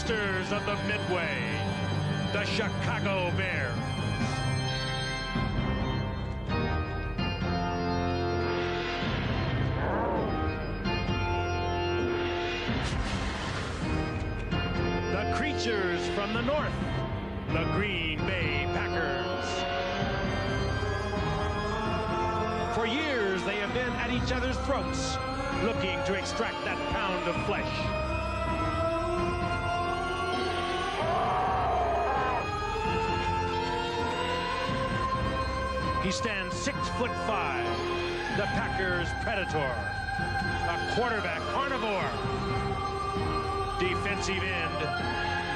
masters of the Midway, the Chicago Bears. The creatures from the north, the Green Bay Packers. For years, they have been at each other's throats, looking to extract that pound of flesh. He stands 6'5", the Packers' predator, a quarterback carnivore, defensive end,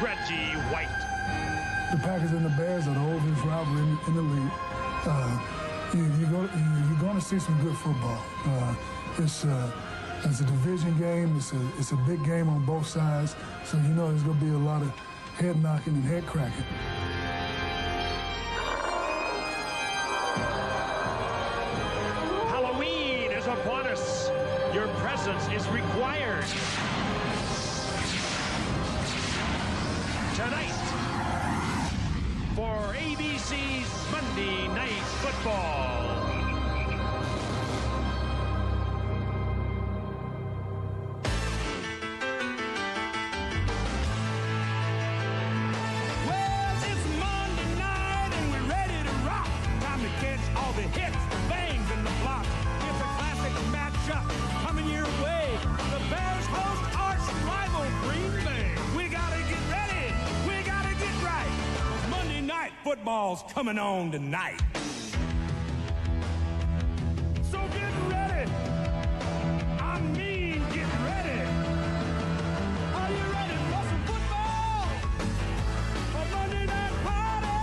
Reggie White. The Packers and the Bears are the oldest rivalry in the league. You're going to see some good football. It's a division game. It's a big game on both sides. So you know there's going to be a lot of head knocking and head cracking. Halloween is upon us. Your presence is required. Tonight, for ABC's Monday Night Football. Well, it's Monday night and we're ready to rock. Time to catch all the hits, the bangs, and the blocks. It's a classic matchup coming your way. The Bears host arch rival Green Bay. We gotta get ready. We gotta get right. Monday Night Football's coming on tonight. So get ready. I mean, get ready. Are you ready for some football? A Monday night party.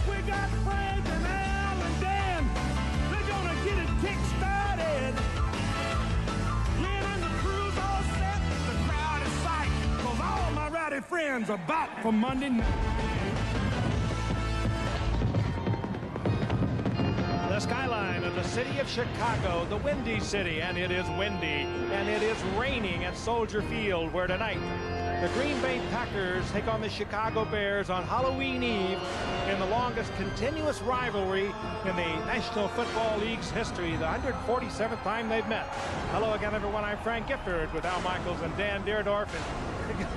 We got Frank and Al and Dan. They're gonna get it kick-started. Lynn and the crew's all set. The crowd is psyched. 'Cause all my rowdy friends are back for Monday night. The skyline of the city of Chicago, the Windy City, and it is windy, and it is raining at Soldier Field, where tonight the Green Bay Packers take on the Chicago Bears on Halloween Eve in the longest continuous rivalry in the National Football League's history, the 147th time they've met. Hello again, everyone. I'm Frank Gifford with Al Michaels and Dan Deerdorf.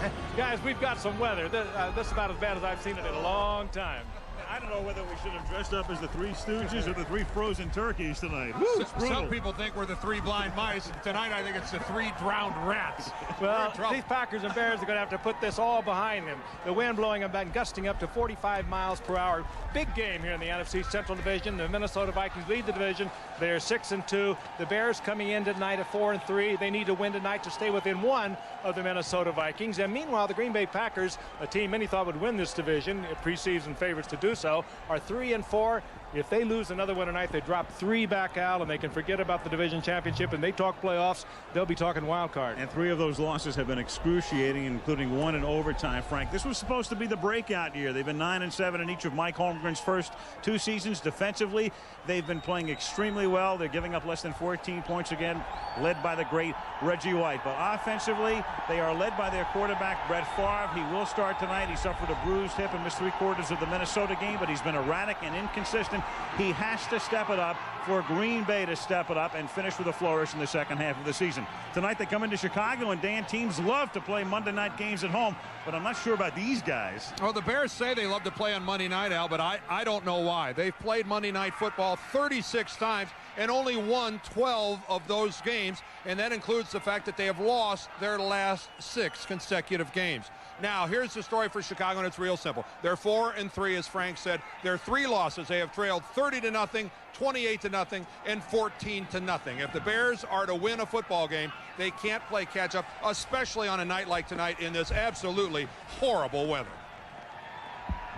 And guys, we've got some weather. This is about as bad as I've seen it in a long time. I don't know whether we should have dressed up as the Three Stooges or the Three Frozen Turkeys tonight. Woo, it's brutal. Some people think we're the Three Blind Mice. Tonight, I think it's the Three Drowned Rats. Well, these Packers and Bears are going to have to put this all behind them. The wind blowing and gusting up to 45 miles per hour. Big game here in the NFC Central Division. The Minnesota Vikings lead the division. They're 6-2. The Bears coming in tonight at 4-3. They need to win tonight to stay within one of the Minnesota Vikings. And meanwhile, the Green Bay Packers, a team many thought would win this division, preseason favorites to do so, are 3-4. If they lose another one tonight, they drop 3 back out, and they can forget about the division championship, and they talk playoffs, they'll be talking wild card. And 3 of those losses have been excruciating, including 1 in overtime, Frank. This was supposed to be the breakout year. They've been 9-7 in each of Mike Holmgren's first 2 seasons. Defensively, they've been playing extremely well. They're giving up less than 14 points again, led by the great Reggie White. But offensively, they are led by their quarterback, Brett Favre. He will start tonight. He suffered a bruised hip and missed 3/4 of the Minnesota game, but he's been erratic and inconsistent. He has to step it up for Green Bay to step it up and finish with a flourish in the second half of the season. Tonight they come into Chicago, and Dan, teams love to play Monday night games at home, but I'm not sure about these guys. Well, the Bears say they love to play on Monday night, Al, but I don't know why. They've played Monday Night Football 36 times and only won 12 of those games, and that includes the fact that they have lost their last 6 consecutive games. Now, here's the story for Chicago, and it's real simple. They're 4-3, as Frank said. Their 3 losses, they have trailed 30-0, 28-0, and 14-0. If the Bears are to win a football game, they can't play catch-up, especially on a night like tonight in this absolutely horrible weather.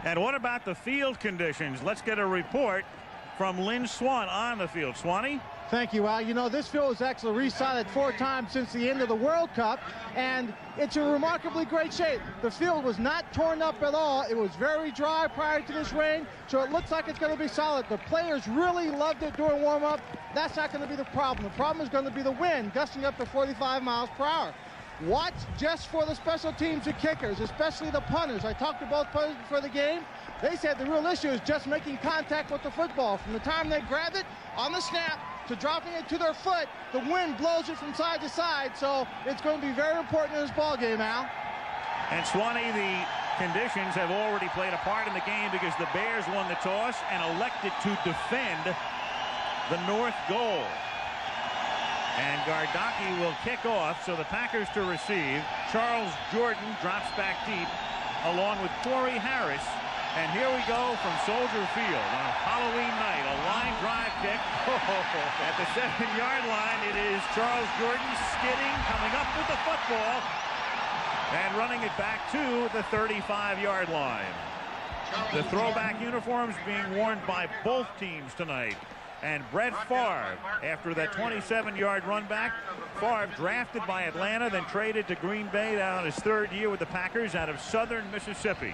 And what about the field conditions? Let's get a report from Lynn Swan on the field. Swanee? Thank you, Al. You know, this field was actually resided 4 times since the end of the World Cup, and it's in remarkably great shape. The field was not torn up at all. It was very dry prior to this rain, so it looks like it's going to be solid. The players really loved it during warm-up. That's not going to be the problem. The problem is going to be the wind, gusting up to 45 miles per hour. Watch just for the special teams and kickers, especially the punters. I talked to both punters before the game. They said the real issue is just making contact with the football. From the time they grab it on the snap to dropping it to their foot, the wind blows it from side to side. So it's going to be very important in this ball game, Al. And Swanee, the conditions have already played a part in the game because the Bears won the toss and elected to defend the north goal. And Gardocki will kick off, so the Packers to receive. Charles Jordan drops back deep along with Corey Harris. And here we go from Soldier Field on a Halloween night, a line drive kick. At the 7-yard line, it is Charles Jordan skidding, coming up with the football, and running it back to the 35-yard line. The throwback uniforms being worn by both teams tonight. And Brett Favre, after that 27-yard run back, Favre drafted by Atlanta, then traded to Green Bay down his 3rd year with the Packers out of southern Mississippi.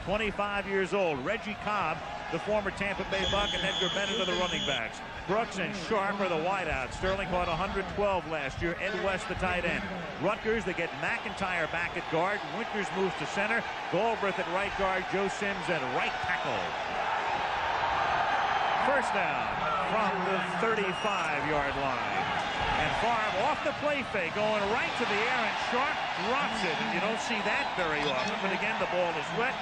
25 years old. Reggie Cobb, the former Tampa Bay Buck, and Edgar Bennett are the running backs. Brooks and Sharp are the wideouts. Sterling caught 112 last year. Ed West, the tight end. Rutgers, they get McIntyre back at guard. Winters moves to center. Galbraith at right guard. Joe Sims at right tackle. First down from the 35-yard line. And Favre off the play fake, going right to the air, and Sharp drops it. And you don't see that very often, but again, the ball is wet.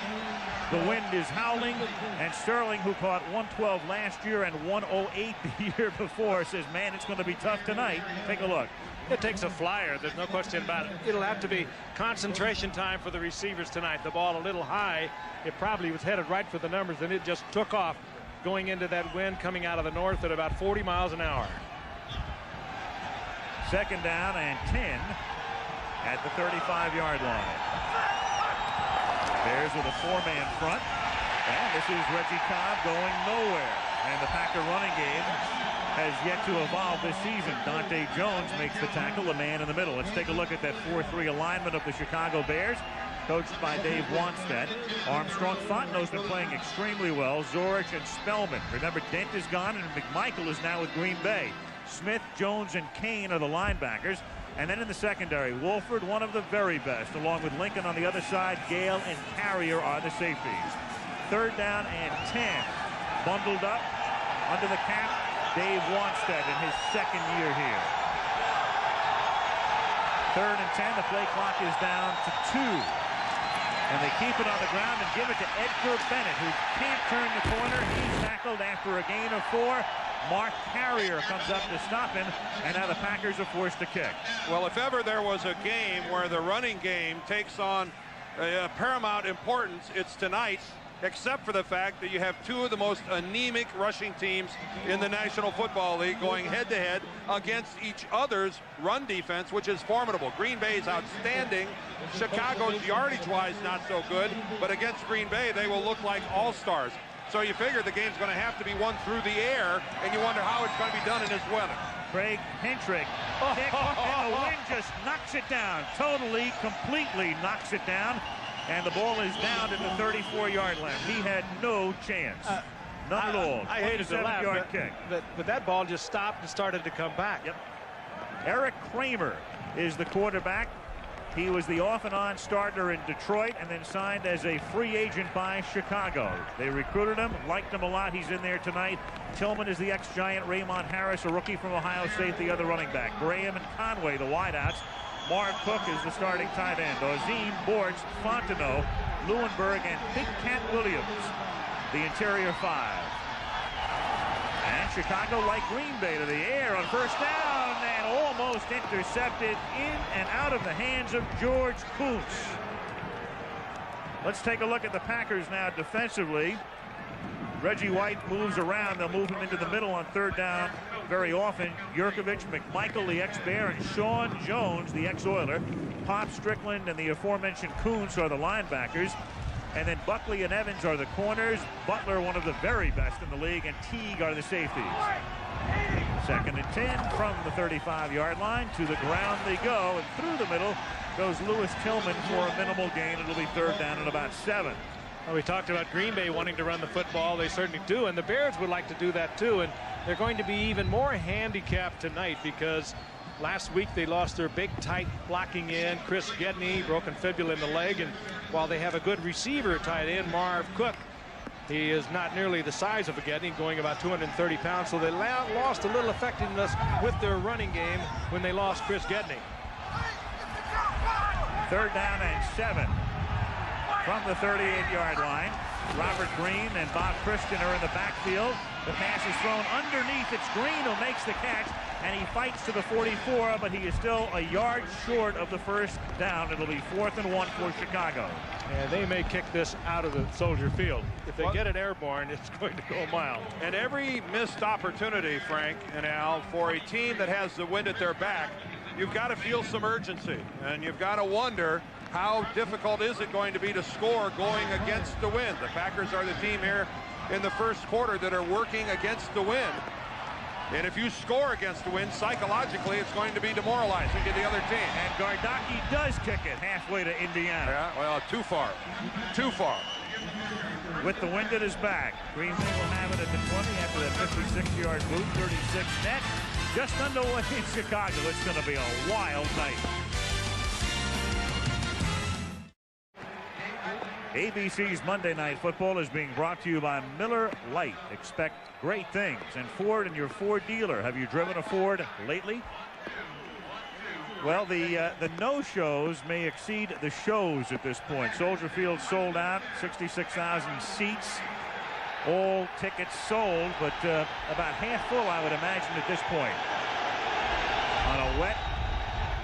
The wind is howling, and Sterling, who caught 112 last year and 108 the year before, says, man, it's going to be tough tonight. Take a look. It takes a flyer, there's no question about it. It'll have to be concentration time for the receivers tonight. The ball a little high. It probably was headed right for the numbers, and it just took off going into that wind coming out of the north at about 40 miles an hour. Second down and 10 at the 35-yard line. Bears with a 4-man front. And this is Reggie Cobb going nowhere. And the Packer running game has yet to evolve this season. Dante Jones makes the tackle, a man in the middle. Let's take a look at that 4-3 alignment of the Chicago Bears, coached by Dave Wanstead. Armstrong Fontenot's been playing extremely well. Zorich and Spellman. Remember, Dent is gone, and McMichael is now with Green Bay. Smith, Jones, and Kane are the linebackers. And then in the secondary, Wolford, one of the very best, along with Lincoln on the other side. Gale and Carrier are the safeties. Third down and 10. Bundled up under the cap, Dave Wanstead in his second year here. Third and 10, the play clock is down to 2. And they keep it on the ground and give it to Edgar Bennett, who can't turn the corner. He's tackled after a gain of 4. Mark Carrier comes up to stop him, and now the Packers are forced to kick. Well, if ever there was a game where the running game takes on paramount importance, it's tonight, except for the fact that you have two of the most anemic rushing teams in the National Football League going head-to-head against each other's run defense, which is formidable. Green Bay's outstanding. Chicago's yardage-wise not so good, but against Green Bay, they will look like all-stars. So you figure the game's going to have to be won through the air, and you wonder how it's going to be done in this weather. Craig Hentrick, kick, and the wind just knocks it down. Totally, completely knocks it down. And the ball is down at the 34-yard line. He had no chance. None at all. I hated to laugh, yard kick. But that ball just stopped and started to come back. Yep. Eric Kramer is the quarterback. He was the off-and-on starter in Detroit and then signed as a free agent by Chicago. They recruited him, liked him a lot. He's in there tonight. Tillman is the ex-Giant. Raymond Harris, a rookie from Ohio State, the other running back. Graham and Conway, the wideouts. Marv Cook is the starting tight end. Ozim, Bortz, Fontenot, Lewenberg, and Big Cat Williams, the interior 5. And Chicago, like Green Bay, to the air on first down and almost intercepted in and out of the hands of George Kuntz. Let's take a look at the Packers now defensively. Reggie White moves around. They'll move him into the middle on third down very often. Yurkovich, McMichael, the ex-Bear, and Sean Jones, the ex-Oiler. Pop Strickland and the aforementioned Kuntz are the linebackers. And then Buckley and Evans are the corners. Butler, one of the very best in the league, and Teague are the safeties. Second and 10 from the 35-yard line. To the ground they go, and through the middle goes Lewis Tillman for a minimal gain. It'll be third down at about 7. Well, we talked about Green Bay wanting to run the football. They certainly do, and the Bears would like to do that too. And they're going to be even more handicapped tonight because Last week they lost their big tight blocking end, Chris Gedney, broken fibula in the leg, and while they have a good receiver tight end, Marv Cook, he is not nearly the size of a Gedney, going about 230 pounds, so they lost a little effectiveness with their running game when they lost Chris Gedney. 3rd down and 7 from the 38-yard line. Robert Green and Bob Christian are in the backfield. The pass is thrown underneath. It's Green who makes the catch, and he fights to the 44, but he is still a yard short of the 1st down. It'll be 4th and 1 for Chicago. And they may kick this out of the Soldier Field. If they get it airborne, it's going to go a mile. And every missed opportunity, Frank and Al, for a team that has the wind at their back, you've got to feel some urgency, and you've got to wonder how difficult is it going to be to score going against the wind. The Packers are the team here in the 1st quarter that are working against the wind. And if you score against the wind, psychologically, it's going to be demoralizing to the other team. And Gardocki does kick it halfway to Indiana. Yeah, well, too far. Too far. With the wind at his back, Green Bay will have it at the 20 after that 56-yard boot, 36 net. Just underway in Chicago. It's going to be a wild night. ABC's Monday Night Football is being brought to you by Miller Lite. Expect great things. And Ford and your Ford dealer. Have you driven a Ford lately? Well, the no-shows may exceed the shows at this point. Soldier Field sold out, 66,000 seats. All tickets sold, but about half full, I would imagine, at this point. On a wet,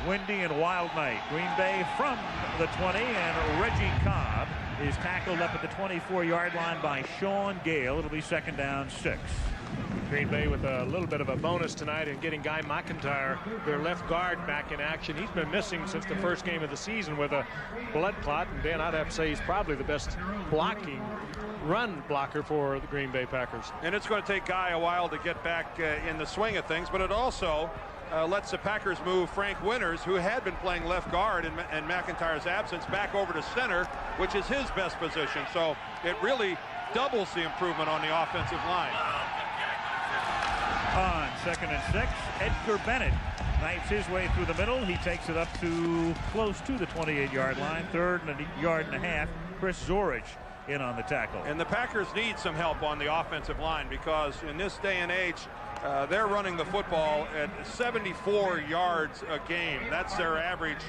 windy, and wild night. Green Bay from the 20, and Reggie Cobb is tackled up at the 24-yard line by Sean Gale. It'll be 2nd down 6. Green Bay with a little bit of a bonus tonight in getting Guy McIntyre, their left guard, back in action. He's been missing since the 1st game of the season with a blood clot, and Dan, I'd have to say he's probably the best run blocker for the Green Bay Packers. And it's going to take Guy a while to get back in the swing of things, but it also lets the Packers move Frank Winters, who had been playing left guard in McIntyre's absence, back over to center, which is his best position. So it really doubles the improvement on the offensive line. On 2nd and 6, Edgar Bennett knifes his way through the middle. He takes it up to close to the 28-yard line. 3rd and a yard and a half. Chris Zorich in on the tackle. And the Packers need some help on the offensive line, because in this day and age, they're running the football at 74 yards a game. That's their average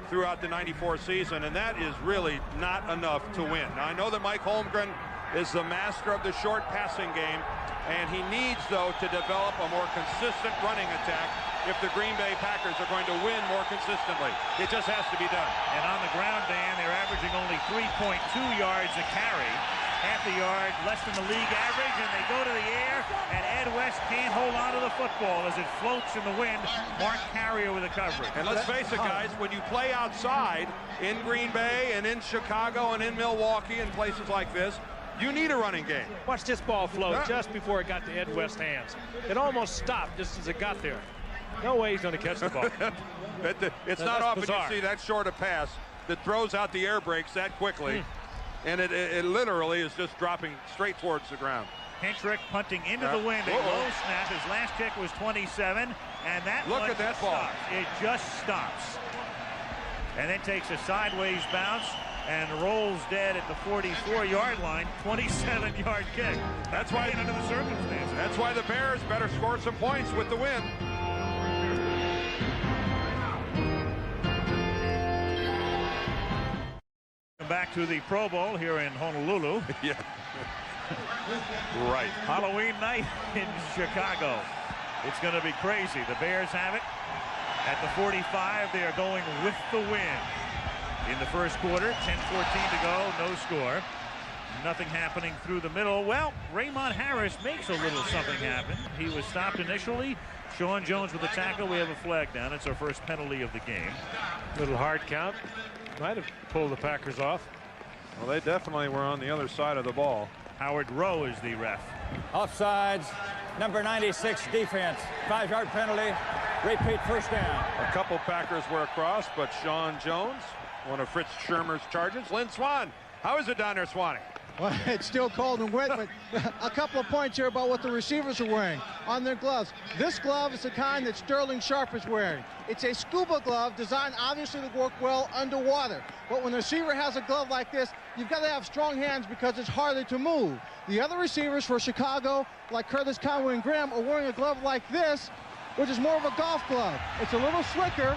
throughout the '94 season, and that is really not enough to win. Now, I know that Mike Holmgren is the master of the short passing game, and he needs, though, to develop a more consistent running attack if the Green Bay Packers are going to win more consistently. It just has to be done. And on the ground, Dan, they're averaging only 3.2 yards a carry. Half a yard less than the league average, and they go to the air, and Ed West can't hold on to the football as it floats in the wind. Mark Carrier with the coverage. And let's face it, guys, when you play outside in Green Bay and in Chicago and in Milwaukee and places like this, you need a running game. Watch this ball float just before it got to Ed West's hands. It almost stopped just as it got there. No way he's going to catch the ball. It's not often you see that short a pass that throws out the air brakes that quickly. And it literally is just dropping straight towards the ground. Hentrick punting into the wind. A low snap. His last kick was 27. And that Look at that ball. It just stops. And then takes a sideways bounce and rolls dead at the 44-yard line. 27-yard kick. That's why, under the circumstances. That's why the Bears better score some points with the win. Back to the Pro Bowl here in Honolulu. Yeah. Right. Halloween night in Chicago. It's going to be crazy. The Bears have it at the 45. They are going with the wind. In the 1st quarter, 10-14 to go, no score. Nothing happening through the middle. Well, Raymond Harris makes a little something happen. He was stopped initially. Sean Jones with the tackle. We have a flag down. It's our first penalty of the game. Little hard count. Might have pulled the Packers off. Well, they definitely were on the other side of the ball. Howard Rowe is the ref. Offsides, number 96 defense. 5-yard penalty. Repeat 1st down. A couple Packers were across, but Sean Jones, one of Fritz Shermer's charges. Lynn Swan, how is it down there, Swanee? Well, it's still cold and wet, but a couple of points here about what the receivers are wearing on their gloves. This glove is the kind that Sterling Sharp is wearing. It's a scuba glove designed obviously to work well underwater. But when the receiver has a glove like this, you've got to have strong hands because it's harder to move. The other receivers for Chicago, like Curtis Conway and Graham, are wearing a glove like this, which is more of a golf glove. It's a little slicker,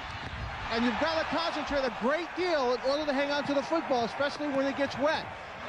and you've got to concentrate a great deal in order to hang on to the football, especially when it gets wet.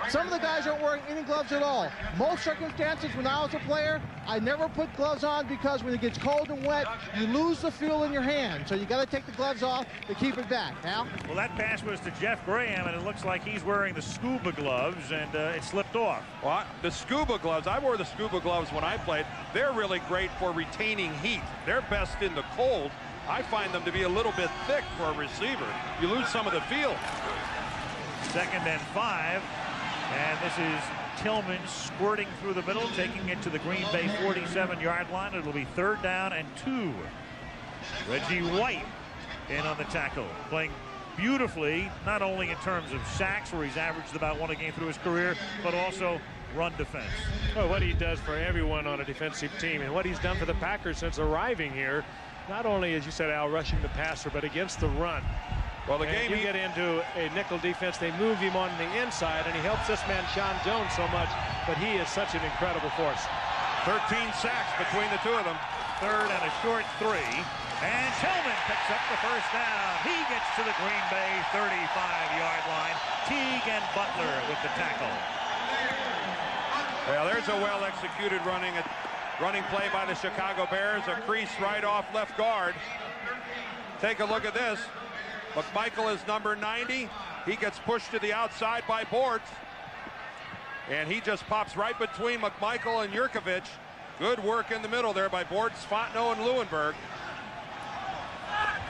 Some of the guys aren't wearing any gloves at all. Most circumstances, when I was a player, I never put gloves on because when it gets cold and wet, you lose the feel in your hand. So you got to take the gloves off to keep it back. Hal? Well, that pass was to Jeff Graham, and it looks like he's wearing the scuba gloves, and it slipped off. Well, the scuba gloves, I wore the scuba gloves when I played. They're really great for retaining heat. They're best in the cold. I find them to be a little bit thick for a receiver. You lose some of the feel. 2nd and 5. And this is Tillman squirting through the middle, taking it to the Green Bay 47-yard line. It'll be 3rd down and 2. Reggie White in on the tackle, playing beautifully, not only in terms of sacks, where he's averaged about 1 a game through his career, but also run defense. Well, what he does for everyone on a defensive team, and what he's done for the Packers since arriving here, not only, as you said, Al, rushing the passer, but against the run. Well, the game you get into a nickel defense, they move him on the inside, and he helps this man, Sean Jones, so much, but he is such an incredible force. 13 sacks between the two of them. 3rd and a short 3. And Tillman picks up the 1st down. He gets to the Green Bay 35-yard line. Teague and Butler with the tackle. Well, there's a well-executed running play by the Chicago Bears. A crease right off left guard. Take a look at this. McMichael is number 90. He gets pushed to the outside by Bortz. And he just pops right between McMichael and Jurkovich. Good work in the middle there by Bortz, Fontenot, and Leuenberg.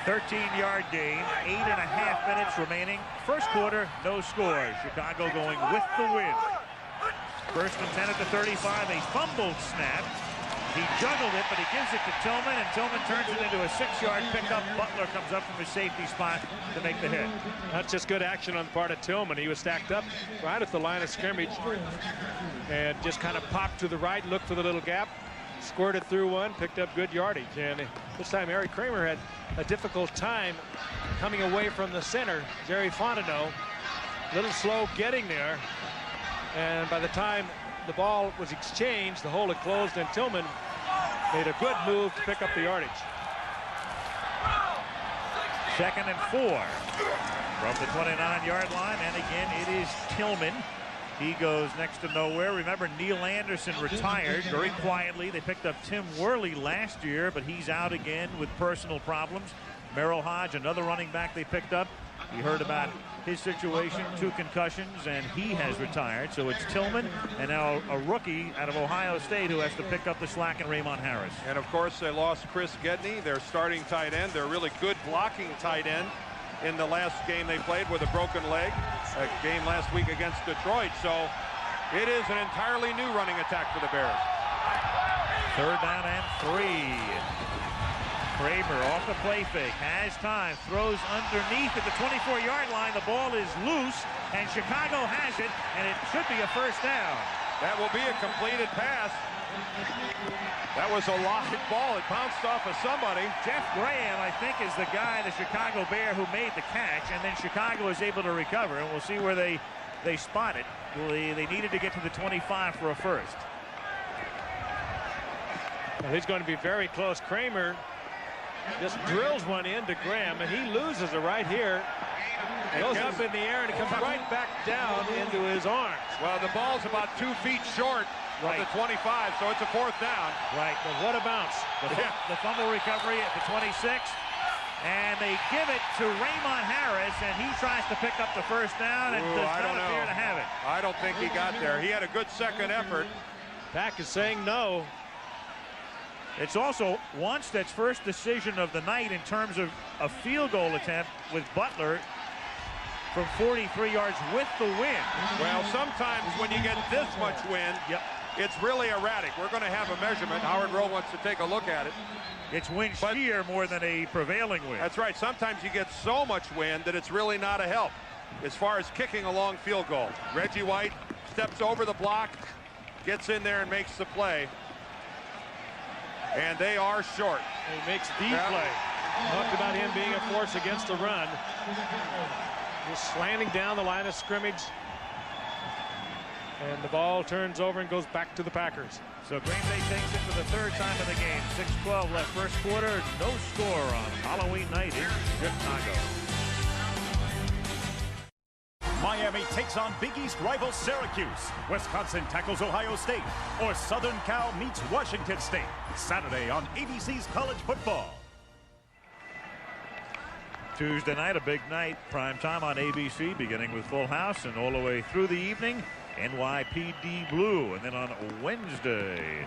13-yard gain, 8.5 minutes remaining. First quarter, no score. Chicago going with the win. 1st and 10 at the 35. A fumbled snap. He juggled it, but he gives it to Tillman, and Tillman turns it into a 6-yard pickup. Butler comes up from his safety spot to make the hit. That's just good action on the part of Tillman. He was stacked up right at the line of scrimmage and just kind of popped to the right, looked for the little gap, squirted through one, picked up good yardage. And this time Eric Kramer had a difficult time coming away from the center. Jerry Fontenot, a little slow getting there. And by the time the ball was exchanged, the hole had closed, and Tillman made a good move to pick up the yardage. 2nd and 4 from the 29-yard line, and again it is Tillman. He goes next to nowhere. Remember, Neil Anderson retired very quietly. They picked up Tim Worley last year, but he's out again with personal problems. Merrill Hodge, another running back they picked up. You heard about his situation, 2 concussions, and he has retired. So it's Tillman and now a rookie out of Ohio State who has to pick up the slack, and Raymond Harris. And of course they lost Chris Gedney, their starting tight end. They're really good blocking tight end in the last game they played with a broken leg. A game last week against Detroit. So it is an entirely new running attack for the Bears. 3rd down and 3. Kramer off the play fake, has time, throws underneath at the 24-yard line. The ball is loose, and Chicago has it, and it should be a 1st down. That will be a completed pass. That was a live ball. It bounced off of somebody. Jeff Graham, I think, is the guy, the Chicago Bear, who made the catch, and then Chicago is able to recover, and we'll see where they spot it. They needed to get to the 25 for a 1st. Well, he's going to be very close. Kramer just drills one into Graham, and he loses it right here. It goes up in the air, and it comes right back down into his arms. Well, the ball's about 2 feet short of the 25, so it's a 4th down. Right, but what a bounce. The fumble recovery at the 26, and they give it to Raymond Harris, and he tries to pick up the 1st down and does not appear to have it. I don't think he got there. He had a good second effort. Pack is saying no. It's also Wanstead's first decision of the night in terms of a field goal attempt with Butler from 43 yards with the wind. Well, sometimes when you get this much wind, it's really erratic. We're going to have a measurement. Howard Rowe wants to take a look at it. It's wind shear more than a prevailing wind. That's right. Sometimes you get so much wind that it's really not a help as far as kicking a long field goal. Reggie White steps over the block, gets in there and makes the play. And they are short. He makes the play. Talked about him being a force against the run. Just slanting down the line of scrimmage. And the ball turns over and goes back to the Packers. So Green Bay takes it for the third time in the game. 6:12 left first quarter. No score on Halloween night in Chicago. Miami takes on Big East rival Syracuse. Wisconsin tackles Ohio State. Or Southern Cal meets Washington State. Saturday on ABC's College Football. Tuesday night, a big night. Prime time on ABC, beginning with Full House and all the way through the evening. NYPD Blue. And then on Wednesday,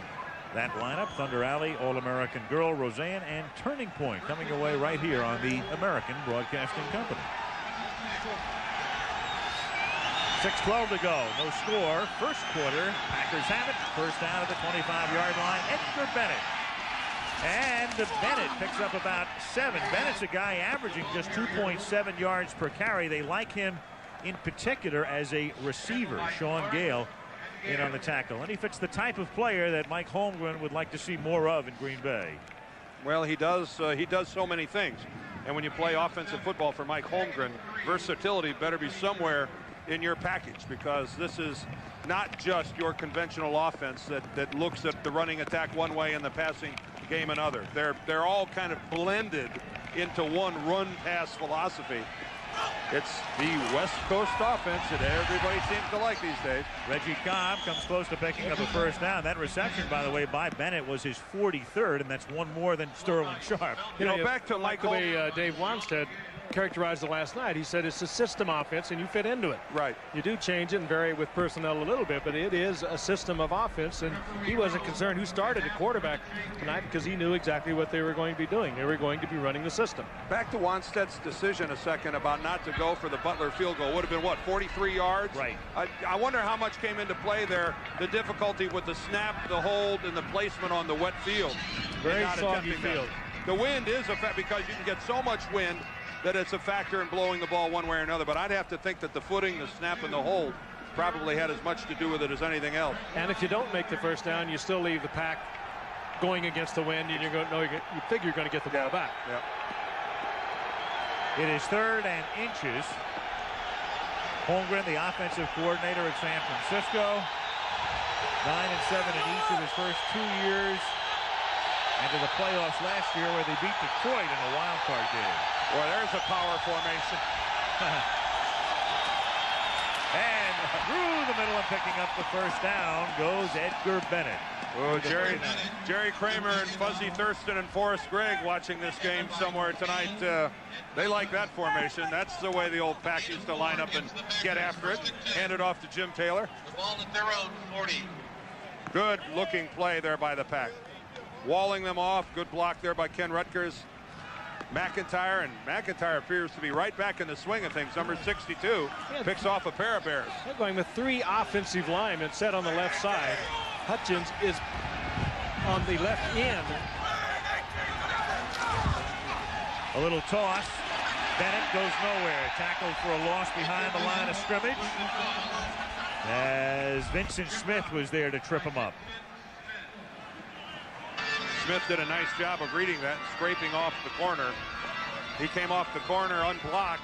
that lineup, Thunder Alley, All-American Girl, Roseanne, and Turning Point coming away right here on the American Broadcasting Company. 6:12 to go. No score. First quarter. Packers have it. First down at the 25-yard line. Edgar Bennett. And Bennett picks up about 7. Bennett's a guy averaging just 2.7 yards per carry. They like him in particular as a receiver. Sean Gale in on the tackle. And he fits the type of player that Mike Holmgren would like to see more of in Green Bay. Well, he does so many things. And when you play offensive football for Mike Holmgren, versatility better be somewhere in your package, because this is not just your conventional offense that looks at the running attack one way and the passing game another. They're all kind of blended into one run-pass philosophy. It's the West Coast offense that everybody seems to like these days. Reggie Cobb comes close to picking up a first down. That reception, by the way, by Bennett was his 43rd, and that's one more than Sterling Sharp. You know, back to Michael. The way Dave Wanstead characterized it last night, he said it's a system offense and you fit into it. Right. You do change it and vary with personnel a little bit, but it is a system of offense, and he wasn't concerned who started at quarterback tonight because he knew exactly what they were going to be doing. They were going to be running the system. Back to Wanstead's decision a second about not to go for the Butler field goal. Would have been, what, 43 yards? Right. I wonder how much came into play there, the difficulty with the snap, the hold, and the placement on the wet field. Very soggy field. The wind is a fact, because you can get so much wind that it's a factor in blowing the ball one way or another. But I'd have to think that the footing, the snap, and the hold probably had as much to do with it as anything else. And if you don't make the first down, you still leave the pack going against the wind, and you figure you're going to get the ball back. Yep. It is 3rd and inches. Holmgren, the offensive coordinator at San Francisco, 9-7 in each of his first 2 years, and to the playoffs last year where they beat Detroit in a wild card game. Boy, there's a power formation. And through the middle and picking up the first down goes Edgar Bennett. Oh, Jerry Kramer and Fuzzy Thurston and Forrest Gregg watching this game somewhere tonight. They like that formation. That's the way the old Pack used to line up and get after it. Hand it off to Jim Taylor. The ball at their own 40. Good looking play there by the Pack. Walling them off. Good block there by Ken Rutgers. McIntyre appears to be right back in the swing of things. Number 62 picks off a pair of Bears. They're going with 3 offensive linemen set on the left side. Hutchins is on the left end. A little toss. Bennett goes nowhere. Tackled for a loss behind the line of scrimmage, as Vincent Smith was there to trip him up. Smith did a nice job of reading that, scraping off the corner. He came off the corner unblocked.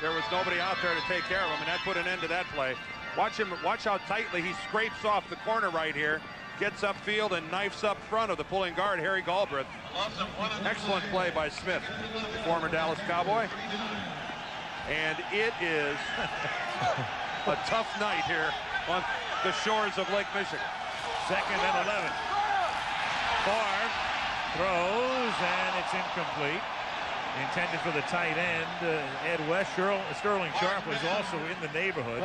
There was nobody out there to take care of him, and that put an end to that play. Watch how tightly he scrapes off the corner right here, gets upfield and knifes up front of the pulling guard, Harry Galbraith. Excellent play by Smith, the former Dallas Cowboy. And it is a tough night here on the shores of Lake Michigan. 2nd and 11. Favre throws, and it's incomplete. Intended for the tight end, Ed West. Sterling Sharp was also in the neighborhood.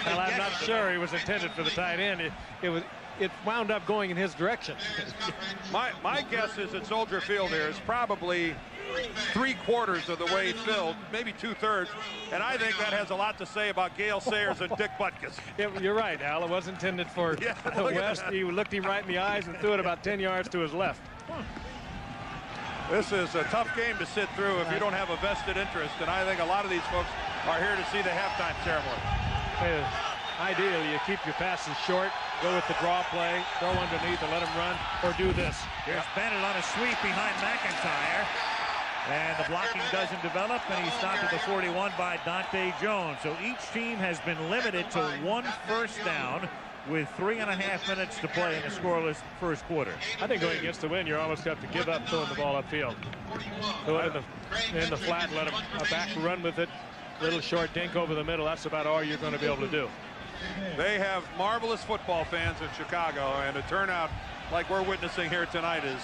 Well, I'm not sure he was intended for the tight end. It wound up going in his direction. My guess is that Soldier Field here is probably 3/4 of the way filled, maybe 2/3, and I think that has a lot to say about Gale Sayers and Dick Butkus. You're right, Al. It was intended for West. He looked him right in the eyes and threw it about 10 yards to his left. This is a tough game to sit through if you don't have a vested interest, and I think a lot of these folks are here to see the halftime ceremony. Ideally, you keep your passes short, go with the draw play, throw underneath and let them run, or do this. Here's Bennett on a sweep behind McIntyre. And the blocking doesn't develop, and he's stopped at the 41 by Dante Jones. So each team has been limited to 1 first down with 3.5 minutes to play in a scoreless first quarter. I think going against the wind, you almost have to give up throwing the ball upfield. Throw it in the flat, let a back run with it. Little short dink over the middle. That's about all you're going to be able to do. They have marvelous football fans in Chicago, and a turnout like we're witnessing here tonight is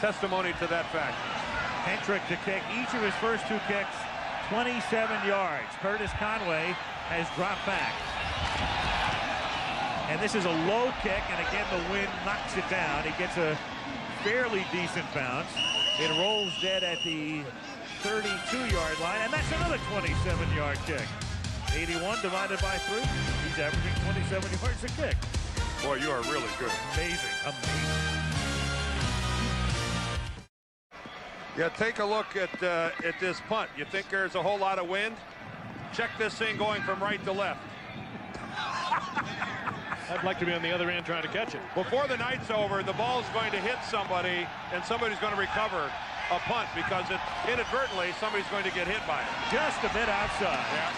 testimony to that fact. Hendrick to kick each of his first 2 kicks, 27 yards. Curtis Conway has dropped back. And this is a low kick, and again the wind knocks it down. He gets a fairly decent bounce. It rolls dead at the 32-yard line, and that's another 27-yard kick. 81 divided by 3. He's averaging 27 yards a kick. Boy, you are really good. Amazing, amazing. Yeah, take a look at this punt. You think there's a whole lot of wind? Check this thing going from right to left. I'd like to be on the other end trying to catch it. Before the night's over, the ball's going to hit somebody, and somebody's going to recover a punt because inadvertently somebody's going to get hit by it. Just a bit outside. Yeah.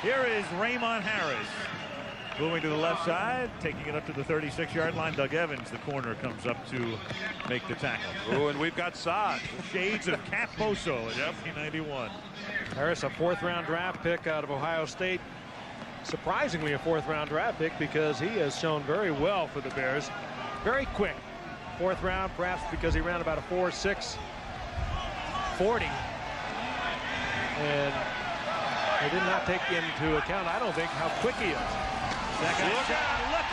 Here is Raymond Harris moving to the left side, taking it up to the 36-yard line. Doug Evans, the corner, comes up to make the tackle. Ooh, and we've got Saad. Shades of Cap Poso in 1991. Harris, a 4th-round draft pick out of Ohio State. Surprisingly, a 4th-round draft pick because he has shown very well for the Bears. Very quick. 4th round, perhaps because he ran about a 4.6 40. And they did not take into account, I don't think, how quick he is. Second look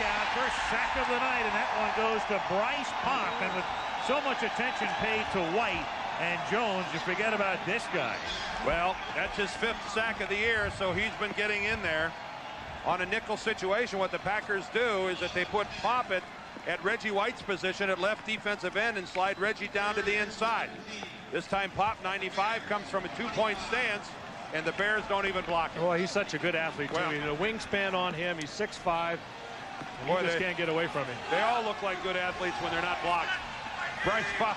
out, first sack of the night, and that one goes to Bryce Pop. And with so much attention paid to White and Jones, you forget about this guy. Well, that's his 5th sack of the year, so he's been getting in there. On a nickel situation, what the Packers do is that they put Pop at Reggie White's position at left defensive end and slide Reggie down to the inside. This time Pop, 95, comes from a 2-point stance, and the Bears don't even block him. Well, he's such a good athlete, too. Well, The wingspan on him, he's 6'5", and boy, you just can't get away from him. They all look like good athletes when they're not blocked. Bryce Pop.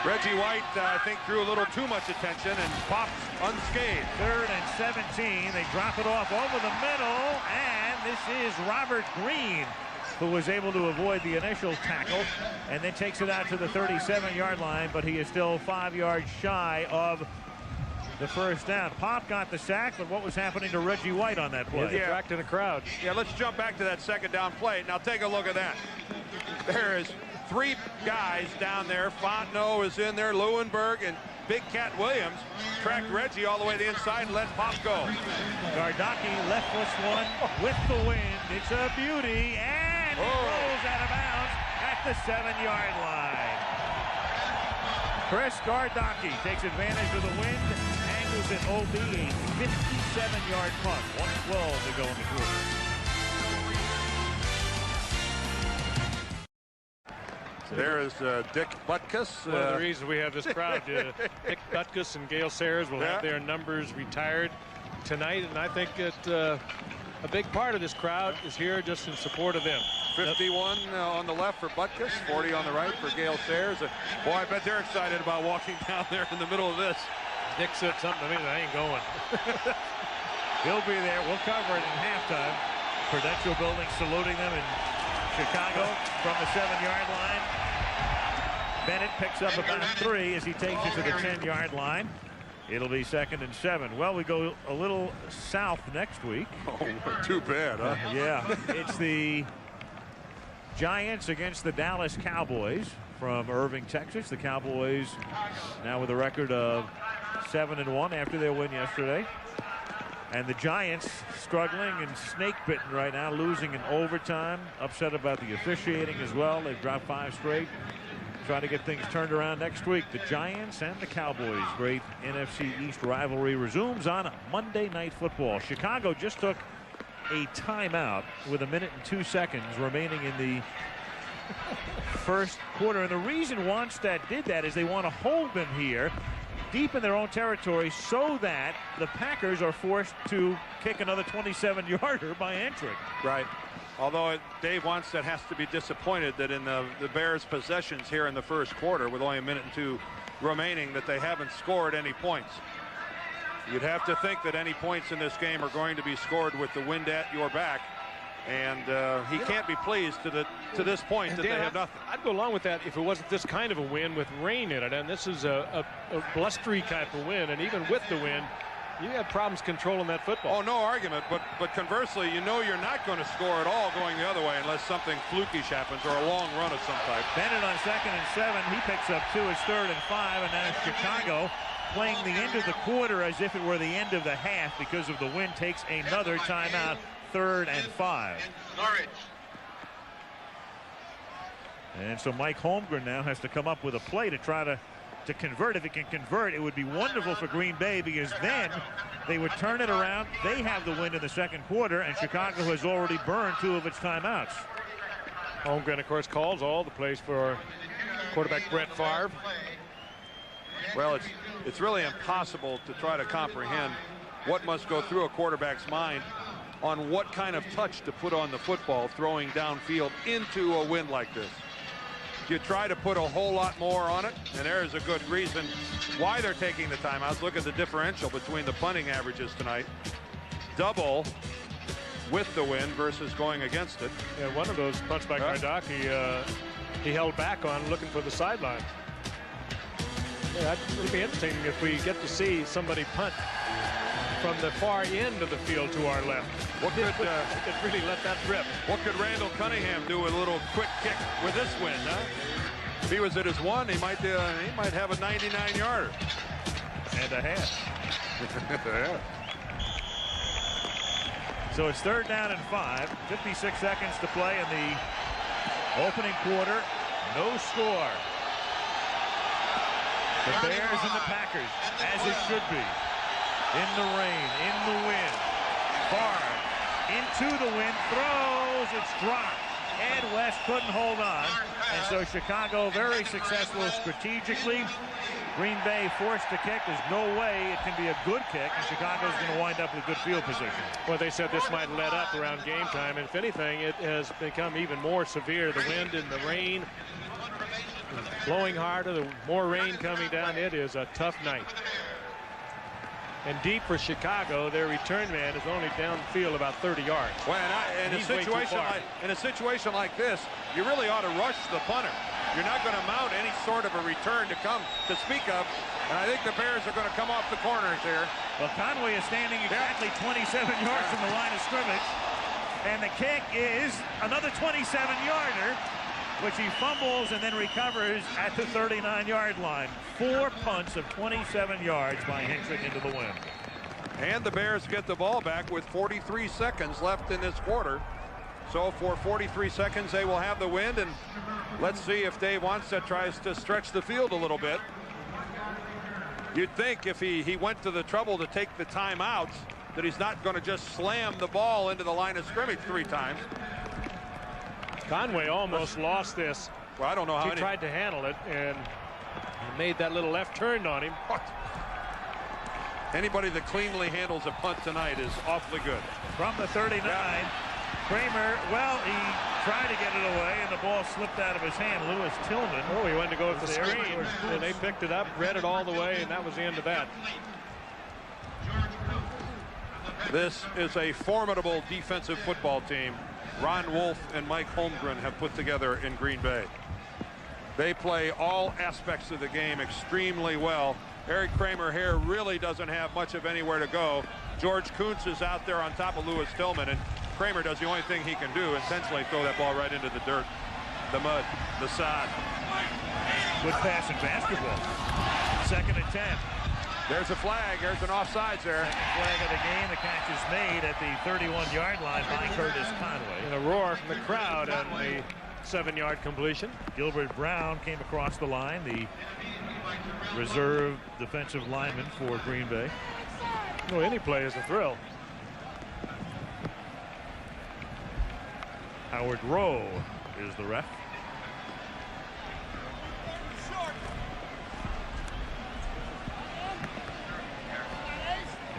Reggie White, I think, drew a little too much attention, and Pop's unscathed. 3rd and 17. They drop it off over the middle, and this is Robert Green, who was able to avoid the initial tackle and then takes it out to the 37-yard line, but he is still 5 yards shy of the first down. Pop got the sack, but what was happening to Reggie White on that play? He's attracting a crowd. Yeah, let's jump back to that 2nd down play. Now take a look at that. There is 3 guys down there. Fontenot is in there, Leuenberg, and Big Cat Williams tracked Reggie all the way to the inside and let Pop go. Gardocki left-foot one with the wind. It's a beauty, and it rolls out of bounds at the 7-yard line. Chris Gardocki takes advantage of the wind, angles it OB, a 57-yard punt. 1:12 to go in the quarter. There is Dick Butkus. One of the reasons we have this crowd. Dick Butkus and Gale Sayers will have their numbers retired tonight, and I think that a big part of this crowd is here just in support of them. 51 on the left for Butkus, 40 on the right for Gale Sayers. Boy, I bet they're excited about walking down there in the middle of this. Dick said something to me that I ain't going. He'll be there. We'll cover it in halftime. Prudential Building saluting them in Chicago from the 7-yard line. Bennett picks up about 3 as he takes it to the 10-yard line. It'll be 2nd and 7. Well, we go a little south next week. Oh, too bad, huh? Yeah, it's the Giants against the Dallas Cowboys from Irving, Texas. The Cowboys now with a record of 7-1 after their win yesterday. And the Giants struggling and snake-bitten right now, losing in overtime. Upset about the officiating as well. They've dropped 5 straight. Trying to get things turned around next week. The Giants and the Cowboys. Great NFC East rivalry resumes on Monday Night Football. Chicago just took a timeout with 1 minute and 2 seconds remaining in the first quarter. And the reason Wannstedt did that is they want to hold them here deep in their own territory so that the Packers are forced to kick another 27-yarder by Hentrick. Right. Although Dave Wannstedt has to be disappointed that in the Bears' possessions here in the first quarter, with only a minute and 2 remaining, that they haven't scored any points. You'd have to think that any points in this game are going to be scored with the wind at your back. And he can't be pleased to this point that they have nothing. I'd go along with that if it wasn't this kind of a wind with rain in it. And this is a blustery type of wind. And even with the wind, you have problems controlling that football. Oh, no argument. But conversely, you know you're not going to score at all going the other way unless something flukish happens or a long run of some type. Bennett on 2nd and 7. He picks up 2. It's 3rd and 5. And now Chicago playing the end of the quarter as if it were the end of the half because of the wind takes another timeout. 3rd and 5. And so Mike Holmgren now has to come up with a play to try to convert. If it can convert, it would be wonderful for Green Bay because then they would turn it around. They have the win in the second quarter, and Chicago has already burned 2 of its timeouts. Holmgren, of course, calls all the plays for quarterback Brett Favre. Well, it's really impossible to try to comprehend what must go through a quarterback's mind on what kind of touch to put on the football throwing downfield into a wind like this. You try to put a whole lot more on it, and there's a good reason why they're taking the timeouts. Look at the differential between the punting averages tonight. Double with the wind versus going against it. Yeah, one of those punts by Kardak, he held back on looking for the sideline. Yeah, it'll be interesting if we get to see somebody punt from the far end of the field to our left. What could really let that rip? What could Randall Cunningham do with a little quick kick with this wind, huh? If he was at his 1, he might have a 99-yarder. And a half. So it's 3rd down and 5. 56 seconds to play in the opening quarter. No score. The Bears and the Packers, as it should be. In the rain, in the wind. Favre into the wind, throws, it's dropped. Ed West couldn't hold on. And so Chicago very successful strategically. Green Bay forced to kick. There's no way it can be a good kick, and Chicago's going to wind up with good field position. Well, they said this might let up around game time, and if anything, it has become even more severe. The wind and the rain blowing harder, the more rain coming down. It is a tough night. And deep for Chicago, their return man is only downfield about 30 yards. Well, in a situation like this, you really ought to rush the punter. You're not going to mount any sort of a return to speak of. And I think the Bears are going to come off the corners here. Well, Conway is standing exactly 27 yards from the line of scrimmage. And the kick is another 27-yarder, which he fumbles and then recovers at the 39-yard line. 4 punts of 27 yards by Hentrick into the wind. And the Bears get the ball back with 43 seconds left in this quarter. So for 43 seconds, they will have the wind, and let's see if Dave Wannstedt tries to stretch the field a little bit. You'd think if he went to the trouble to take the timeouts that he's not going to just slam the ball into the line of scrimmage 3 times. Conway almost lost this. Well, I don't know how he tried to handle it and made that little left turn on him. What? Anybody that cleanly handles a punt tonight is awfully good. From the 39, Kramer, well, he tried to get it away, and the ball slipped out of his hand. Lewis Tillman. Oh, he wanted to go with the screen, and they picked it up, read it all the way, and that was the end of that. This is a formidable defensive football team Ron Wolf and Mike Holmgren have put together in Green Bay. They play all aspects of the game extremely well. Eric Kramer here really doesn't have much of anywhere to go. George Kuntz is out there on top of Lewis Tillman, and Kramer does the only thing he can do, intentionally throw that ball right into the dirt, the mud, the sod. Good pass in basketball. 2nd and 10. There's a flag. There's an offsides there. Second flag of the game. The catch is made at the 31-yard line by Curtis Conway. And a roar from the crowd on the 7-yard completion. Gilbert Brown came across the line, the reserve defensive lineman for Green Bay. Well, any play is a thrill. Howard Rowe is the ref.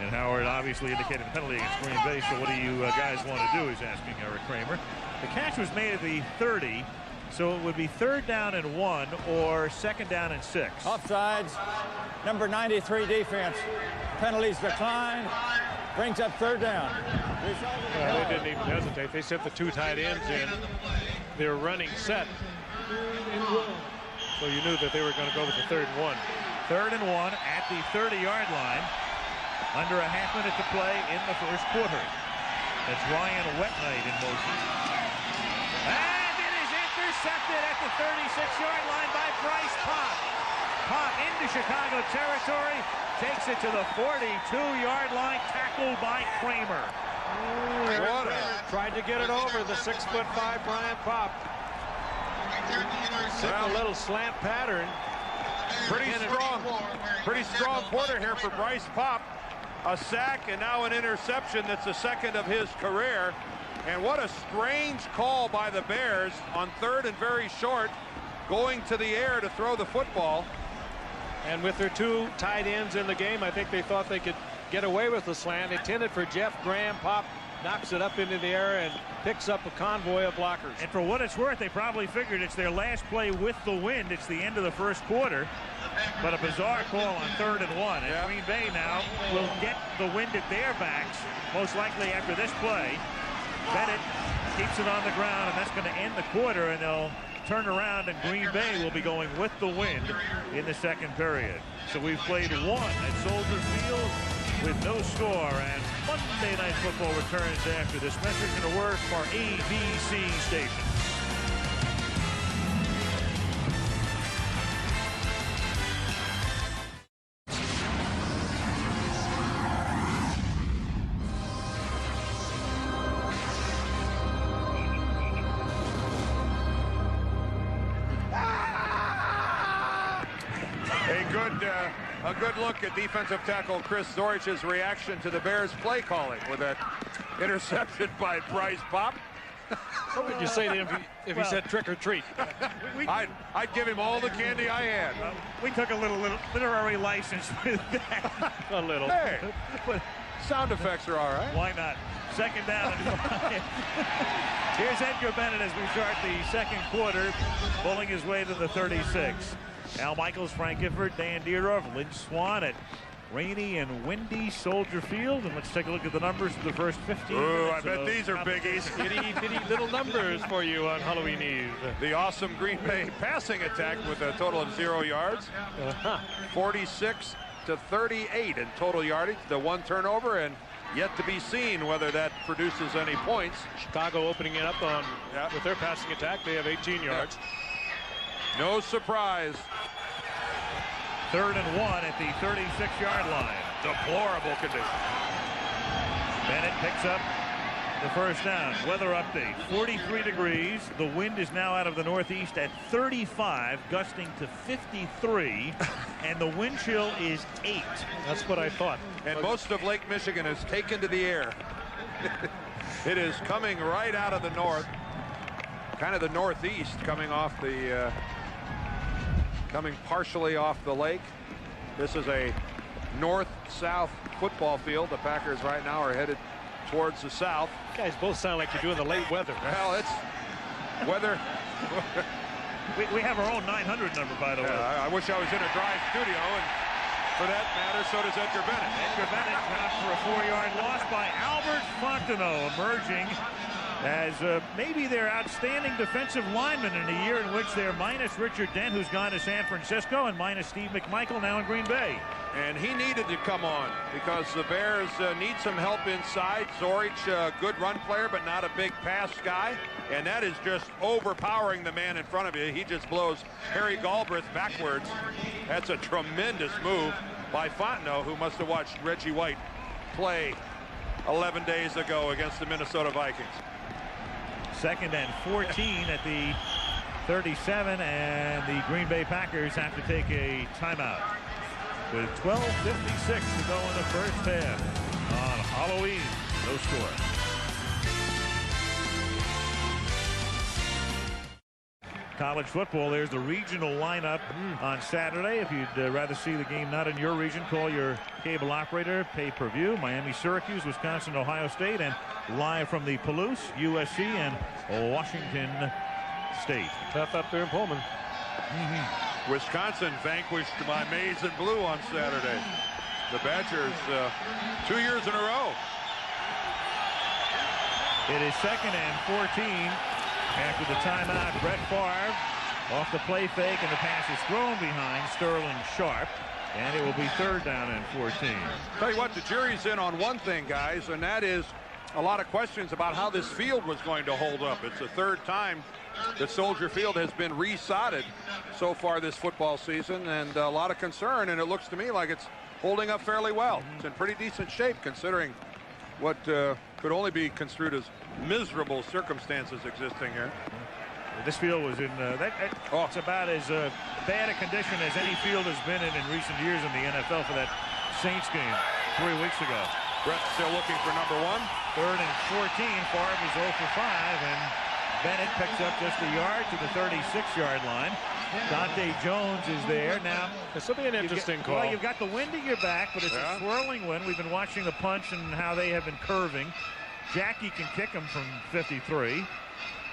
And Howard obviously indicated the penalty against Green Bay. So what do you guys want to do? He's asking Eric Kramer. The catch was made at the 30. So it would be 3rd down and 1 or 2nd down and 6. Offsides. Number 93 defense. Penalties decline. Brings up 3rd down. Well, they didn't even hesitate. They sent the 2 tight ends in. They're running set. So you knew that they were going to go with the 3rd and 1. 3rd and 1 at the 30-yard line. Under a half minute to play in the first quarter. That's Ryan Wetnight in motion. And it is intercepted at the 36-yard line by Bryce Pop. Pop into Chicago territory. Takes it to the 42-yard line. Tackled by Kramer. Tried to get it over the 6'5" Brian Pop. Set a little slant pattern. Pretty strong quarter here for Bryce Pop. A sack and now an interception. That's the 2nd of his career. And what a strange call by the Bears on 3rd and very short, going to the air to throw the football. And with their 2 tight ends in the game, I think they thought they could get away with the slant. Intended for Jeff Graham. Pop knocks it up into the air and picks up a convoy of blockers. And for what it's worth, they probably figured it's their last play with the wind. It's the end of the first quarter. But a bizarre call on 3rd and 1. And Green Bay now will get the wind at their backs, most likely after this play. Bennett keeps it on the ground, and that's going to end the quarter, and they'll turn around, and Green Bay will be going with the wind in the 2nd period. So we've played 1 at Soldier Field with no score, and Monday Night Football returns after this message and a word from our ABC station. A good look at defensive tackle Chris Zorich's reaction to the Bears play calling with that interception by Bryce Pop. What would you say to him if he said trick or treat? I'd give him all the candy I had. We took a little literary license with that. A little. Hey, but sound effects are all right. Why not? 2nd down and 5. Here's Edgar Bennett as we start the 2nd quarter, pulling his way to the 36. Al Michaels, Frank Gifford, Dan Deerdorf, Lynn Swan at rainy and windy Soldier Field. And let's take a look at the numbers for the first 15 minutes. I bet these are biggies. Itty bitty little numbers for you on Halloween Eve. The awesome Green Bay passing attack with a total of 0 yards. 46 to 38 in total yardage. The 1 turnover, and yet to be seen whether that produces any points. Chicago opening it up on with their passing attack. They have 18 yards. No surprise. 3rd and 1 at the 36-yard line. Deplorable condition. Bennett picks up the first down. Weather update. 43 degrees. The wind is now out of the northeast at 35, gusting to 53, and the wind chill is 8. That's what I thought. And most of Lake Michigan is taken to the air. It is coming right out of the north, kind of the northeast, coming off the coming partially off the lake. This is a north-south football field. The Packers right now are headed towards the south. You guys both sound like you're doing the late weather. Well, it's weather. we have our own 900 number, by the way. I wish I was in a dry studio, and for that matter, so does Edgar Bennett. Edgar Bennett dropped for a 4-yard loss by Albert Fontenot, emerging as maybe their outstanding defensive lineman in a year in which they're minus Richard Dent, who's gone to San Francisco, and minus Steve McMichael now in Green Bay. And he needed to come on because the Bears need some help inside. Zorich, a good run player, but not a big pass guy. And that is just overpowering the man in front of you. He just blows Harry Galbraith backwards. That's a tremendous move by Fontenot, who must have watched Reggie White play 11 days ago against the Minnesota Vikings. 2nd and 14 at the 37, and the Green Bay Packers have to take a timeout with 12:56 to go in the first half. On Halloween, no score. college football. There's the regional lineup on Saturday. If you'd rather see the game not in your region, call your cable operator. Pay-per-view. Miami, Syracuse, Wisconsin, Ohio State, and live from the Palouse, USC, and Washington State. Tough up there in Pullman. Wisconsin vanquished by maize and blue on Saturday. The Badgers 2 years in a row. It is 2nd and 14 after the timeout. Brett Favre off the play fake, and the pass is thrown behind Sterling Sharp, and it will be 3rd down and 14. Tell you what, the jury's in on one thing, guys, and that is a lot of questions about how this field was going to hold up. It's the 3rd time that Soldier Field has been resodded so far this football season, and a lot of concern, and it looks to me like it's holding up fairly well. It's in pretty decent shape considering what could only be construed as miserable circumstances existing here. This field was in it's about as bad a condition as any field has been in recent years in the NFL for that Saints game 3 weeks ago. Brett still looking for number 1. 3rd and 14. Favre is 0 for 5, and Bennett picks up just a yard to the 36-yard line. Dante Jones is there. Now, this will be an interesting call. Well, you've got the wind at your back, but it's a swirling wind. We've been watching the punch and how they have been curving. Jackie can kick him from 53.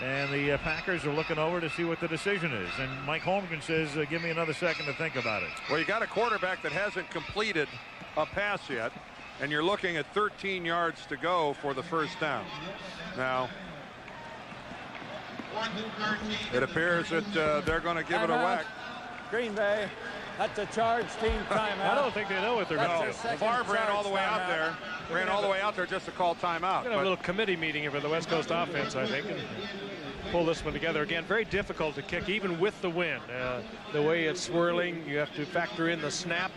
And the Packers are looking over to see what the decision is. And Mike Holmgren says, give me another second to think about it. Well, you got a quarterback that hasn't completed a pass yet, and you're looking at 13 yards to go for the 1st down. Now, it appears that they're going to give it a whack. Green Bay. That's a charge team timeout. I don't think they know what they're going to do. Favre ran all the way out there. Ran all the way out there just to call timeout. We're going to have a little committee meeting here for the West Coast offense, I think, and pull this one together. Again, very difficult to kick, even with the wind. The way it's swirling, you have to factor in the snap.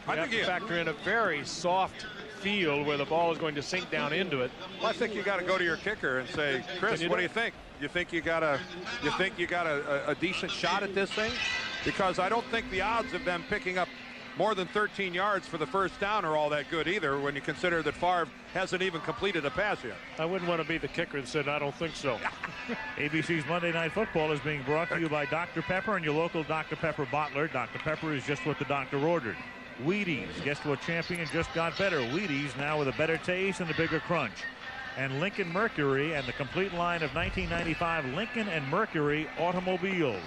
You have to factor in a very soft field where the ball is going to sink down into it. Well, I think you got to go to your kicker and say, Chris, what do you think? You think you got a decent shot at this thing? Because I don't think the odds of them picking up more than 13 yards for the 1st down are all that good either, when you consider that Favre hasn't even completed a pass yet. I wouldn't want to be the kicker that said, I don't think so. ABC's Monday Night Football is being brought to you by Dr. Pepper and your local Dr. Pepper bottler. Dr. Pepper is just what the doctor ordered. Wheaties, guess what champion just got better? Wheaties, now with a better taste and a bigger crunch. And Lincoln Mercury and the complete line of 1995 Lincoln and Mercury automobiles.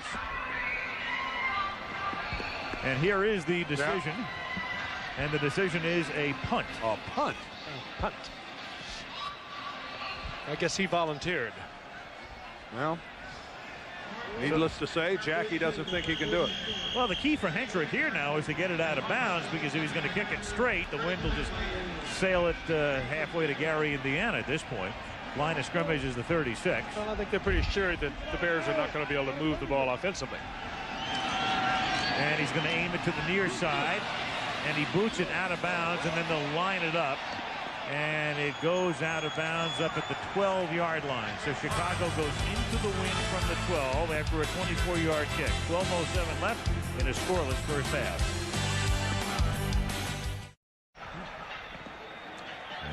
And here is the decision. And the decision is a punt. A punt? Punt. I guess he volunteered. Well, needless to say, Jackie doesn't think he can do it. Well, the key for Hentrick here now is to get it out of bounds, because if he's going to kick it straight, the wind will just sail it halfway to Gary, Indiana at this point. Line of scrimmage is the 36. Well, I think they're pretty sure that the Bears are not going to be able to move the ball offensively. And he's going to aim it to the near side, and he boots it out of bounds, and then they'll line it up, and it goes out of bounds up at the 12-yard line. So Chicago goes into the wind from the 12 after a 24-yard kick. 12:07 left in a scoreless 1st half.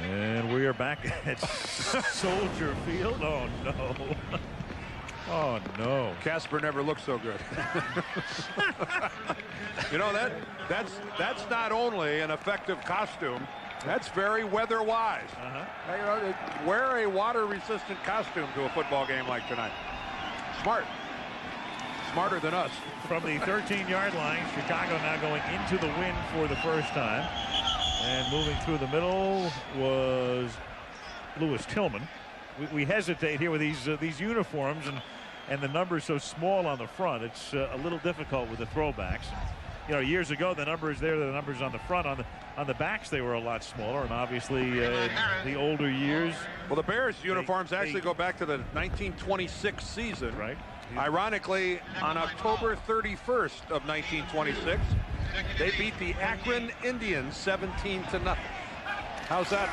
And we are back at Soldier Field. Oh no. Oh no. Casper never looked so good. You know, that's not only an effective costume, that's very weather wise. You know, wear a water resistant costume to a football game like tonight. Smart. Smarter than us. From the 13-yard line, Chicago now going into the wind for the 1st time. And moving through the middle was Lewis Tillman. We hesitate here with these uniforms and the numbers so small on the front. It's a little difficult with the throwbacks. You know, years ago the numbers there, the numbers on the front, on the backs they were a lot smaller, and obviously the older years. Well, the Bears uniforms actually go back to the 1926 season. Right. Ironically, on October 31st of 1926, they beat the Akron Indians 17-0. How's that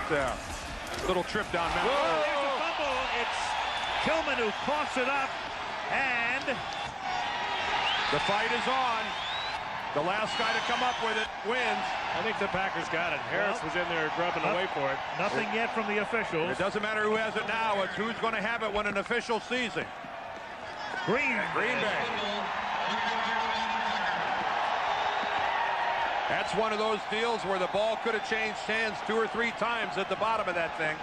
little trip down memory lane? Whoa, there's a fumble. It's Tillman who coughs it up, and the fight is on. The last guy to come up with it wins. I think the Packers got it. Harris was in there grubbing away for it. Nothing yet from the officials. It doesn't matter who has it now. It's who's going to have it when an official sees it. Green Bay. That's one of those deals where the ball could have changed hands 2 or 3 times at the bottom of that thing.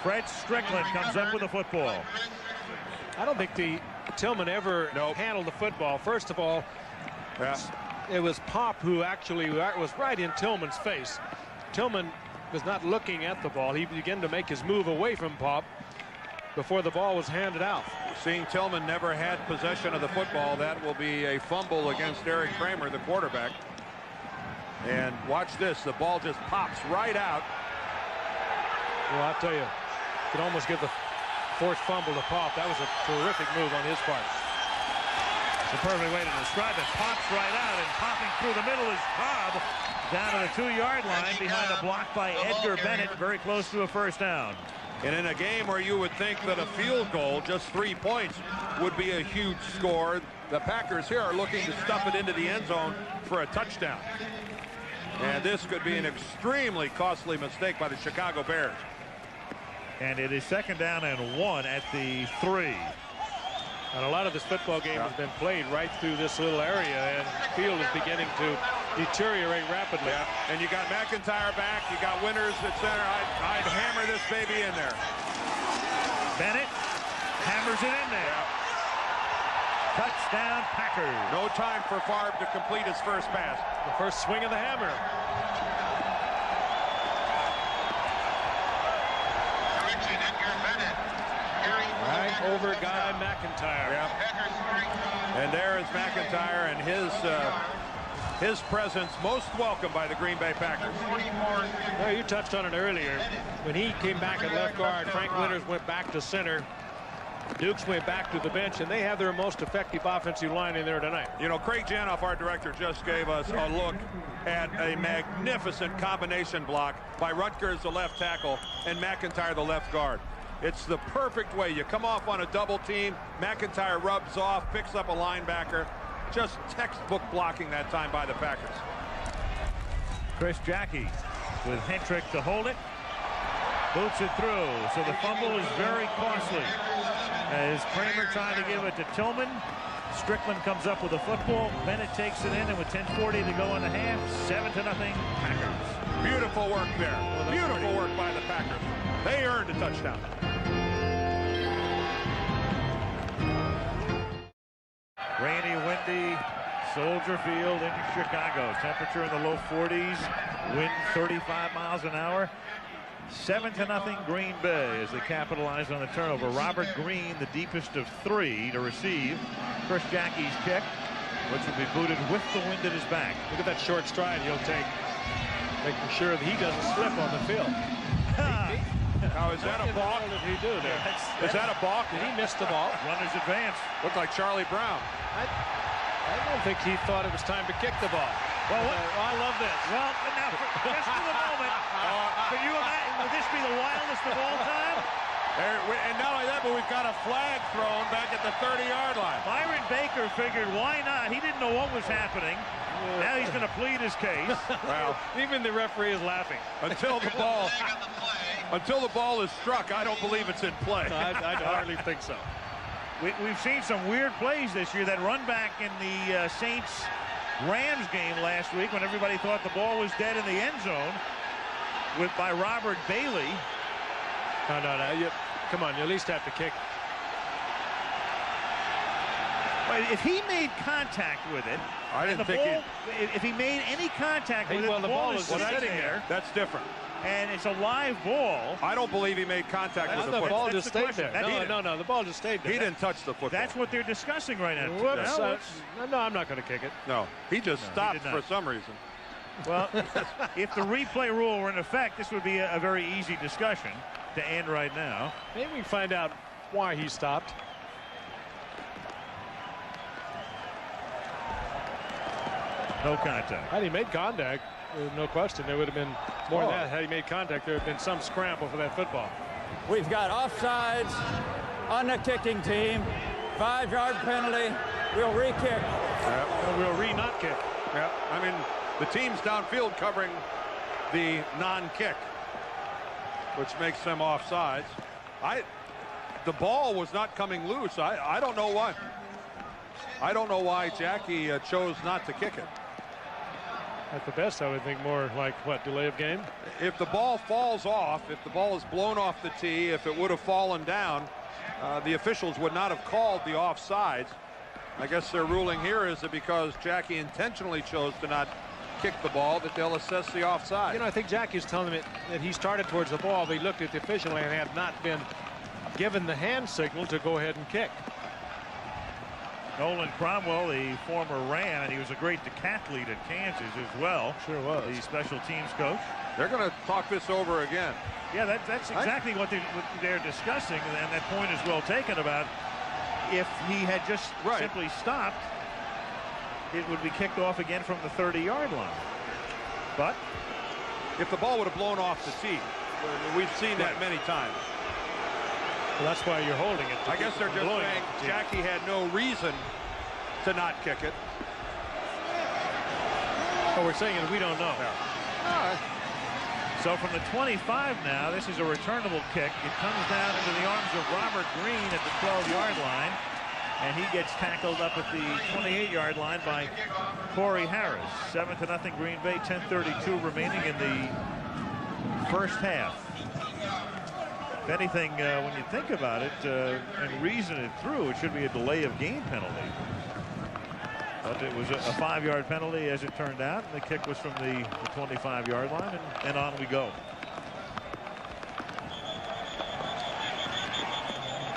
Fred Strickland comes up with the football. I don't think Tillman ever handled the football. First of all, it was Pop who actually was right in Tillman's face. Tillman was not looking at the ball. He began to make his move away from Pop before the ball was handed out. Seeing Tillman never had possession of the football, that will be a fumble against Eric Kramer, the quarterback. And watch this, the ball just pops right out. Well, I'll tell you, you could almost give the forced fumble to Pop. That was a terrific move on his part. It's a perfect way to describe it. Pops right out, and popping through the middle is Cobb down to the 2-yard line behind a block by Edgar Bennett, very close to a first down. And in a game where you would think that a field goal, just 3 points, would be a huge score, the Packers here are looking to stuff it into the end zone for a touchdown. And this could be an extremely costly mistake by the Chicago Bears. And it is 2nd down and 1 at the 3. And a lot of this football game has been played right through this little area, and the field is beginning to deteriorate rapidly. Yeah. And you got McIntyre back, you got Winters at center. I'd hammer this baby in there. Bennett hammers it in there. Touchdown, Packers. No time for Favre to complete his first pass. The first swing of the hammer. Right over Guy McIntyre. Yeah. And there is McIntyre, and his presence most welcome by the Green Bay Packers. Well, you touched on it earlier. When he came back at left guard, Frank Winters went back to center. Dukes went back to the bench, and they have their most effective offensive line in there tonight. You know, Craig Janoff, our director, just gave us a look at a magnificent combination block by Rutgers, the left tackle, and McIntyre, the left guard. It's the perfect way. You come off on a double team, McIntyre rubs off, picks up a linebacker. Just textbook blocking that time by the Packers. Chris Jackie with Hentrick to hold it. Boots it through, so the fumble is very costly. As Kramer trying to give it to Tillman, Strickland comes up with the football. Bennett takes it in, and with 10:40 to go in the half, 7-0 Packers. Beautiful work there. Beautiful work by the Packers. They earned a touchdown. Rainy, windy, Soldier Field in Chicago. Temperature in the low 40s, wind 35 miles an hour. 7-0 Green Bay as they capitalize on the turnover. Robert Green, the deepest of 3 to receive. Chris Jackie's kick, which will be booted with the wind at his back. Look at that short stride he'll take, making sure that he doesn't slip on the field. Now, is that a balk? What did he do there? Is that a balk? Did he miss the ball? Runners advance. Looked like Charlie Brown. I don't think he thought it was time to kick the ball. Well, I love this. Well, now, just for the moment, can you imagine, would this be the wildest of all time? And not only that, but we've got a flag thrown back at the 30-yard line. Byron Baker figured, why not? He didn't know what was happening. Now he's going to plead his case. Well, even the referee is laughing. Until the ball is struck, I don't believe it's in play. No, I hardly think so. We've seen some weird plays this year. That run back in the Saints-Rams game last week when everybody thought the ball was dead in the end zone by Robert Bailey. No. Come on, you at least have to kick. If he made contact with it, I didn't think if he made any contact with well, it, the ball is just sitting there. That's different. And it's a live ball. I don't believe he made contact with the football. The ball just stayed there. No, the ball just stayed there. He didn't touch the football. That's what they're discussing right now. Whoops. No, I'm not going to kick it. No, he just stopped for some reason. Well, if the replay rule were in effect, this would be a very easy discussion to end right now. Maybe we can find out why he stopped. No contact. Had he made contact, no question, there would have been more than that. Had he made contact, there would have been some scramble for that football. We've got offsides on the kicking team. 5-yard penalty. We'll re-kick. Yep. We'll re-not kick. Yeah, I mean, the team's downfield covering the non-kick, which makes them offsides. The ball was not coming loose. I don't know what. I don't know why Jackie chose not to kick it. At the best, I would think more like, what, delay of game? If the ball falls off, if the ball is blown off the tee, if it would have fallen down, the officials would not have called the offsides. I guess their ruling here is that because Jackie intentionally chose to not kick the ball, that they'll assess the offside. You know, I think Jackie's telling him that he started towards the ball, but he looked at the official and had not been given the hand signal to go ahead and kick. Nolan Cromwell, the former Ram, and he was a great decathlete at Kansas as well. Sure was. The special teams coach. They're going to talk this over again. Yeah, that's exactly what they're discussing, and that point is well taken about if he had just simply stopped, it would be kicked off again from the 30-yard line. But if the ball would have blown off the tee, we've seen that many times. Well, that's why you're holding it. I guess they're just saying Jackie had no reason to not kick it. Oh, we're saying it, we don't know. So from the 25 now, this is a returnable kick. It comes down into the arms of Robert Green at the 12-yard line, and he gets tackled up at the 28-yard line by Corey Harris. 7-0 Green Bay, 10:32 remaining in the first half. If anything, when you think about it and reason it through, it should be a delay of game penalty. But it was a 5-yard penalty as it turned out, and the kick was from the 25-yard line, and on we go.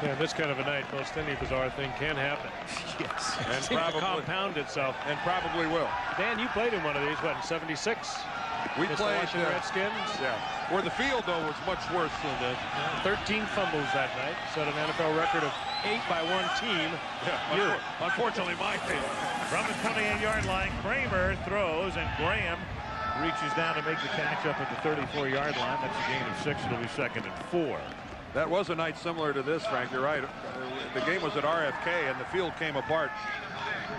Yeah, this kind of a night, most any bizarre thing can happen. Yes. And probably compound itself. And probably will. Dan, you played in one of these, what, in 76? We played the Washington Redskins. Yeah. Where the field, though, was much worse than this. 13 fumbles that night. Set an NFL record of 8 by one team. Yeah, unfortunately, my team. From the 28-yard line, Kramer throws, and Graham reaches down to make the catch up at the 34-yard line. That's a gain of 6. It'll be 2nd and 4. That was a night similar to this, Frank. You're right. The game was at RFK, and the field came apart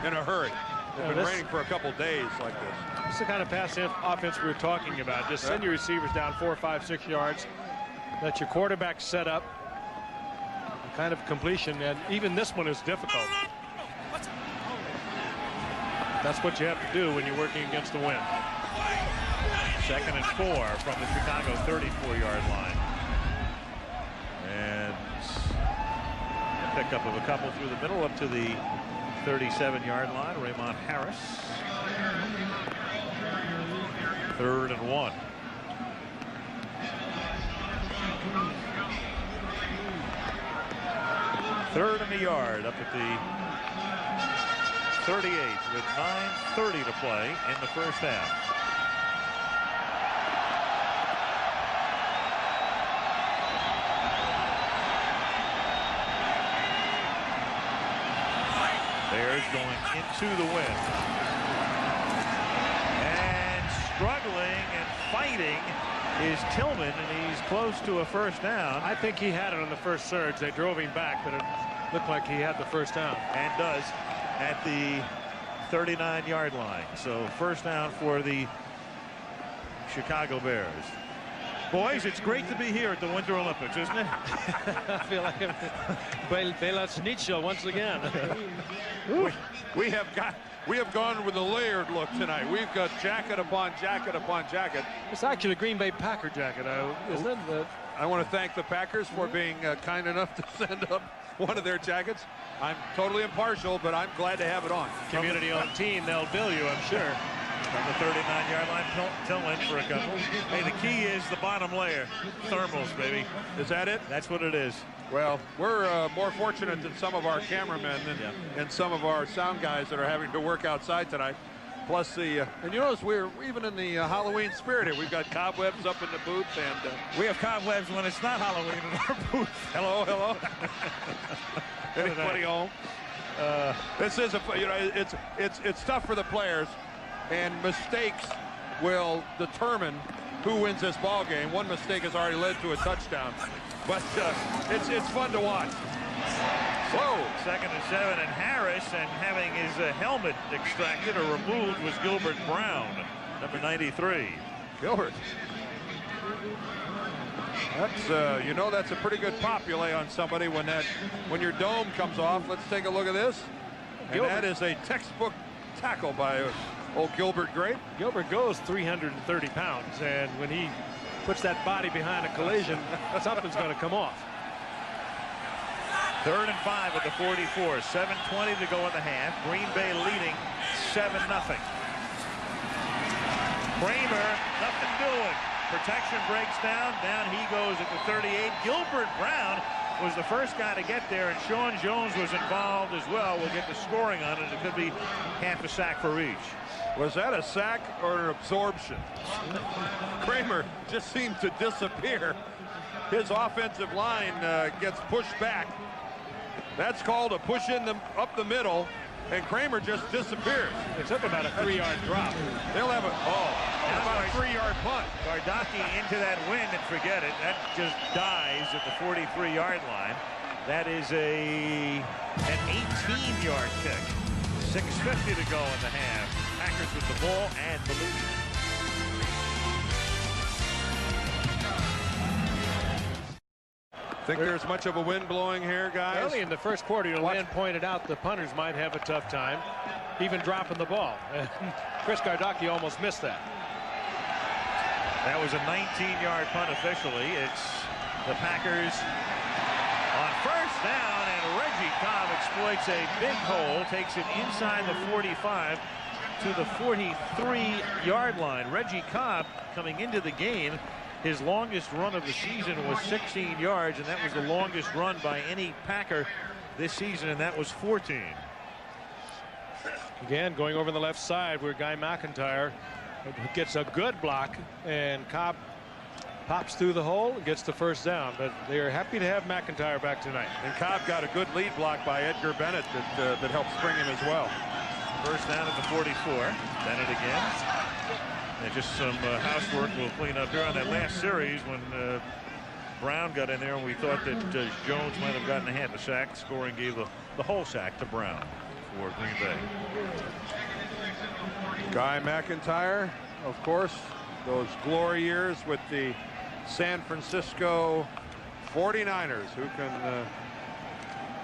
in a hurry. It's been raining for a couple days like this. It's the kind of pass offense we were talking about. Just send your receivers down 4, 5, 6 yards. Let your quarterback set up. The kind of completion, and even this one is difficult. That's what you have to do when you're working against the wind. 2nd and 4 from the Chicago 34-yard line. And a pickup of a couple through the middle up to the 37-yard line. Raymond Harris. 3rd and 1. Third and a yard up at the 38 with 9:30 to play in the first half. Bears going into the wind. And struggling and fighting is Tillman, and he's close to a first down. I think he had it on the first surge. They drove him back, but it looked like he had the first down. And does at the 39-yard line. So first down for the Chicago Bears. Boys, it's great to be here at the Winter Olympics, isn't it? I feel like Bela Schnitzel once again. We have gone with a layered look tonight. We've got jacket upon jacket upon jacket. It's actually a Green Bay Packer jacket, isn't it? I want to thank the Packers for being kind enough to send up one of their jackets. I'm totally impartial, but I'm glad to have it on. Community-owned team, they'll bill you, I'm sure. From the 39-yard line, Tillman for a couple. Hey, the key is the bottom layer. Thermals, baby. Is that it? That's what it is. Well, we're more fortunate than some of our cameramen and some of our sound guys that are having to work outside tonight. Plus and you notice we're even in the Halloween spirit here. We've got cobwebs up in the booth, and we have cobwebs when it's not Halloween in our booth. Hello. Anybody home? This is it's tough for the players, and mistakes will determine who wins this ball game. One mistake has already led to a touchdown, but it's fun to watch. Whoa. 2nd and 7, and Harris, and having his helmet extracted or removed, was Gilbert Brown, number 93. Gilbert. That's that's a pretty good pop you lay on somebody when your dome comes off. Let's take a look at this. And that is a textbook tackle by old Gilbert Grape. Gilbert goes 330 pounds, and when he puts that body behind a collision, something's going to come off. 3rd and 5 at the 44. 7:20 to go in the half. Green Bay leading 7-0. Kramer, nothing doing. Protection breaks down. Down he goes at the 38. Gilbert Brown was the first guy to get there, and Sean Jones was involved as well. We'll get the scoring on it. It could be half a sack for each. Was that a sack or an absorption? Kramer just seemed to disappear. His offensive line gets pushed back. That's called a push in up the middle, and Kramer just disappears. It took about a 3-yard drop. They'll have about a 3-yard punt. Gardocki into that wind, and forget it. That just dies at the 43-yard line. That is an 18-yard kick. 6:50 to go in the half. Packers with the ball and the lead. Think there's much of a wind blowing here, guys? Early in the first quarter, Lynn pointed out the punters might have a tough time even dropping the ball. Chris Gardocki almost missed that. That was a 19-yard punt officially. It's the Packers on first down, and Reggie Cobb exploits a big hole, takes it inside the 45 to the 43-yard line. Reggie Cobb coming into the game, his longest run of the season was 16 yards, and that was the longest run by any Packer this season, and that was 14. Again, going over the left side where Guy McIntyre gets a good block, and Cobb pops through the hole and gets the first down. But they are happy to have McIntyre back tonight. And Cobb got a good lead block by Edgar Bennett that helped spring him as well. First down at the 44. Bennett again. And just some housework we'll clean up here on that last series when Brown got in there, and we thought that Jones might have gotten a half a sack. Scoring gave the whole sack to Brown for Green Bay. Guy McIntyre, of course, those glory years with the San Francisco 49ers. Who can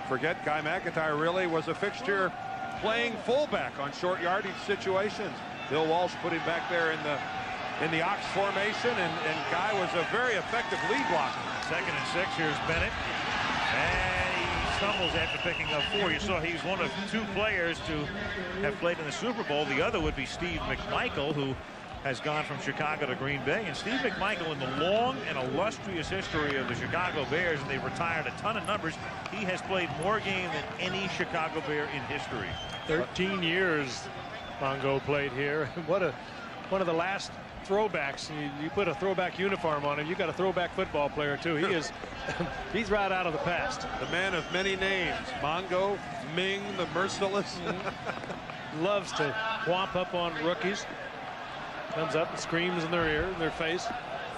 forget Guy McIntyre really was a fixture playing fullback on short yardage situations. Bill Walsh put him back there in the Ox formation, and Guy was a very effective lead blocker. 2nd and 6. Here's Bennett, and he stumbles after picking up 4. You saw he's one of 2 players to have played in the Super Bowl. The other would be Steve McMichael, who has gone from Chicago to Green Bay. And Steve McMichael, in the long and illustrious history of the Chicago Bears, and they've retired a ton of numbers, he has played more games than any Chicago Bear in history. 13 years Mongo played here. One of the last throwbacks. You put a throwback uniform on him, you got a throwback football player too. He is he's right out of the past. The man of many names. Mongo, Ming, the merciless. Loves to whomp up on rookies. Comes up and screams in their ear, in their face.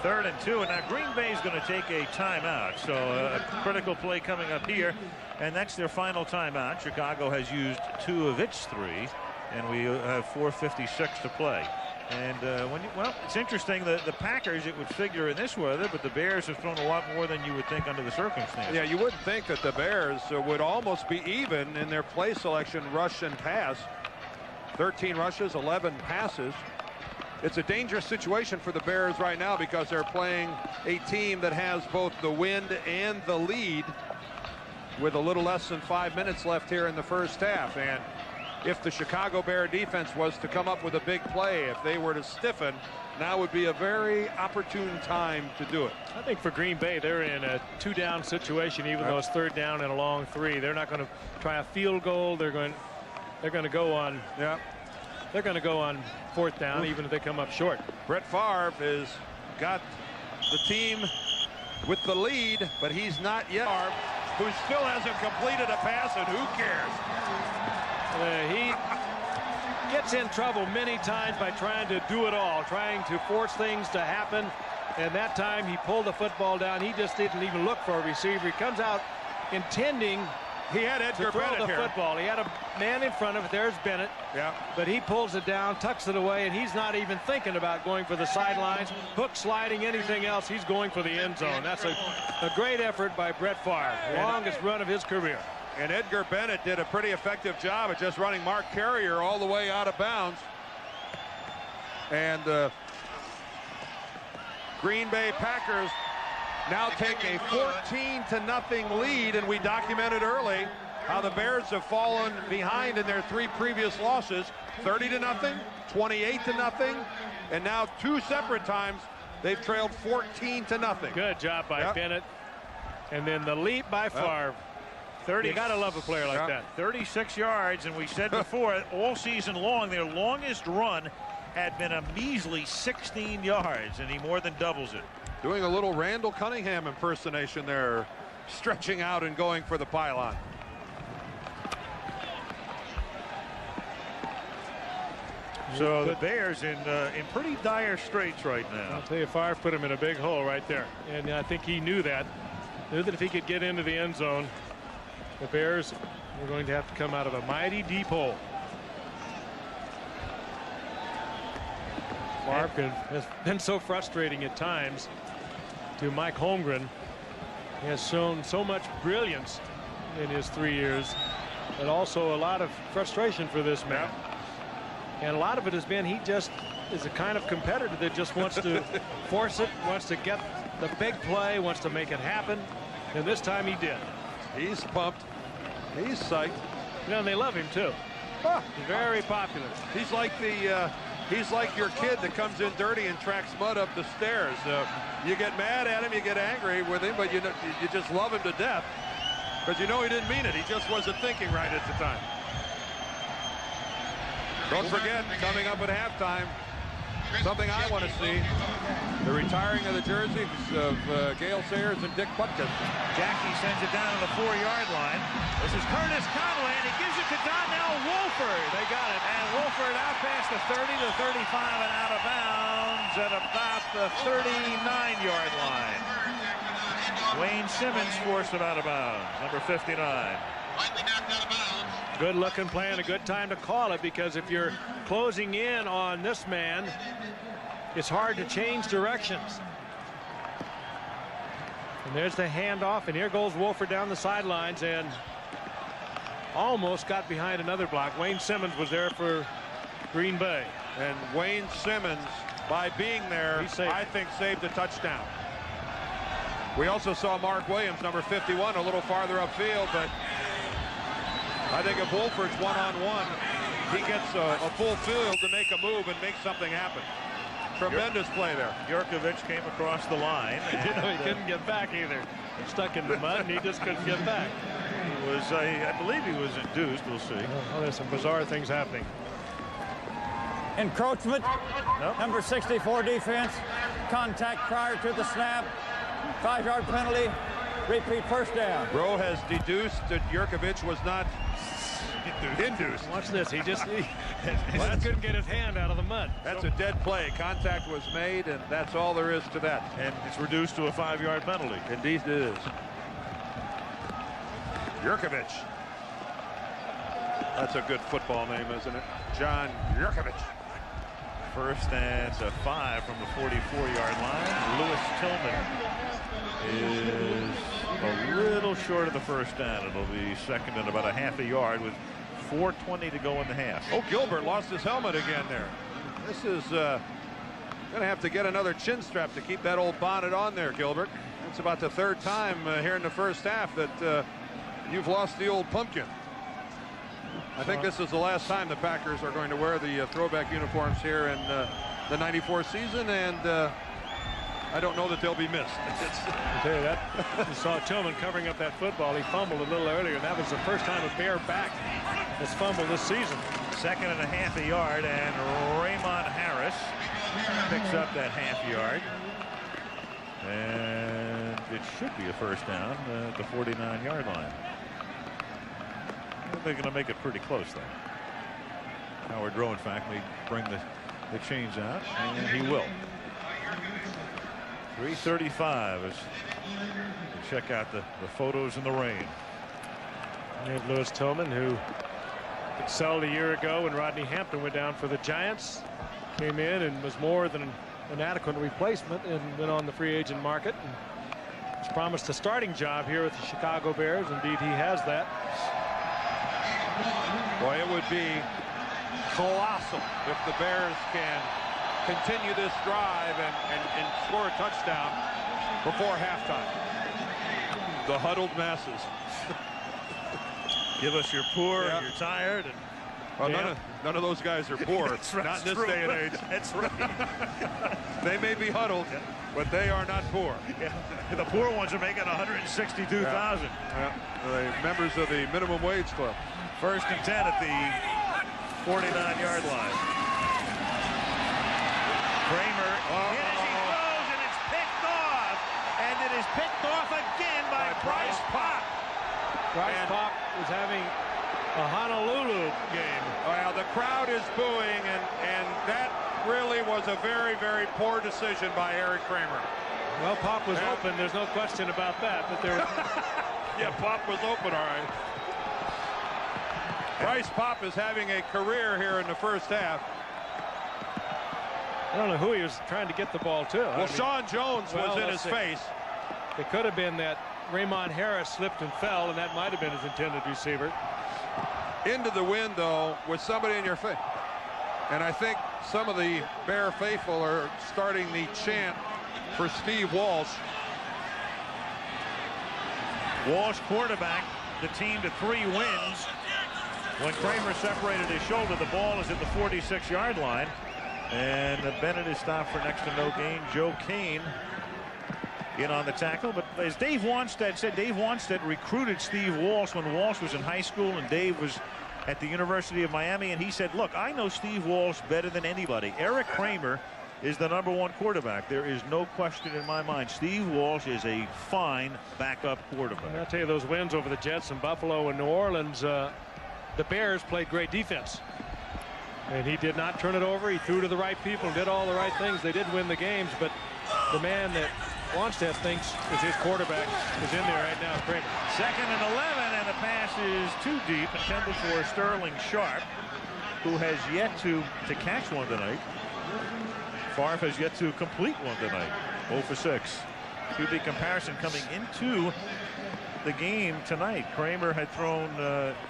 3rd and 2, and now Green Bay is going to take a timeout. So a critical play coming up here, and that's their final timeout. Chicago has used 2 of its 3, and we have 4:56 to play. And well, it's interesting that the Packers, it would figure in this weather, but the Bears have thrown a lot more than you would think under the circumstances. Yeah, you wouldn't think that the Bears would almost be even in their play selection, rush and pass. 13 rushes, 11 passes. It's a dangerous situation for the Bears right now because they're playing a team that has both the wind and the lead with a little less than 5 minutes left here in the first half. And if the Chicago Bear defense was to come up with a big play, if they were to stiffen, now would be a very opportune time to do it. I think for Green Bay, they're in a 2-down situation, even though it's 3rd down and a long 3. They're not going to try a field goal. They're going to go on. Yeah. They're going to go on 4th down, even if they come up short. Brett Favre has got the team with the lead, but he's not yet. Who still hasn't completed a pass, and who cares? He gets in trouble many times by trying to do it all, trying to force things to happen. And that time he pulled the football down. He just didn't even look for a receiver. He comes out intending he had Edgar to throw Bennett the here. football. He had a man in front of it. There's Bennett. Yeah. But he pulls it down, tucks it away, and he's not even thinking about going for the sidelines, hook sliding, anything else. He's going for the end zone. That's a great effort by Brett Favre, longest run of his career. And Edgar Bennett did a pretty effective job of just running Mark Carrier all the way out of bounds. And Green Bay Packers now take a 14-0 lead, and we documented early how the Bears have fallen behind in their 3 previous losses, 30-0, 28-0, and now 2 separate times they've trailed 14-0. Good job by Bennett. And then the leap by Favre. 30. You gotta love a player like that. 36 yards, and we said before, all season long, their longest run had been a measly 16 yards, and he more than doubles it. Doing a little Randall Cunningham impersonation there, stretching out and going for the pylon. So the Bears in pretty dire straits right now. I'll tell you, Favre put him in a big hole right there, and I think he knew that. Knew that if he could get into the end zone, the Bears were going to have to come out of a mighty deep hole. Favre has been so frustrating at times to Mike Holmgren. He has shown so much brilliance in his 3 years, but also a lot of frustration for this man. And a lot of it has been he just is a kind of competitor that just wants to force it, wants to get the big play, wants to make it happen. And this time he did. He's pumped. He's psyched. You know, and they love him too. He's very popular. He's like your kid that comes in dirty and tracks mud up the stairs. You get mad at him, you get angry with him, but you just love him to death because you know he didn't mean it. He just wasn't thinking right at the time. Don't forget, coming up at halftime, something I want to see, the retiring of the jerseys of Gale Sayers and Dick Butkus. Jackie sends it down to the 4-yard line. This is Curtis Conway, and he gives it to Donnell Wolford. They got it. And Wolford out past the 30 to 35 and out of bounds at about the 39-yard line. Wayne Simmons forced it out of bounds, number 59. Good looking play and a good time to call it, because if you're closing in on this man, it's hard to change directions. And there's the handoff, and here goes Wolford down the sidelines and almost got behind another block. Wayne Simmons was there for Green Bay. And Wayne Simmons, by being there, I think saved a touchdown. We also saw Mark Williams, number 51, a little farther upfield, but I think if Wolford's one-on-one, he gets a full field to make a move and make something happen. Tremendous play there. Jurkovich came across the line. And, you know, he couldn't get back either. Stuck in the mud, and he just couldn't get back. He was, I believe he was induced. We'll see. Oh, there's some bizarre things happening. Encroachment. Nope. Number 64 defense. Contact prior to the snap. 5-yard penalty. Repeat first down. Rowe has deduced that Jurkovich was not induced. Watch this. He just couldn't get his hand out of the mud. That's a dead play. Contact was made, and that's all there is to that. And it's reduced to a 5-yard penalty. Indeed it is. Jurkovich. That's a good football name, isn't it? John Jurkovich. First and 5 from the 44-yard line. Lewis Tillman is a little short of the first down. It'll be second and about a half a yard with 4:20 to go in the half. Oh, Gilbert lost his helmet again there. This is going to have to get another chin strap to keep that old bonnet on there, Gilbert. It's about the third time here in the first half that you've lost the old pumpkin. I think this is the last time the Packers are going to wear the throwback uniforms here in the '94 season, and I don't know that they'll be missed. I'll tell you that. You saw Tillman covering up that football. He fumbled a little earlier. That was the first time a Bear back has fumbled this season. Second and a half a yard, and Raymond Harris picks up that half yard. And it should be a first down at the 49-yard line. They're going to make it pretty close, though. Howard Rowe, in fact, may bring the chains out, and he will. 3:35 as we check out the photos in the rain. And Lewis Tillman, who excelled a year ago when Rodney Hampton went down for the Giants, came in and was more than an adequate replacement and went on the free agent market. And promised a starting job here with the Chicago Bears. Indeed, he has that. Boy, it would be colossal if the Bears can continue this drive and score a touchdown before halftime. The huddled masses. Give us your poor and you're tired. And well, none of those guys are poor. Right, not in this day and age. That's right. They may be huddled, but they are not poor. Yeah. The poor ones are making $162,000. Yeah. The members of the minimum wage club. 1st and 10 at the 49-yard line. Kramer, and as he throws, and it's picked off, and it is picked off again by Bryce Pop. Bryce Pop is having a Honolulu game. Well, the crowd is booing, and that really was a very, very poor decision by Eric Kramer. Well, Pop was open. There's no question about that. But there. Yeah, Pop was open, all right. Bryce Pop is having a career here in the first half. I don't know who he was trying to get the ball to. Well, Sean Jones was in his face. It could have been that Raymond Harris slipped and fell, and that might have been his intended receiver. Into the wind, though, with somebody in your face. And I think some of the Bear faithful are starting the chant for Steve Walsh. Walsh quarterback the team to 3 wins. When Kramer separated his shoulder, the ball is at the 46-yard line. And Bennett is stopped for next to no gain. Joe Kane in on the tackle. But as Dave Wanstead said, Dave Wanstead recruited Steve Walsh when Walsh was in high school and Dave was at the University of Miami. And he said, look, I know Steve Walsh better than anybody. Eric Kramer is the #1 quarterback. There is no question in my mind. Steve Walsh is a fine backup quarterback. And I'll tell you, those wins over the Jets and Buffalo and New Orleans, the Bears played great defense. And he did not turn it over. He threw to the right people and did all the right things. They did win the games, but the man that Wanstead thinks is his quarterback is in there right now, Kramer. 2nd and 11, and the pass is too deep, intended for Sterling Sharp, who has yet to catch one tonight. Favre has yet to complete one tonight. 0 for 6. QB comparison coming into the game tonight. Kramer had thrown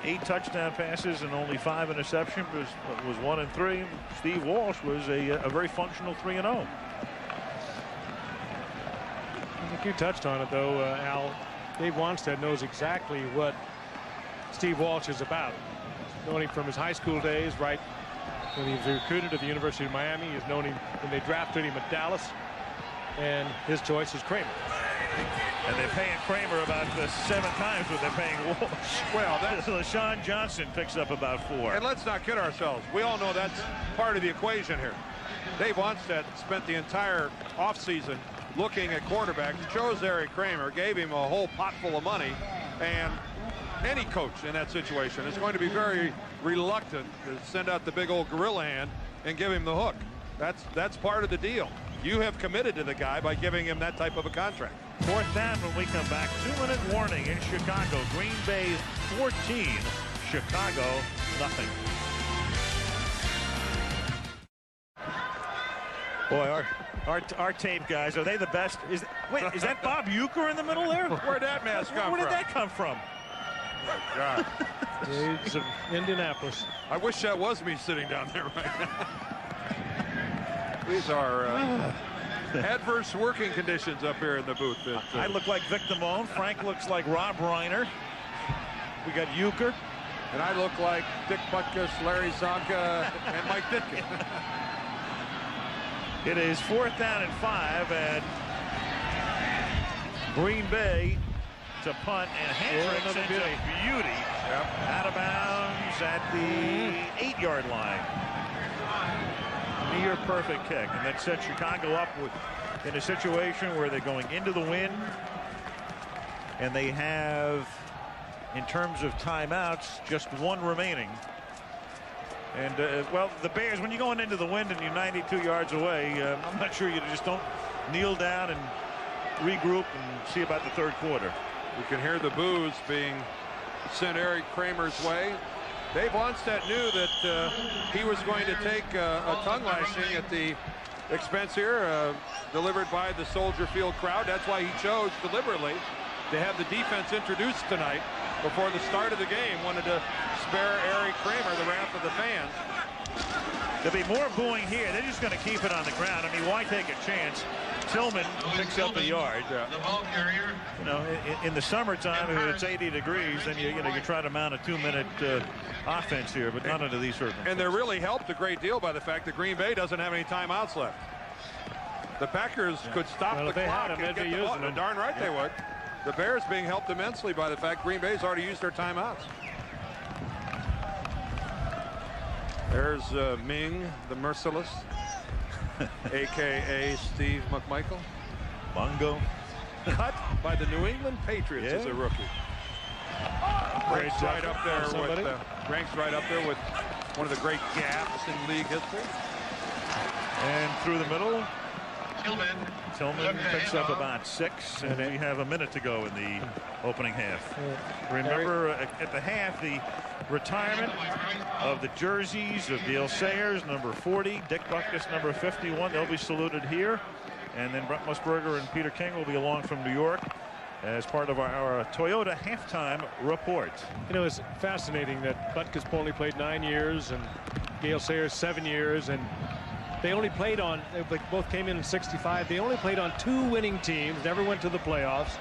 8 touchdown passes and only 5 interceptions. Was 1 and 3. Steve Walsh was a very functional 3-0. I think you touched on it, though, Al. Dave Wanstead knows exactly what Steve Walsh is about. Knowing him from his high school days, right when he was recruited to the University of Miami. He's known him when they drafted him at Dallas, and his choice is Kramer. And they're paying Kramer about 7 times what they're paying Walsh. Well, that's LaShawn Johnson picks up about 4. And let's not kid ourselves. We all know that's part of the equation here. Dave Wanstead spent the entire offseason looking at quarterbacks, chose Eric Kramer, gave him a whole pot full of money, and any coach in that situation is going to be very reluctant to send out the big old gorilla hand and give him the hook. That's part of the deal. You have committed to the guy by giving him that type of a contract. 4th down when we come back. 2-minute warning in Chicago. Green Bay 14, Chicago nothing. Boy, our tape guys, are they the best? Is that Bob Uecker in the middle there? Where'd that mask come from? Where did that come from? God. Days of Indianapolis. I wish that was me sitting down there right now. These are adverse working conditions up here in the booth. I look like Vic Damone. Frank looks like Rob Reiner. We got Uecker. And I look like Dick Butkus, Larry Zonka, and Mike Ditka. It is 4th down and 5, and Green Bay to punt, and Hendricks into beauty. Yep. Out of bounds at the 8-yard line. Near perfect kick, and that sets Chicago up in a situation where they're going into the wind, and they have, in terms of timeouts, just 1 remaining. And well, the Bears, when you're going into the wind and you're 92 yards away, I'm not sure you just don't kneel down and regroup and see about the 3rd quarter. You can hear the boos being sent Eric Kramer's way. Dave Wanstead knew that he was going to take a tongue lashing at the expense here, delivered by the Soldier Field crowd. That's why he chose deliberately to have the defense introduced tonight before the start of the game. Wanted to spare Eric Kramer the wrath of the fans. There'll be more booing here. They're just going to keep it on the ground. I mean, why take a chance? Tillman picks up a yard. The ball carrier. You know, in the summertime, if it's 80 degrees, then you try to mount a 2-minute offense here, but not under these circumstances. And they're really helped a great deal by the fact that Green Bay doesn't have any timeouts left. The Packers could stop the clock and get the ball. Darn right they would. The Bears being helped immensely by the fact Green Bay's already used their timeouts. There's Ming, the Merciless, a.k.a. Steve McMichael. Mongo. Cut by the New England Patriots as a rookie. Ranks right up there with one of the great gaps in league history. And through the middle, Tillman picks up about 6, and we have a minute to go in the opening half. Remember, at the half, the retirement of the jerseys of Gale Sayers, number 40, Dick Butkus, number 51. They'll be saluted here. And then Brent Musburger and Peter King will be along from New York as part of our Toyota halftime report. You know, it's fascinating that Butkus only played 9 years and Gale Sayers 7 years, and they only played on, they both came in 65. They only played on 2 winning teams, never went to the playoffs.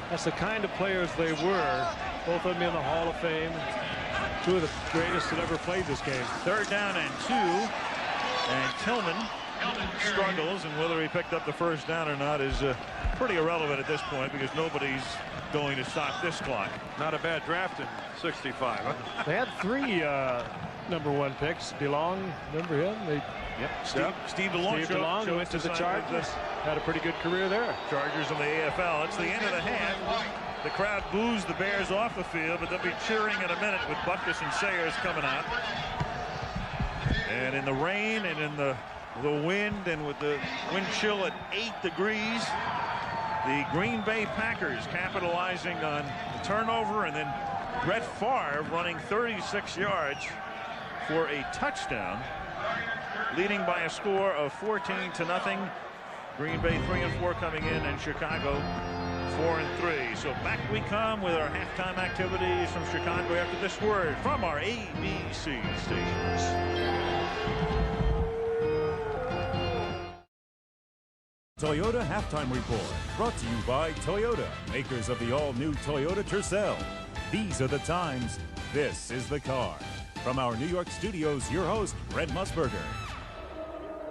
That's the kind of players they were. Both of them in the Hall of Fame. 2 of the greatest that ever played this game. 3rd down and 2. And Tillman struggles, and whether he picked up the first down or not is pretty irrelevant at this point because nobody's going to stop this clock. Not a bad draft in 65. Huh? They had 3 #1 picks. DeLong, remember him? Steve DeLong went to the Chargers. Had a pretty good career there. Chargers in the AFL. It's the end of the half. The crowd boos the Bears off the field, but they'll be cheering in a minute with Butkus and Sayers coming out. And in the rain and in the wind and with the wind chill at 8 degrees, the Green Bay Packers capitalizing on the turnover, and then Brett Favre running 36 yards for a touchdown, leading by a score of 14-0. Green Bay 3-4 coming in, and Chicago 4-3. So back we come with our halftime activities from Chicago after this word from our ABC stations. Toyota Halftime Report, brought to you by Toyota, makers of the all-new Toyota Tercel. These are the times. This is the car. From our New York studios, your host, Brent Musburger.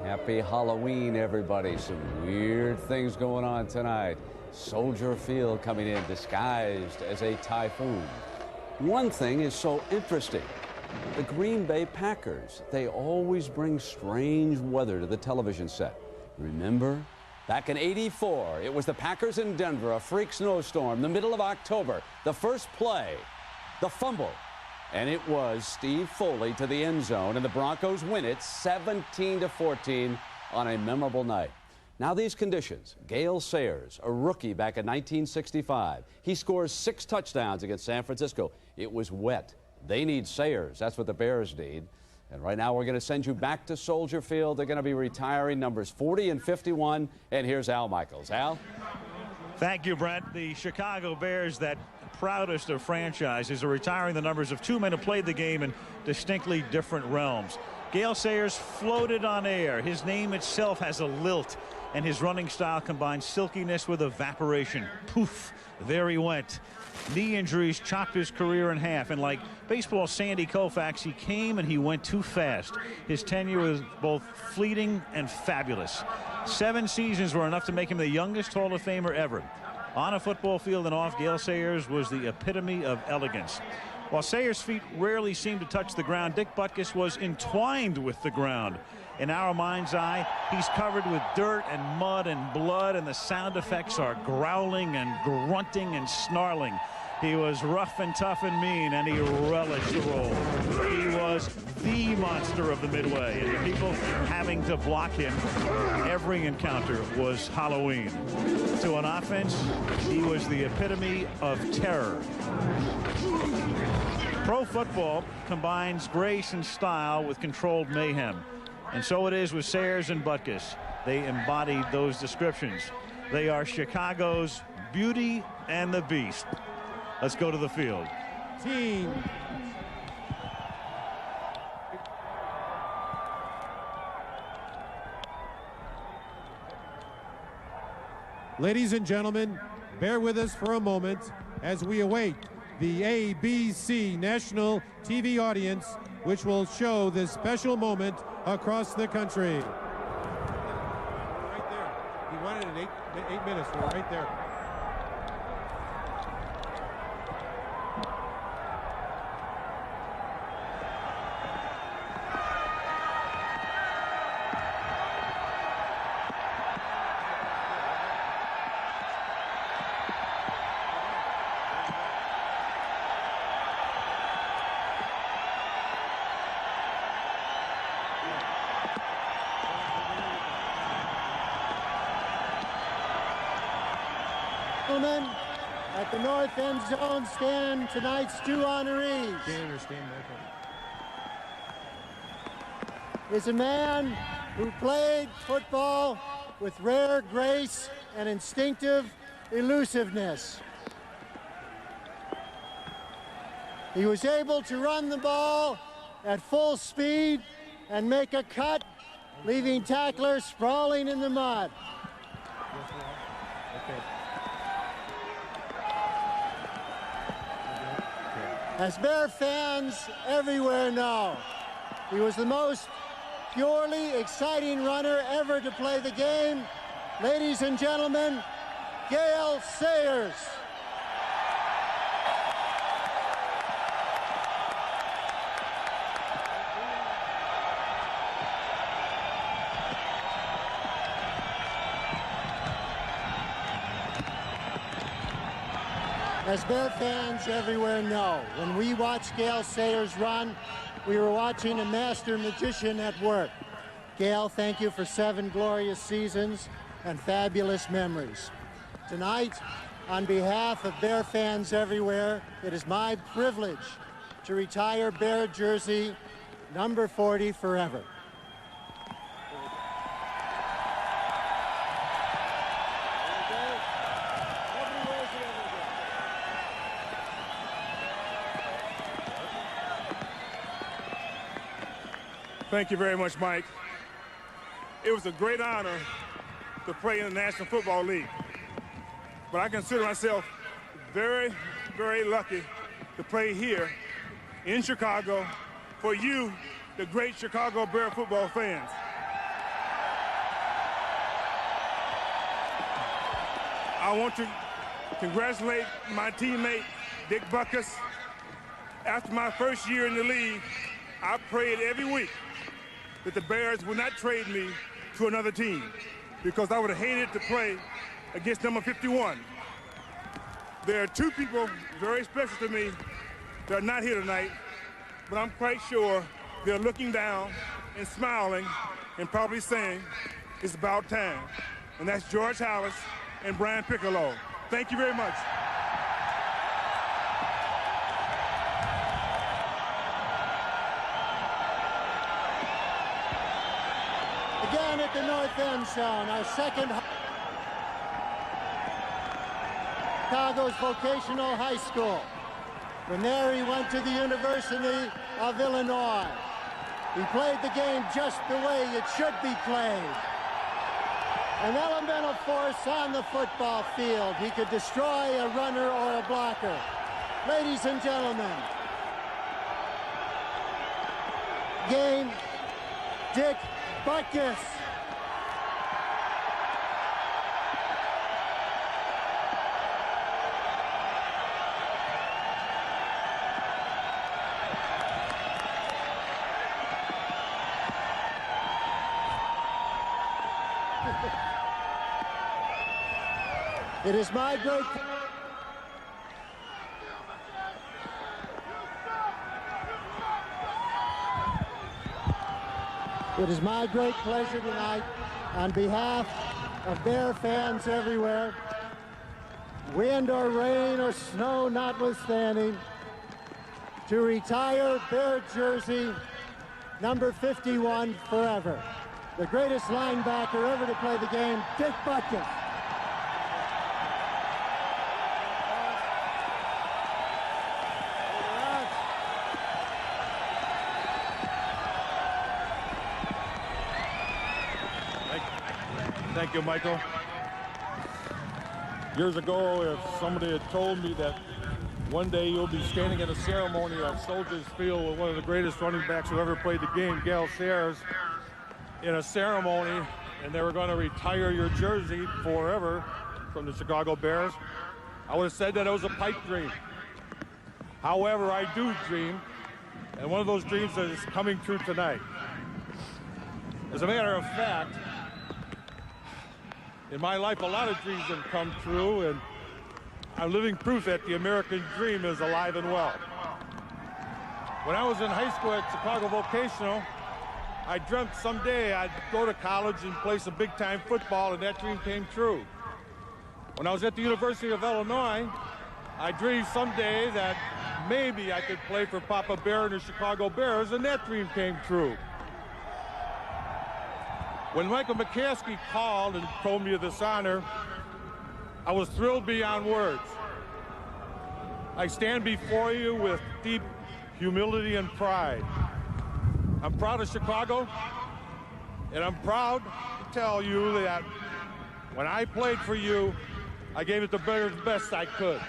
Happy Halloween, everybody. Some weird things going on tonight. Soldier Field coming in disguised as a typhoon. One thing is so interesting. The Green Bay Packers, they always bring strange weather to the television set. Remember? Back in '84, it was the Packers in Denver, a freak snowstorm, the middle of October. The first play, the fumble, and it was Steve Foley to the end zone, and the Broncos win it 17-14 on a memorable night. Now these conditions, Gale Sayers, a rookie back in 1965. He scores 6 touchdowns against San Francisco. It was wet. They need Sayers. That's what the Bears need. And right now we're going to send you back to Soldier Field. They're going to be retiring numbers 40 and 51. And here's Al Michaels. Al? Thank you, Brent. The Chicago Bears, that proudest of franchises, are retiring the numbers of 2 men who played the game in distinctly different realms. Gale Sayers floated on air. His name itself has a lilt, and his running style combines silkiness with evaporation. Poof, there he went. Knee injuries chopped his career in half, and like baseball's Sandy Koufax, he came and he went too fast. His tenure was both fleeting and fabulous. 7 seasons were enough to make him the youngest Hall of Famer ever. On a football field and off, Gale Sayers was the epitome of elegance. While Sayers' feet rarely seemed to touch the ground, Dick Butkus was entwined with the ground. In our mind's eye, he's covered with dirt and mud and blood, and the sound effects are growling and grunting and snarling. He was rough and tough and mean, and he relished the role. He was the monster of the Midway, and the people having to block him every encounter was Halloween. To an offense, he was the epitome of terror. Pro football combines grace and style with controlled mayhem. And so it is with Sayers and Butkus. they embodied those descriptions. They are Chicago's Beauty and the Beast. Let's go to the field. Team. Ladies and gentlemen, bear with us for a moment as we await the ABC national TV audience, which will show this special moment across the country. Right there. He wanted it in eight minutes. We're right there. Gentlemen, at the north end zone stand tonight's two honorees. Is a man who played football with rare grace and instinctive elusiveness. He was able to run the ball at full speed and make a cut, leaving tacklers sprawling in the mud. As Bear fans everywhere know, he was the most purely exciting runner ever to play the game. Ladies and gentlemen, Gale Sayers. As Bear fans everywhere know, when we watch Gale Sayers run, we were watching a master magician at work. Gale, thank you for 7 glorious seasons and fabulous memories. Tonight, on behalf of Bear fans everywhere, it is my privilege to retire Bear jersey number 40 forever. Thank you very much, Mike. It was a great honor to play in the National Football League. But I consider myself very, very lucky to play here in Chicago for you, the great Chicago Bear football fans. I want to congratulate my teammate, Dick Buckus. After my first year in the league, I prayed every week that the Bears would not trade me to another team because I would have hated to play against number 51. There are 2 people very special to me that are not here tonight, but I'm quite sure they're looking down and smiling and probably saying, it's about time. And that's George Hallis and Brian Piccolo. Thank you very much. Again at the north end zone, our second Chicago's vocational high school. From there, he went to the University of Illinois. He played the game just the way it should be played. An elemental force on the football field. He could destroy a runner or a blocker. Ladies and gentlemen, game Dick Buckus. It is my great pleasure tonight, on behalf of Bear fans everywhere, wind or rain or snow notwithstanding, to retire Bear jersey number 51 forever. the greatest linebacker ever to play the game, Dick Butkus. Thank you, Michael. Years ago, if somebody had told me that one day you'll be standing in a ceremony at Soldiers Field with one of the greatest running backs who ever played the game, Gale Sayers, in a ceremony, and they were going to retire your jersey forever from the Chicago Bears, I would have said that it was a pipe dream. However, I do dream, and one of those dreams is coming true tonight. As a matter of fact, in my life, a lot of dreams have come true, and I'm living proof that the American dream is alive and well. When I was in high school at Chicago Vocational, I dreamt someday I'd go to college and play some big-time football, and that dream came true. When I was at the University of Illinois, I dreamed someday that maybe I could play for Papa Bear and the Chicago Bears, and that dream came true. When Michael McCaskey called and told me of this honor, I was thrilled beyond words. I stand before you with deep humility and pride. I'm proud of Chicago, and I'm proud to tell you that when I played for you, I gave it the very best I could.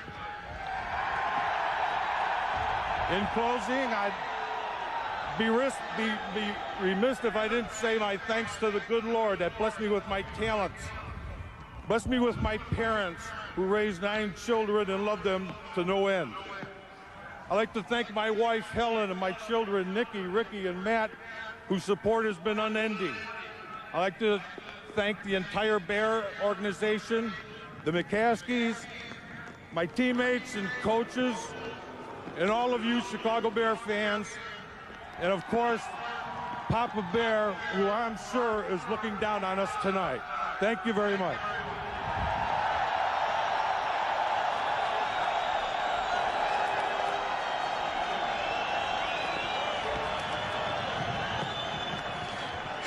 In closing, I'd be remiss if I didn't say my thanks to the good Lord that blessed me with my talents, blessed me with my parents who raised 9 children and loved them to no end. I'd like to thank my wife Helen and my children Nikki, Ricky, and Matt, whose support has been unending. I'd like to thank the entire Bear organization, the McCaskies, my teammates and coaches, and all of you Chicago Bear fans. And of course, Papa Bear, who I'm sure is looking down on us tonight. Thank you very much.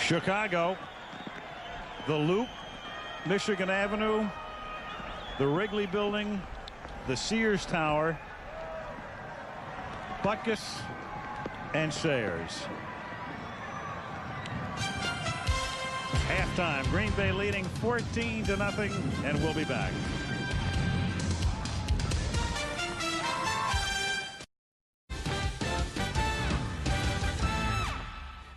Chicago, the Loop, Michigan Avenue, the Wrigley Building, the Sears Tower, Butkus, and Sayers. Halftime, Green Bay leading 14-0, and we'll be back.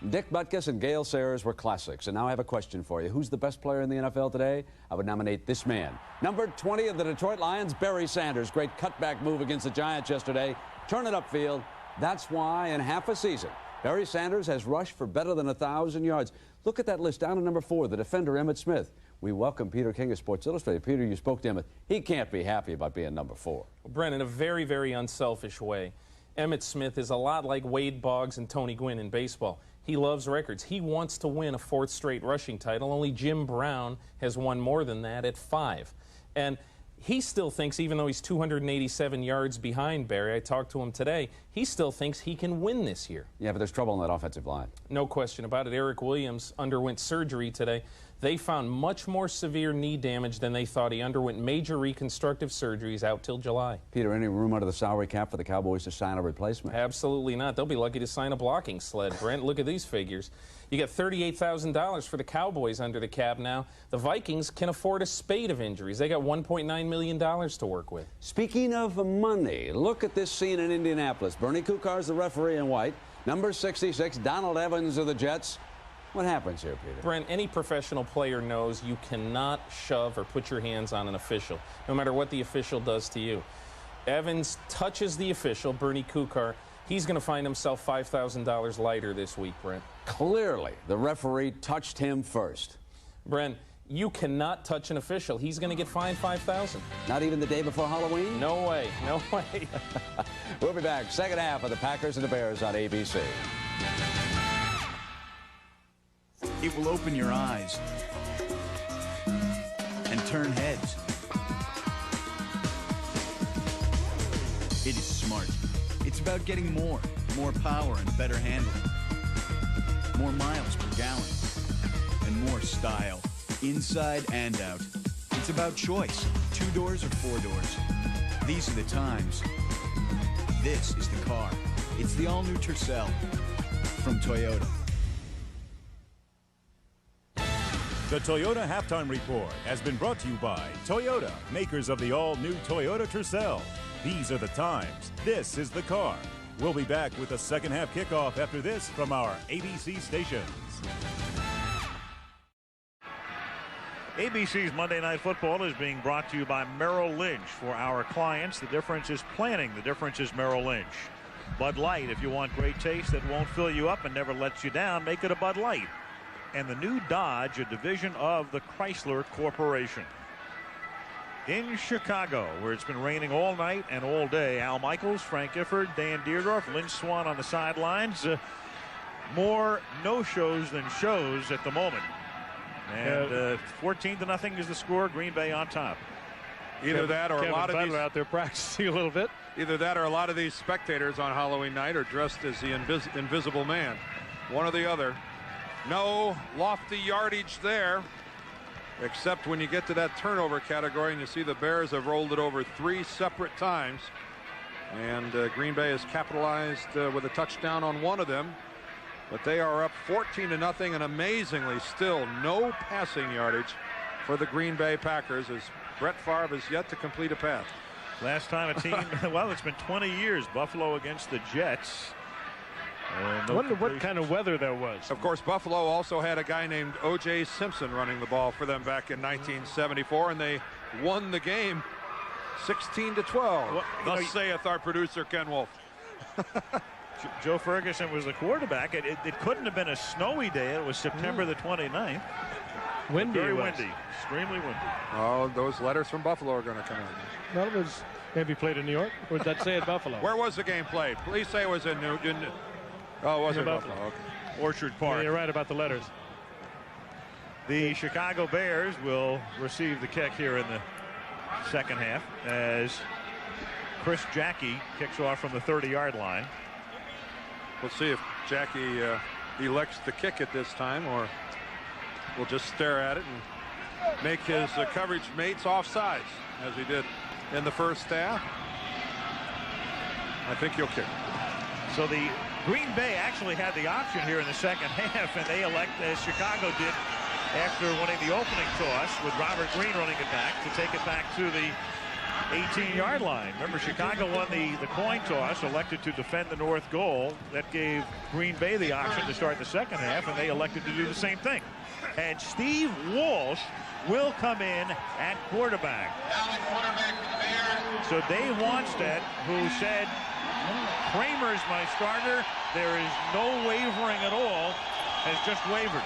Dick Butkus and Gale Sayers were classics, and now I have a question for you. Who's the best player in the NFL today? I would nominate this man. Number 20 of the Detroit Lions, Barry Sanders. Great cutback move against the Giants yesterday. Turn it upfield. That's why in half a season, Barry Sanders has rushed for better than 1,000 yards. Look at that list down to number 4, the defender Emmitt Smith. We welcome Peter King of Sports Illustrated. Peter, you spoke to Emmitt. He can't be happy about being number 4. Well, Brent, in a very, very unselfish way, Emmitt Smith is a lot like Wade Boggs and Tony Gwynn in baseball. He loves records. He wants to win a 4th straight rushing title. Only Jim Brown has won more than that at 5. And he still thinks, even though he's 287 yards behind Barry, I talked to him today, he still thinks he can win this year. Yeah, but there's trouble on that offensive line. No question about it. Eric Williams underwent surgery today. They found much more severe knee damage than they thought. He underwent major reconstructive surgeries out till July. Peter, any room under the salary cap for the Cowboys to sign a replacement? Absolutely not. They'll be lucky to sign a blocking sled, Brent. Look at these figures. You got $38,000 for the Cowboys under the cap now. The Vikings can afford a spate of injuries. They got $1.9 million to work with. Speaking of money, look at this scene in Indianapolis. Bernie Kukar's the referee in white. Number 66, Donald Evans of the Jets. What happens here, Peter? Brent, any professional player knows you cannot shove or put your hands on an official, no matter what the official does to you. Evans touches the official, Bernie Kukar. He's going to find himself $5,000 lighter this week, Brent. Clearly, the referee touched him first. Brent, you cannot touch an official. He's going to get fined $5,000. Not even the day before Halloween? No way. No way. We'll be back. Second half of the Packers and the Bears on ABC. It will open your eyes and turn heads. It is smart. It's about getting more power and better handling, more miles per gallon, style, inside and out. It's about choice, 2 doors or 4 doors. These are the times. This is the car. It's the all-new Tercel from Toyota. The Toyota Halftime Report has been brought to you by Toyota, makers of the all-new Toyota Tercel. These are the times. This is the car. We'll be back with the second half kickoff after this from our ABC stations. ABC's Monday Night Football is being brought to you by Merrill Lynch. For our clients, the difference is planning. The difference is Merrill Lynch. Bud Light, if you want great taste that won't fill you up and never lets you down, make it a Bud Light. And the new Dodge, a division of the Chrysler Corporation. In Chicago, where it's been raining all night and all day, Al Michaels, Frank Gifford, Dan Deerdorf, Lynn Swan on the sidelines. More no-shows than shows at the moment. And 14-0 is the score. Green Bay on top. Either that or Kevin a lot of Butler these out there practicing a little bit. Either that or a lot of these spectators on Halloween night are dressed as the invisible man. One or the other. No lofty yardage there, except when you get to that turnover category and you see the Bears have rolled it over 3 separate times. And Green Bay has capitalized with a touchdown on one of them. But they are up 14-0, and amazingly still no passing yardage for the Green Bay Packers, as Brett Favre has yet to complete a pass. Last time a team, well, it's been 20 years, Buffalo against the Jets. I wonder what kind of weather there was. Of course, Buffalo also had a guy named O.J. Simpson running the ball for them back in 1974, and they won the game 16-12. Well, Thus saith our producer, Ken Wolf. Joe Ferguson was the quarterback. It couldn't have been a snowy day. It was September the 29th. Windy. Very windy. Extremely windy. Oh, those letters from Buffalo are going to come in. Well, it was maybe played in New York. Or did that say at Buffalo? Where was the game played? Please say it was in oh, it wasn't Buffalo. Okay. Orchard Park. Yeah, you're right about the letters. The Chicago Bears will receive the kick here in the second half as Chris Jackie kicks off from the 30-yard line. We'll see if Jackie elects to kick it this time, or we'll just stare at it and make his coverage mates offsides, as he did in the first half. I think he'll kick. So the Green Bay actually had the option here in the second half, and they elect, as Chicago did after winning the opening toss with Robert Green running it back, to take it back to the 18-yard line. Remember, Chicago won the coin toss, elected to defend the north goal. That gave Green Bay the option to start the second half, and they elected to do the same thing. And Steve Walsh will come in at quarterback. So Dave Wanstead, who said, Kramer's my starter, there is no wavering at all, has just wavered.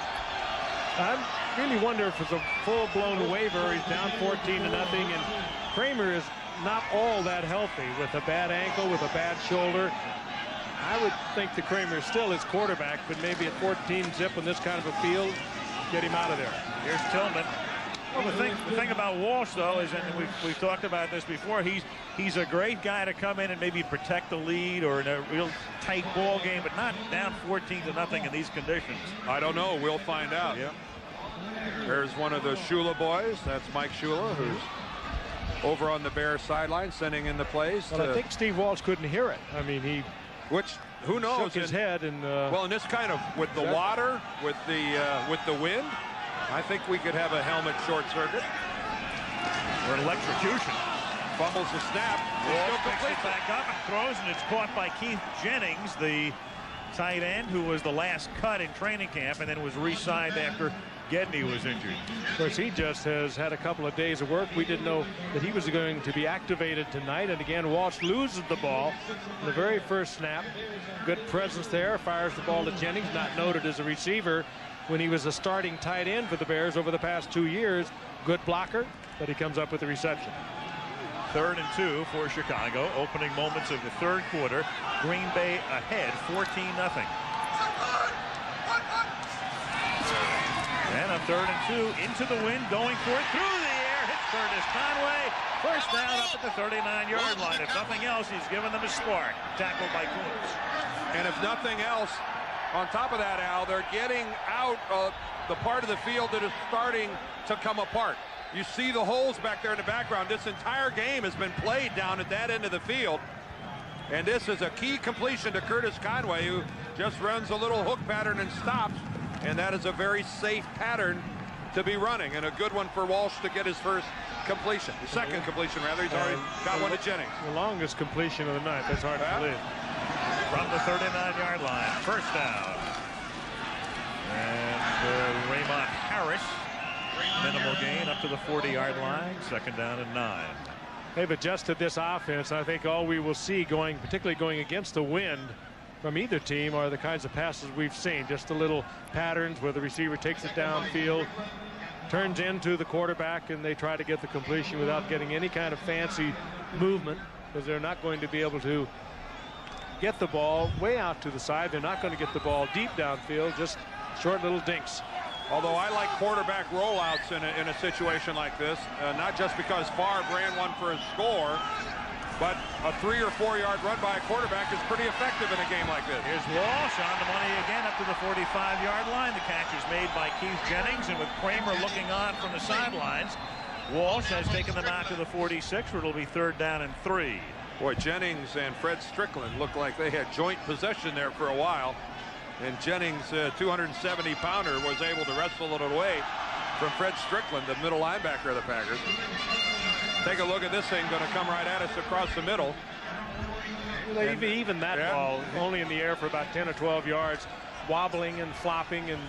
I really wonder if it's a full-blown waiver. He's down 14-0, and Kramer is not all that healthy with a bad ankle, with a bad shoulder. I would think the Kramer is still his quarterback, but maybe at 14-zip in this kind of a field, get him out of there. Here's Tillman. Well, the thing about Walsh, though, is, and we've talked about this before, he's a great guy to come in and maybe protect the lead or in a real tight ball game, but not down 14-0 in these conditions. I don't know. We'll find out. Yeah. There's one of the Shula boys. That's Mike Shula, who's over on the Bears sideline, sending in the plays. Well, I think Steve Walsh couldn't hear it. I mean, who knows? Shook his head and well, in this kind of with the water, with the wind, I think we could have a helmet short circuit or an electrocution. Fumbles the snap. Walsh picks it back up and throws, and it's caught by Keith Jennings, the tight end who was the last cut in training camp and then was re-signed after Gedney was injured. Of course, he just has had a couple of days of work. We didn't know that he was going to be activated tonight. And again, Walsh loses the ball in the very first snap. Good presence there. Fires the ball to Jennings, not noted as a receiver when he was a starting tight end for the Bears over the past 2 years. Good blocker, but he comes up with the reception. 3rd and 2 for Chicago. Opening moments of the third quarter. Green Bay ahead, 14-0. And on 3rd and 2, into the wind, going for it, through the air, hits Curtis Conway. First down up at the 39-yard line. If nothing else, he's given them a spark. Tackled by Kuntz. And if nothing else, on top of that, Al, they're getting out the part of the field that is starting to come apart. You see the holes back there in the background. This entire game has been played down at that end of the field. And this is a key completion to Curtis Conway, who just runs a little hook pattern and stops. And that is a very safe pattern to be running, and a good one for Walsh to get his first completion. The second completion, rather. He's already got one to Jennings. The longest completion of the night. That's hard to believe. From the 39-yard line, first down. And Raymond Harris, minimal gain up to the 40-yard line. Second down and 9. They've adjusted this offense. I think all we will see particularly going against the wind from either team, are the kinds of passes we've seen. Just the little patterns where the receiver takes it downfield, turns into the quarterback, and they try to get the completion without getting any kind of fancy movement, because they're not going to be able to get the ball way out to the side. They're not going to get the ball deep downfield, just short little dinks. Although I like quarterback rollouts in a situation like this, not just because Favre ran one for a score, but a 3 or 4 yard run by a quarterback is pretty effective in a game like this. Here's Walsh on the money again up to the 45-yard line. The catch is made by Keith Jennings, and with Kramer looking on from the sidelines, Walsh has taken them out to the 46, where it'll be third down and 3. Boy, Jennings and Fred Strickland looked like they had joint possession there for a while. And Jennings, 270-pounder, was able to wrestle it away from Fred Strickland, the middle linebacker of the Packers. Take a look at this thing, going to come right at us across the middle. Even that ball, only in the air for about 10 or 12 yards, wobbling and flopping, and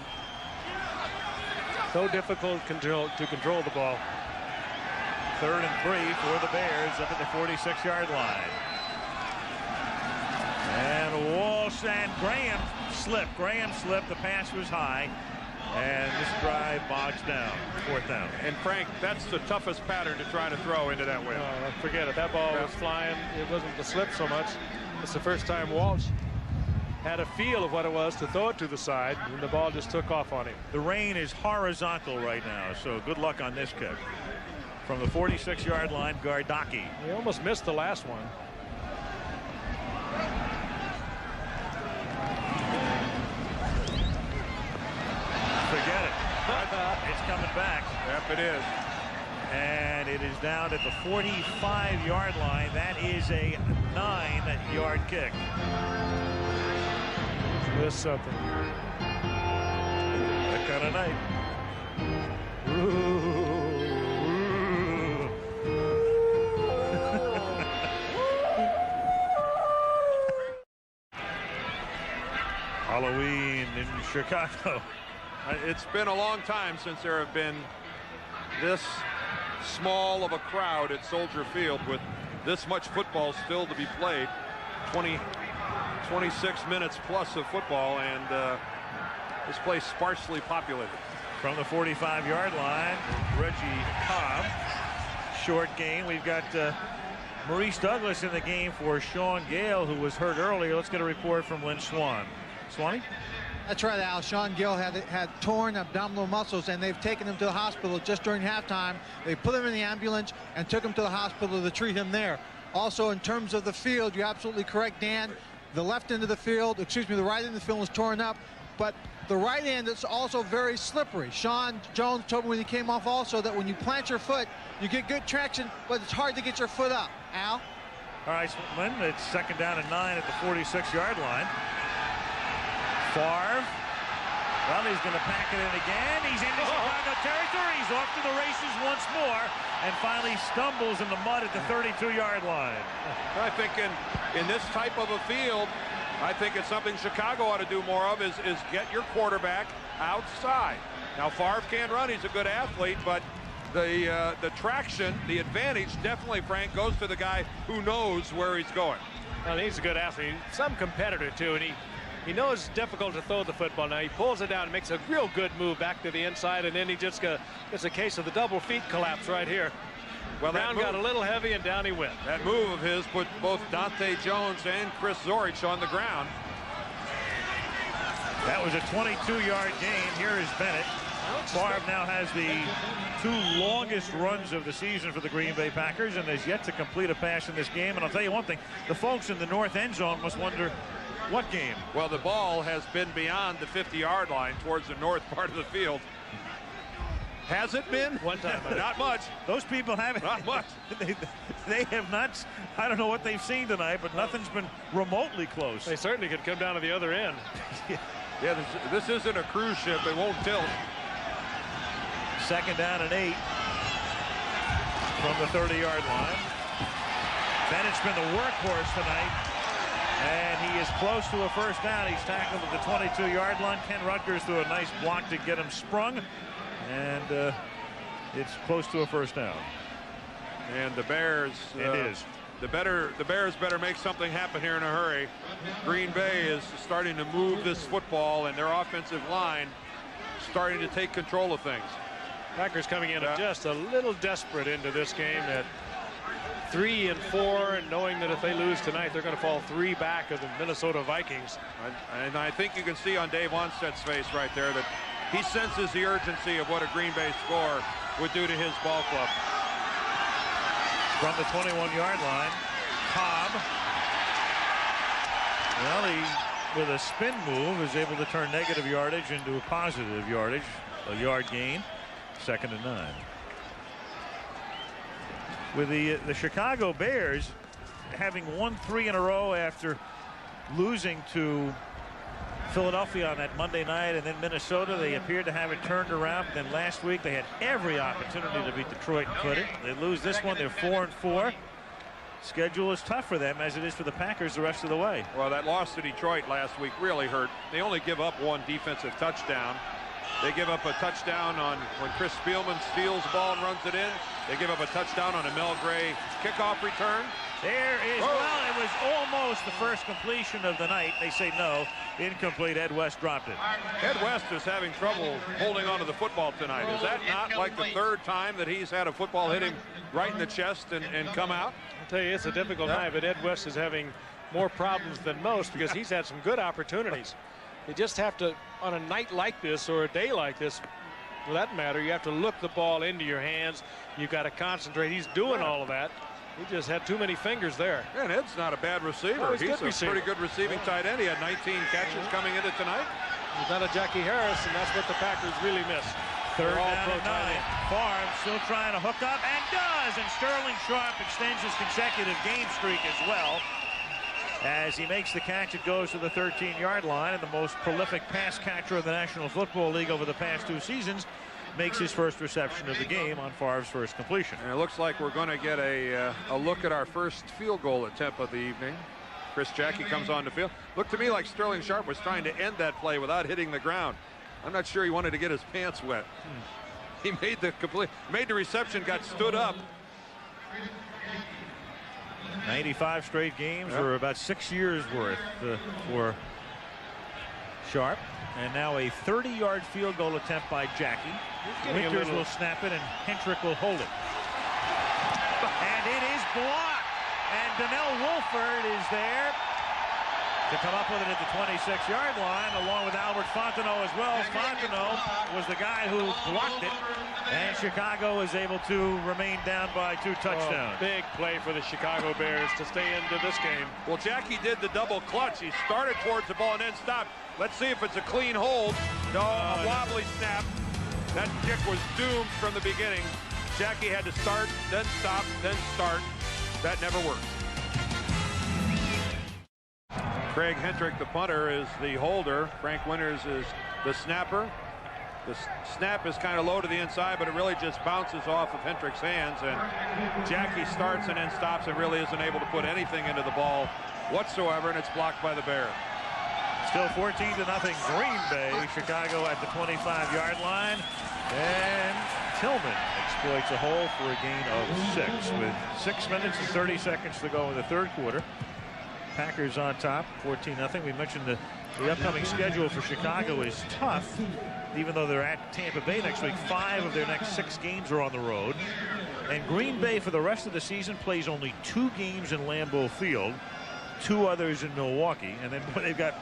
so difficult to control the ball. Third and 3 for the Bears up at the 46-yard line. And Walsh and Graham slipped. The pass was high. And this drive bogs down. Fourth down. And Frank, that's the toughest pattern to try to throw into that wind. Forget it. That ball was flying. It wasn't the slip so much. It's the first time Walsh had a feel of what it was to throw it to the side, and the ball just took off on him. The rain is horizontal right now, so good luck on this kick. From the 46-yard line, Gardocki. He almost missed the last one. Forget it. It's coming back. Yep, it is. And it is down at the 45-yard line. That is a 9-yard kick. Missed something. That kind of night. Halloween in Chicago. It's been a long time since there have been this small of a crowd at Soldier Field with this much football still to be played. 26 minutes plus of football, and this place sparsely populated. From the 45-yard line, Reggie Cobb. Short gain. We've got Maurice Douglas in the game for Sean Gale, who was hurt earlier. Let's get a report from Lynn Swan. Swanee? That's right, Al. Sean Gill had torn abdominal muscles, and they've taken him to the hospital just during halftime. They put him in the ambulance and took him to the hospital to treat him there. Also, in terms of the field, you're absolutely correct, Dan. The left end of the field, the right end of the field was torn up, but the right end is also very slippery. Sean Jones told me when he came off also that when you plant your foot, you get good traction, but it's hard to get your foot up. Al? All right, Lynn, it's second down and 9 at the 46-yard line. Favre. Well, he's going to pack it in again. He's into Chicago territory. He's off to the races once more, and finally stumbles in the mud at the 32-yard line. I think in this type of a field, I think it's something Chicago ought to do more of is get your quarterback outside. Now, Favre can run. He's a good athlete, but the traction, the advantage definitely, Frank, goes to the guy who knows where he's going. Well, he's a good athlete. Some competitor, too, and he knows it's difficult to throw the football. Now he pulls it down and makes a real good move back to the inside, and then he just gets a case of the double feet collapse right here. Well, Brown got a little heavy, and down he went. That move of his put both Dante Jones and Chris Zorich on the ground. That was a 22-yard gain. Here is Bennett. Favre now has the 2 longest runs of the season for the Green Bay Packers and has yet to complete a pass in this game. And I'll tell you one thing, the folks in the north end zone must wonder What game? Well, the ball has been beyond the 50-yard line towards the north part of the field. Has it been? One time. Not much. Those people haven't. Not much. They have not. I don't know what they've seen tonight, but nothing's been remotely close. They certainly could come down to the other end. Yeah, this isn't a cruise ship. It won't tilt. 2nd down and 8 from the 30-yard line. Bennett's been the workhorse tonight, and he is close to a first down. He's tackled at the 22-yard line. Ken Rutgers threw a nice block to get him sprung, and it's close to a first down. And the Bears, the Bears better make something happen here in a hurry. Green Bay is starting to move this football, and their offensive line starting to take control of things. Packers coming in just a little desperate into this game at 3-4, and knowing that if they lose tonight, they're going to fall 3 back of the Minnesota Vikings. And I think you can see on Dave Onsted's face right there that he senses the urgency of what a Green Bay score would do to his ball club. From the 21-yard line, Cobb. Well, he, with a spin move, is able to turn negative yardage into a positive yardage, a yard gain. 2nd and 9. With the Chicago Bears having won 3 in a row after losing to Philadelphia on that Monday night and then Minnesota, they appeared to have it turned around. Then last week they had every opportunity to beat Detroit and couldn't. They lose this one. They're 4-4. Schedule is tough for them, as it is for the Packers the rest of the way. Well, that loss to Detroit last week really hurt. They only give up 1 defensive touchdown. They give up a touchdown on when Chris Spielman steals the ball and runs it in. They give up a touchdown on a Mel Gray kickoff return. There is, well, it was almost the first completion of the night. They say no, incomplete. Ed West dropped it. Ed West is having trouble holding on to the football tonight. Is that not like the 3rd time that he's had a football hit him right in the chest and come out? I'll tell you, it's a difficult night, but Ed West is having more problems than most because he's had some good opportunities. You just have to, on a night like this or a day like this, for that matter, you have to look the ball into your hands. You've got to concentrate. He's doing all of that. He just had too many fingers there. And Ed's not a bad receiver. No, he's a receiver. Pretty good receiving tight end. He had 19 catches coming into tonight. He's not a Jackie Harris, and that's what the Packers really miss. 3rd down and 9. Favre still trying to hook up, and does. And Sterling Sharp extends his consecutive game streak as well. As he makes the catch, it goes to the 13-yard line, and the most prolific pass catcher of the National Football League over the past 2 seasons makes his first reception of the game on Favre's first completion. And it looks like we're going to get a look at our first field goal attempt of the evening. Chris Jackie comes on the field. Looked to me like Sterling Sharp was trying to end that play without hitting the ground. I'm not sure he wanted to get his pants wet. He made the reception, got stood up. 95 straight games, or about 6 years worth for Sharp. And now a 30-yard field goal attempt by Jackie. Winters will snap it, and Hentrick will hold it. And it is blocked. And Donnell Wolford is there to come up with it at the 26-yard line, along with Albert Fontenot as well. Fontenot was the guy who blocked it, and Chicago is able to remain down by 2 touchdowns. Big play for the Chicago Bears to stay into this game. Well, Jackie did the double clutch. He started towards the ball and then stopped. Let's see if it's a clean hold. No, a wobbly snap. That kick was doomed from the beginning. Jackie had to start, then stop, then start. That never worked. Craig Hentrick, the punter, is the holder. Frank Winters is the snapper. The snap is kind of low to the inside, but it really just bounces off of Hentrick's hands, and Jackie starts and then stops and really isn't able to put anything into the ball whatsoever, and it's blocked by the Bears. Still 14-0 Green Bay. Chicago at the 25-yard line, and Tillman exploits a hole for a gain of 6 with 6 minutes and 30 seconds to go in the 3rd quarter. Packers on top, 14-0. We mentioned the upcoming schedule for Chicago is tough, even though they're at Tampa Bay next week. 5 of their next 6 games are on the road. And Green Bay for the rest of the season plays only 2 games in Lambeau Field, 2 others in Milwaukee, and then they've got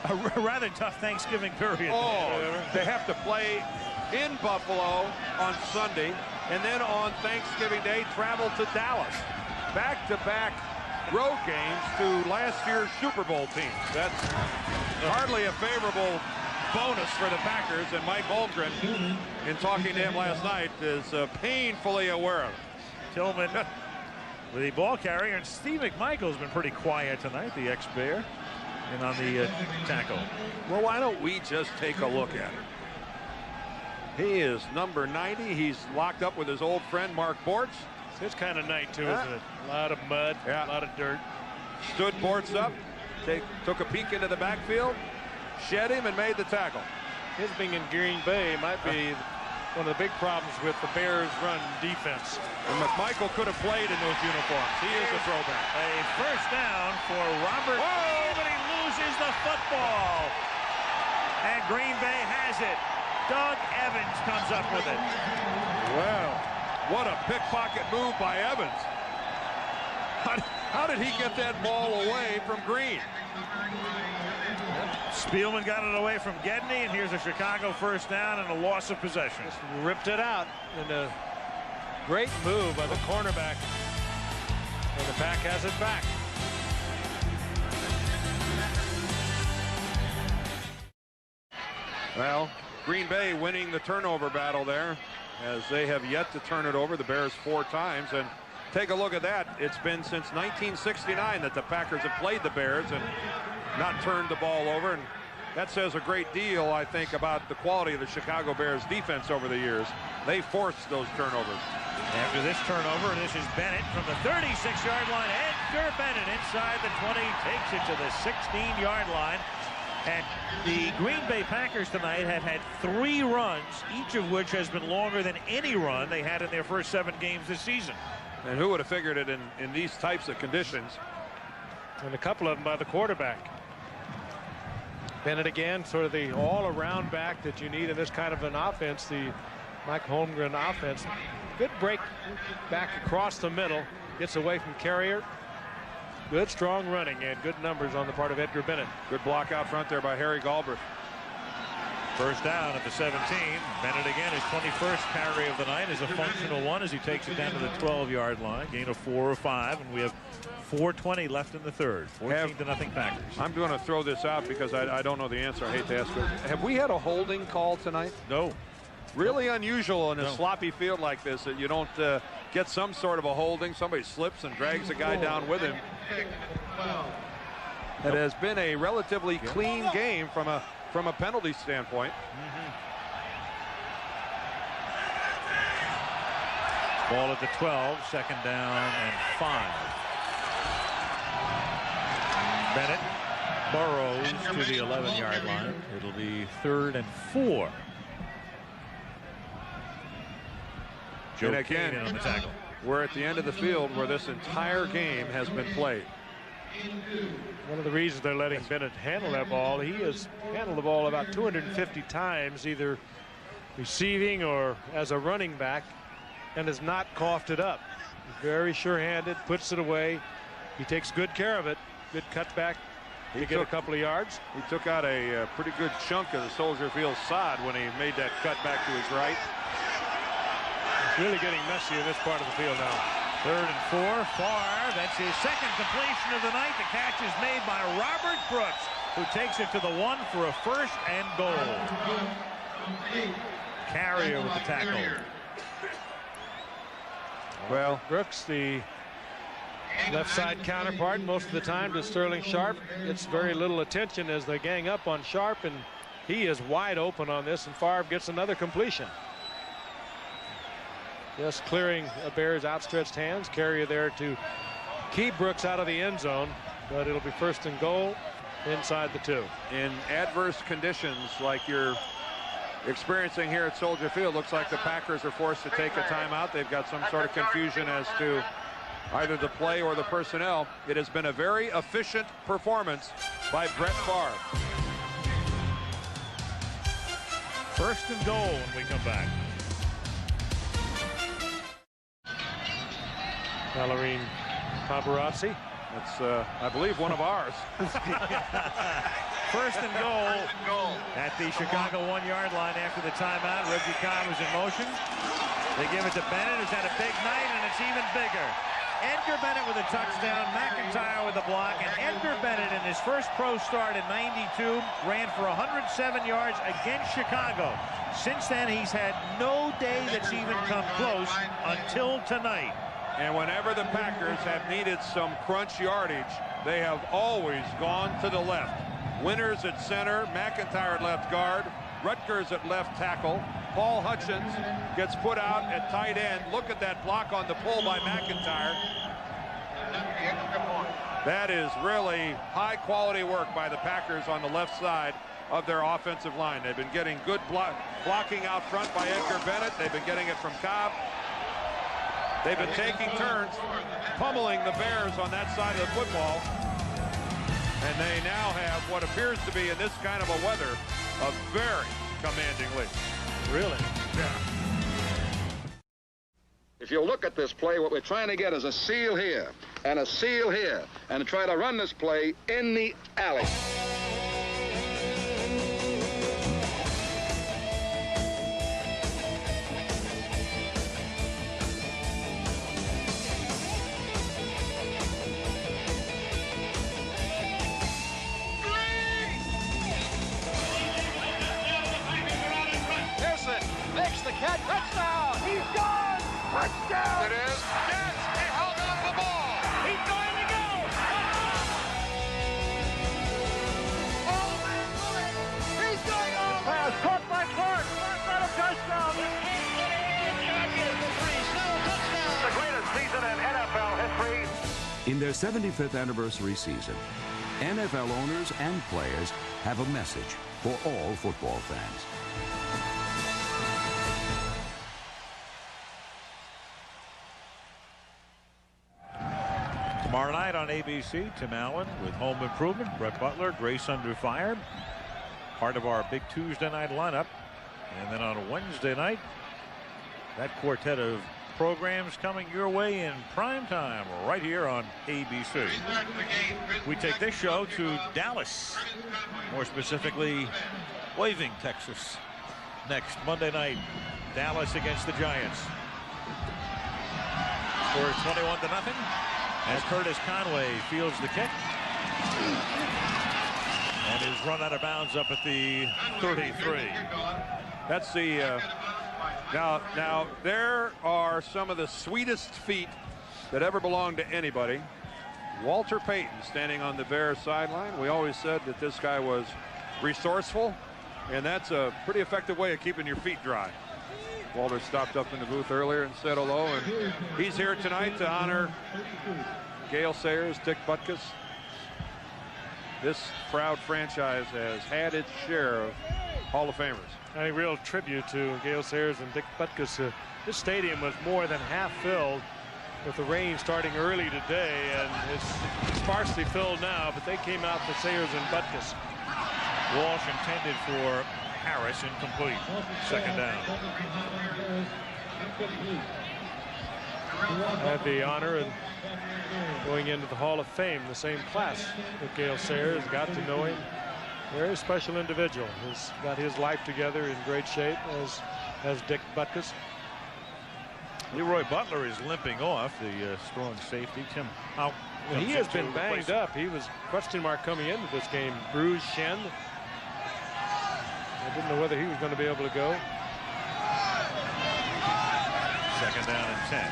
a rather tough Thanksgiving period. Oh, they have to play in Buffalo on Sunday, and then on Thanksgiving Day travel to Dallas. Back-to-back road games to last year's Super Bowl teams. That's hardly a favorable bonus for the Packers, and Mike Holmgren, in talking to him last night, is painfully aware of it. Tillman, the ball carrier, and Steve McMichael's been pretty quiet tonight, the ex-Bear, and on the tackle. Well, why don't we just take a look at it? He is number 90. He's locked up with his old friend Mark Bortz. It's his kind of night, too, isn't it? A lot of mud, a lot of dirt. Stood Bortz up, took a peek into the backfield, shed him, and made the tackle. His being in Green Bay might be one of the big problems with the Bears' run defense. And McMichael could have played in those uniforms. He is a throwback. A first down for Robert. Whoa, but he loses the football. And Green Bay has it. Doug Evans comes up with it. Well, what a pickpocket move by Evans. How did he get that ball away from Green? Spielman got it away from Gedney, and here's a Chicago first down and a loss of possession. Just ripped it out in a great move by the cornerback. And the Pack has it back. Well, Green Bay winning the turnover battle there, as they have yet to turn it over, the Bears 4 times. And take a look at that. It's been since 1969 that the Packers have played the Bears and not turned the ball over. And that says a great deal, I think, about the quality of the Chicago Bears defense over the years. They forced those turnovers. After this turnover, this is Bennett from the 36-yard line. Edgar Bennett inside the 20, takes it to the 16-yard line. And the Green Bay Packers tonight have had 3 runs, each of which has been longer than any run they had in their first 7 games this season. And who would have figured it in these types of conditions? And a couple of them by the quarterback. Bennett again, sort of the all-around back that you need in this kind of an offense, the Mike Holmgren offense. Good break back across the middle, gets away from Carrier. Good strong running and good numbers on the part of Edgar Bennett. Good block out front there by Harry Galbraith. First down at the 17. Bennett again, his 21st carry of the night, is a functional one as he takes it down to the 12-yard line. Gain of 4 or 5, and we have 4:20 left in the third. 14-0 Packers. I'm going to throw this out because I don't know the answer. I hate to ask it. Have we had a holding call tonight? No. Really unusual in a sloppy field like this that you don't get some sort of a holding. Somebody slips and drags a guy down with him. It has been a relatively clean game from a penalty standpoint. Ball at the 12, second down and 5. Bennett burrows to the 11-yard line. It'll be 3rd and 4. Joe And again, Kane on the tackle. We're at the end of the field where this entire game has been played. One of the reasons they're letting Bennett handle that ball, he has handled the ball about 250 times, either receiving or as a running back, and has not coughed it up. Very sure-handed, puts it away. He takes good care of it. Good cutback to get a couple of yards. He took out a pretty good chunk of the Soldier Field sod when he made that cut back to his right. It's really getting messy in this part of the field now. 3rd and 4. Favre, that's his second completion of the night. The catch is made by Robert Brooks, who takes it to the 1 for a first and goal. Carrier with the tackle. Well, Brooks, the left side counterpart most of the time to Sterling Sharp, gets very little attention as they gang up on Sharp, and he is wide open on this, and Favre gets another completion. Just clearing a Bears' outstretched hands. Carrier there to keep Brooks out of the end zone, but it'll be 1st and goal inside the 2. In adverse conditions like you're experiencing here at Soldier Field, looks like the Packers are forced to take a timeout. They've got some sort of confusion as to either the play or the personnel. It has been a very efficient performance by Brett Favre. 1st and goal when we come back. Ballerine Paparazzi. That's, I believe, one of ours. 1st and goal at the Chicago 1-yard line after the timeout. Reggie Cobb is in motion. They give it to Bennett, who's had a big night, and it's even bigger. Edgar Bennett with a touchdown, McIntyre with a block, and Edgar Bennett in his first pro start in '92 ran for 107 yards against Chicago. Since then, he's had no day that's even come close until tonight. And whenever the Packers have needed some crunch yardage, they have always gone to the left. Winters at center, McIntyre at left guard, Rutgers at left tackle. Paul Hutchins gets put out at tight end. Look at that block on the pull by McIntyre. That is really high-quality work by the Packers on the left side of their offensive line. They've been getting good blocking out front by Edgar Bennett. They've been getting it from Cobb. They've been taking turns pummeling the Bears on that side of the football. And they now have what appears to be, in this kind of a weather, a very commanding lead. Really? Yeah. If you look at this play, what we're trying to get is a seal here and a seal here, and try to run this play in the alley. Touchdown! He's gone! Touchdown! It is. Yes! He held on the ball! He's going to go! He's going over! Pass caught by Clark! Not a touchdown! The greatest season in NFL history. In their 75th anniversary season, NFL owners and players have a message for all football fans. Tomorrow night on ABC, Tim Allen with Home Improvement, Brett Butler, Grace Under Fire, part of our big Tuesday night lineup. And then on Wednesday night, that quartet of programs coming your way in prime time right here on ABC. We take this show to Dallas, more specifically Waving, Texas. Next Monday night, Dallas against the Giants. Score 21-0. As Curtis Conway fields the kick and is run out of bounds up at the 33. That's the now there are some of the sweetest feet that ever belonged to anybody. Walter Payton standing on the Bears sideline. We always said that this guy was resourceful, and that's a pretty effective way of keeping your feet dry. Walter stopped up in the booth earlier and said hello, and he's here tonight to honor Gale Sayers, Dick Butkus. This proud franchise has had its share of Hall of Famers. A real tribute to Gale Sayers and Dick Butkus. This stadium was more than half filled with the rain starting early today, and it's sparsely filled now, but they came out for Sayers and Butkus. Walsh intended for Harris, incomplete. Second down. I had the honor of going into the Hall of Fame, the same class with Gale Sayers. Got to know him. Very special individual. He's got his life together in great shape, as Dick Butkus. Leroy Butler is limping off, the strong safety. Tim, how he has been banged up. He was question mark coming into this game. Bruised shin. I didn't know whether he was going to be able to go. Second down and 10.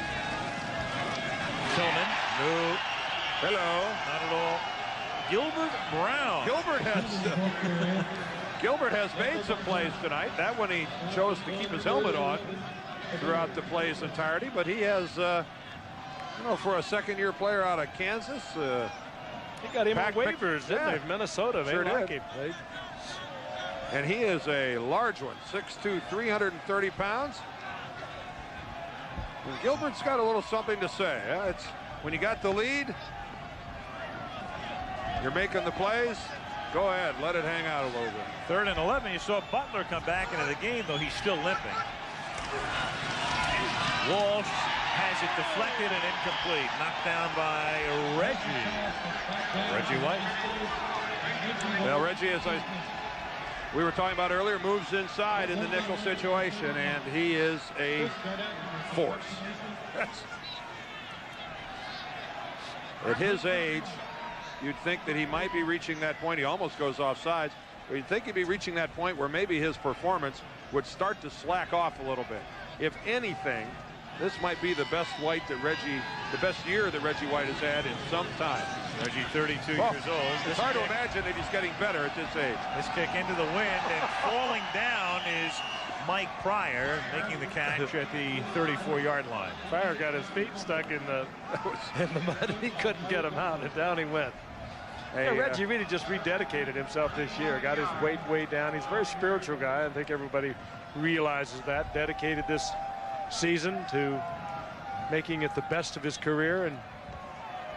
Tillman. No. Hello. Not at all. Gilbert Brown. Gilbert has made some plays tonight. That one he chose to keep his helmet on throughout the play's entirety, but he has, you know, for a second-year player out of Kansas. He got him on waivers, didn't they? Minnesota. Sure they like did. him. And he is a large one, 6'2", 330 pounds. And Gilbert's got a little something to say. Yeah, it's when you got the lead, you're making the plays. Go ahead, let it hang out a little bit. 3rd and 11. You saw Butler come back into the game, though he's still limping. Walsh has it deflected and incomplete. Knocked down by Reggie White. Well, Reggie, as we were talking about earlier, moves inside in the nickel situation, and he is a force. At his age, you'd think that he might be reaching that point. He almost goes off sides. But you'd think he'd be reaching that point where maybe his performance would start to slack off a little bit. If anything, this might be the best year that Reggie White has had in some time. Reggie, 32 years old. It's hard to imagine that he's getting better at this age. This kick into the wind, and falling down is Mike Pryor, making the catch at the 34-yard line. Pryor got his feet stuck in the mud. He couldn't get them out, and down he went. Hey, Reggie really just rededicated himself this year. Got his weight way down. He's a very spiritual guy. I think everybody realizes that. Dedicated this season to making it the best of his career, and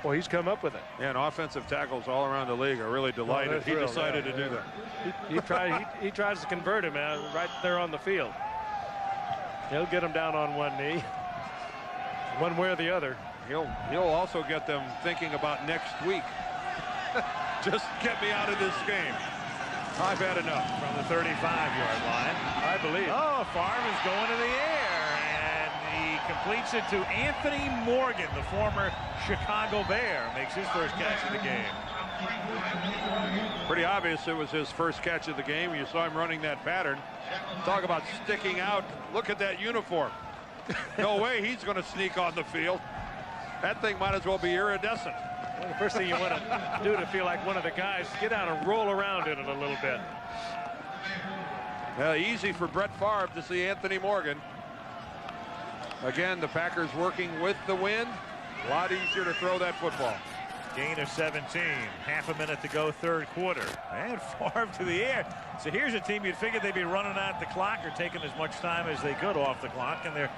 well, he's come up with it. Yeah, and offensive tackles all around the league are really delighted he decided to do that. He tries to convert him right there on the field. He'll get him down on one knee, one way or the other. He'll also get them thinking about next week. Just get me out of this game. I've had enough. From the 35-yard line, I believe. Oh, Favre is going to the air, and he completes it to Anthony Morgan, the former Chicago Bear, makes his first catch of the game. Pretty obvious it was his first catch of the game. You saw him running that pattern. Talk about sticking out. Look at that uniform. No way he's going to sneak on the field. That thing might as well be iridescent. Well, the first thing you want to do to feel like one of the guys, get out and roll around in it a little bit. Easy for Brett Favre to see Anthony Morgan. Again, the Packers working with the wind. A lot easier to throw that football. Gain of 17. Half a minute to go, third quarter. And Favre to the air. So here's a team you'd figure they'd be running out the clock or taking as much time as they could off the clock, and they're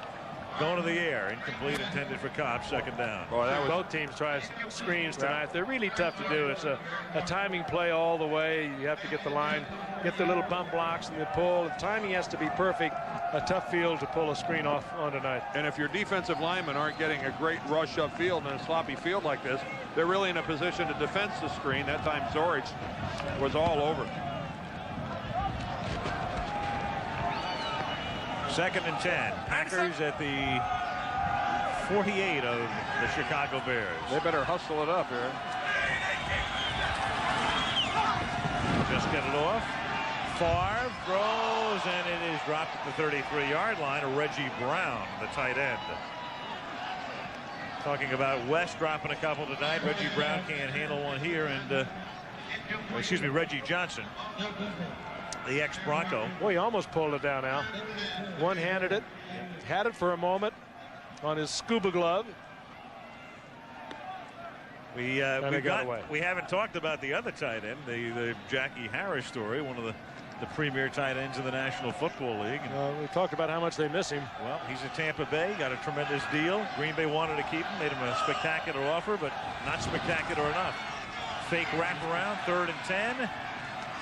going to the air. Incomplete, intended for Cobb, second down. Boy, both teams try screens tonight. They're really tough to do. It's a timing play all the way. You have to get the line, get the little bump blocks and the pull. The timing has to be perfect. A tough field to pull a screen off on tonight. And if your defensive linemen aren't getting a great rush upfield in a sloppy field like this, they're really in a position to defend the screen. That time Zorich was all over. Second and 10. Packers at the 48 of the Chicago Bears. They better hustle it up here. Just get it off. Favre throws, and it is dropped at the 33-yard line. Reggie Brown, the tight end. Talking about West dropping a couple tonight. Reggie Brown can't handle one here, and excuse me, Reggie Johnson, the ex-Bronco. Boy, he almost pulled it down, Al. One-handed it, had it for a moment on his scuba glove. We haven't talked about the other tight end, the Jackie Harris story, one of the premier tight ends in the National Football League. We talked about how much they miss him. Well, he's in Tampa Bay, got a tremendous deal. Green Bay wanted to keep him, made him a spectacular offer, but not spectacular enough. Fake wraparound, 3rd and 10.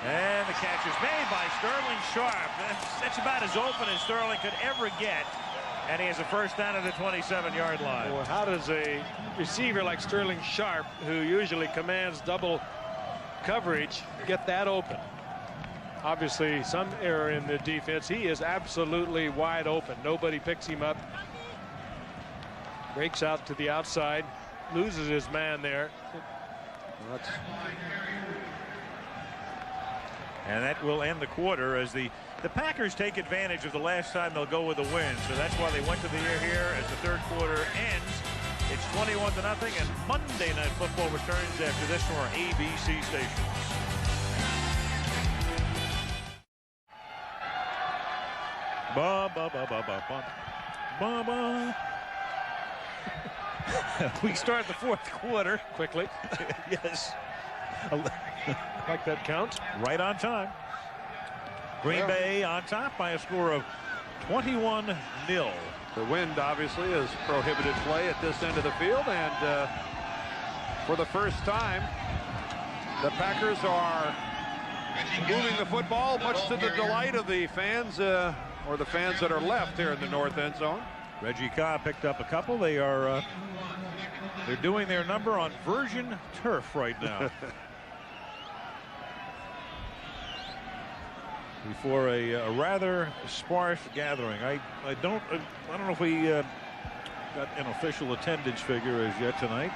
And the catch is made by Sterling Sharp. That's about as open as Sterling could ever get. And he has a first down at the 27-yard line. Well, how does a receiver like Sterling Sharp, who usually commands double coverage, get that open? Obviously, some error in the defense. He is absolutely wide open. Nobody picks him up. Breaks out to the outside. Loses his man there. And that will end the quarter as the Packers take advantage of the last time they'll go with a win. So that's why they went to the air here as the third quarter ends. It's 21-0, and Monday Night Football returns after this from our ABC stations. Ba ba ba ba ba ba ba ba. We start the fourth quarter quickly. Yes. Like that count. Right on time. Green Bay on top by a score of 21-0. The wind obviously has prohibited play at this end of the field, and for the first time the Packers are moving the football, much to the delight of the fans, or the fans that are left here in the north end zone. Reggie Cobb picked up a couple. They are they're doing their number on virgin turf right now. Before a rather sparse gathering. I don't know if we got an official attendance figure as yet tonight.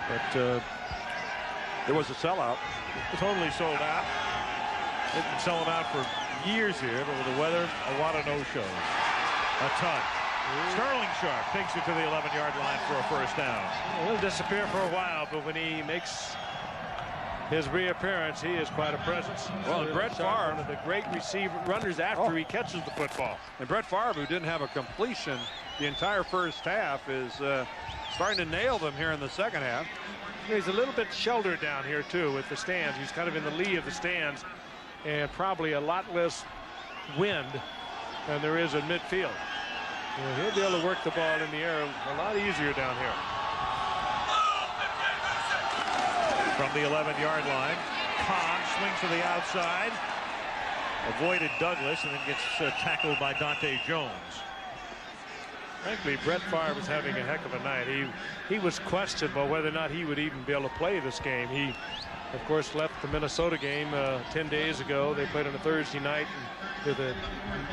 But it was a sellout. Totally sold out. They've been selling out for years here, but with the weather, a lot of no-shows. A ton. Sterling Sharp takes it to the 11-yard line for a first down. He'll disappear for a while, but when he makes his reappearance, he is quite a presence. Well, Brett Favre, one of the great receiver runners after he catches the football. And Brett Favre, who didn't have a completion the entire first half, is starting to nail them here in the second half. He's a little bit sheltered down here too with the stands. He's kind of in the lee of the stands, and probably a lot less wind than there is in midfield. He'll be able to work the ball in the air a lot easier down here. From the 11-yard line, Kahn swings to the outside, avoided Douglas, and then gets tackled by Dante Jones. Frankly, Brett Favre was having a heck of a night. He was questionable whether or not he would even be able to play this game. He, of course, left the Minnesota game 10 days ago. They played on a Thursday night with a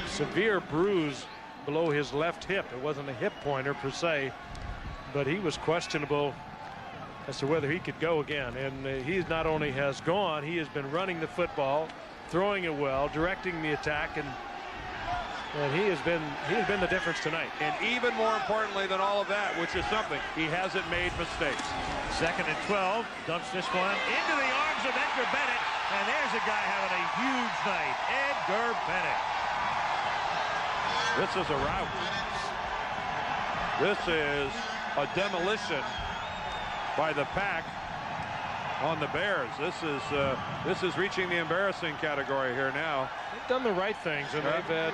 severe bruise below his left hip. It wasn't a hip pointer per se, but he was questionable as to whether he could go again. And he not only has gone, he has been running the football, throwing it well, directing the attack, and he has been the difference tonight. And even more importantly than all of that, which is something, he hasn't made mistakes. 2nd and 12, dumps this one into the arms of Edgar Bennett, and there's a guy having a huge night, Edgar Bennett. This is a rout. This is a demolition by the pack on the Bears. This is reaching the embarrassing category here now. They've done the right things, and they've had,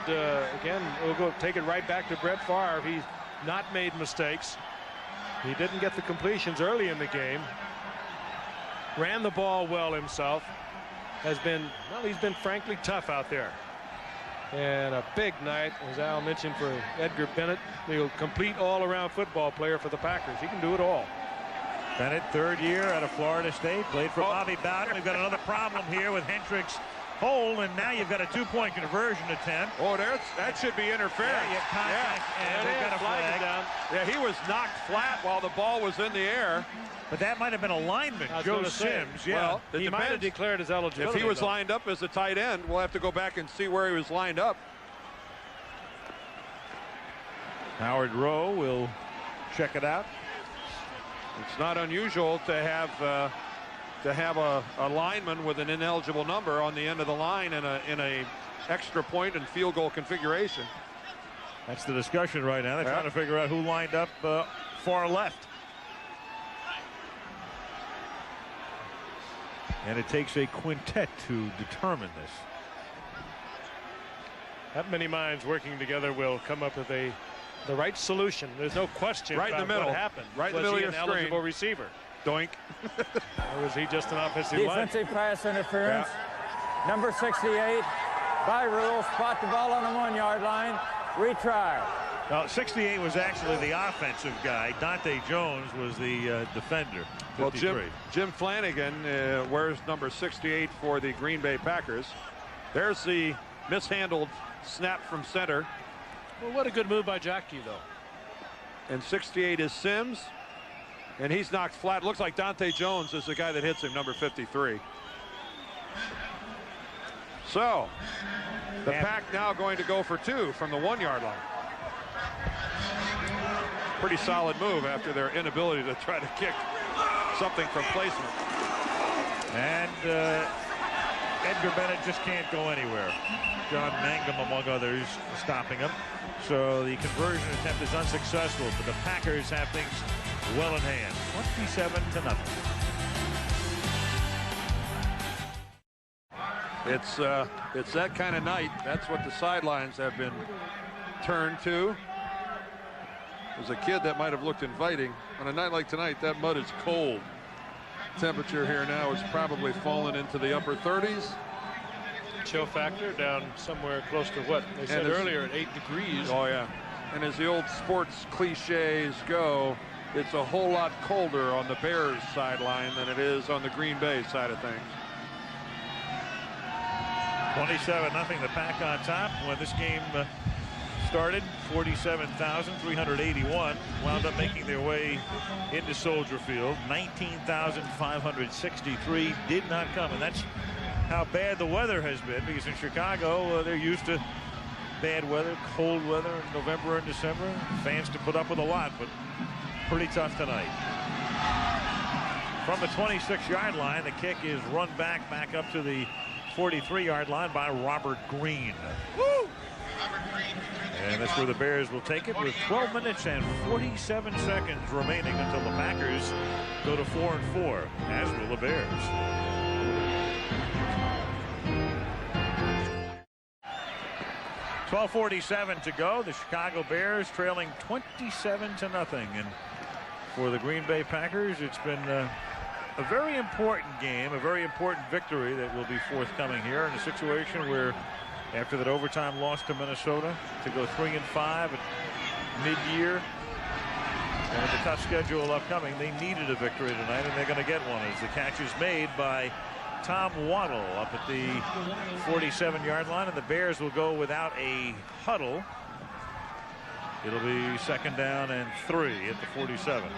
again, we'll go take it right back to Brett Favre. He's not made mistakes. He didn't get the completions early in the game. Ran the ball well himself. He's been frankly tough out there. And a big night, as Al mentioned, for Edgar Bennett, the complete all-around football player for the Packers. He can do it all. Bennett, 3rd year out of Florida State, played for Bobby Bowden. We've got another problem here with Hendricks' hole, and now you've got a 2-point conversion attempt. Oh, that should be interference. And they've got a flag down. Yeah, he was knocked flat while the ball was in the air. But that might have been a lineman, Joe Sims. Yeah, well, he might have declared his eligibility. If he was lined up as a tight end, we'll have to go back and see where he was lined up. Howard Rowe will check it out. It's not unusual to have a lineman with an ineligible number on the end of the line in a extra point and field goal configuration. That's the discussion right now. They're trying to figure out who lined up far left. And it takes a quintet to determine this. That many minds working together will come up with the right solution. There's no question right about in the middle. What happened. Right in the middle of your screen. Eligible receiver? Doink. Or was he just an offensive line? Defensive pass interference. Number 68. By rule, spot the ball on the 1-yard line. Retry. Now, 68 was actually the offensive guy. Dante Jones was the defender. 53. Well, Jim Flanagan wears number 68 for the Green Bay Packers. There's the mishandled snap from center. Well, what a good move by Jackie, though. And 68 is Sims. And he's knocked flat. Looks like Dante Jones is the guy that hits him, number 53. So, the Pack now going to go for 2 from the 1-yard line. Pretty solid move after their inability to try to kick something from placement. And Edgar Bennett just can't go anywhere. John Mangum, among others, stopping him. So the conversion attempt is unsuccessful, but the Packers have things well in hand. 27-0. It's that kind of night. That's what the sidelines have been turned to. As a kid, that might have looked inviting. On a night like tonight, that mud is cold. Temperature here now is probably fallen into the upper 30s. Chill factor down somewhere close to what they said earlier at 8 degrees. Oh yeah. And as the old sports cliches go, it's a whole lot colder on the Bears sideline than it is on the Green Bay side of things. 27-0, the Pack on top. When this game started 47,381, wound up making their way into Soldier Field. 19,563 did not come, and that's how bad the weather has been, because in Chicago they're used to bad weather, cold weather in November and December. Fans to put up with a lot, but pretty tough tonight. From the 26-yard line, the kick is run back up to the 43-yard line by Robert Green. Woo! And that's where the Bears will take it with 12 minutes and 47 seconds remaining until the Packers go to 4-4, as will the Bears. .12:47 to go. The Chicago Bears trailing 27-0. And for the Green Bay Packers, it's been a very important game, a very important victory that will be forthcoming here in a situation where, after that overtime loss to Minnesota, to go 3-5 at mid-year, and with the tough schedule upcoming, they needed a victory tonight, and they're going to get one as the catch is made by Tom Waddle up at the 47-yard line, and the Bears will go without a huddle. It'll be 2nd down and 3 at the 47.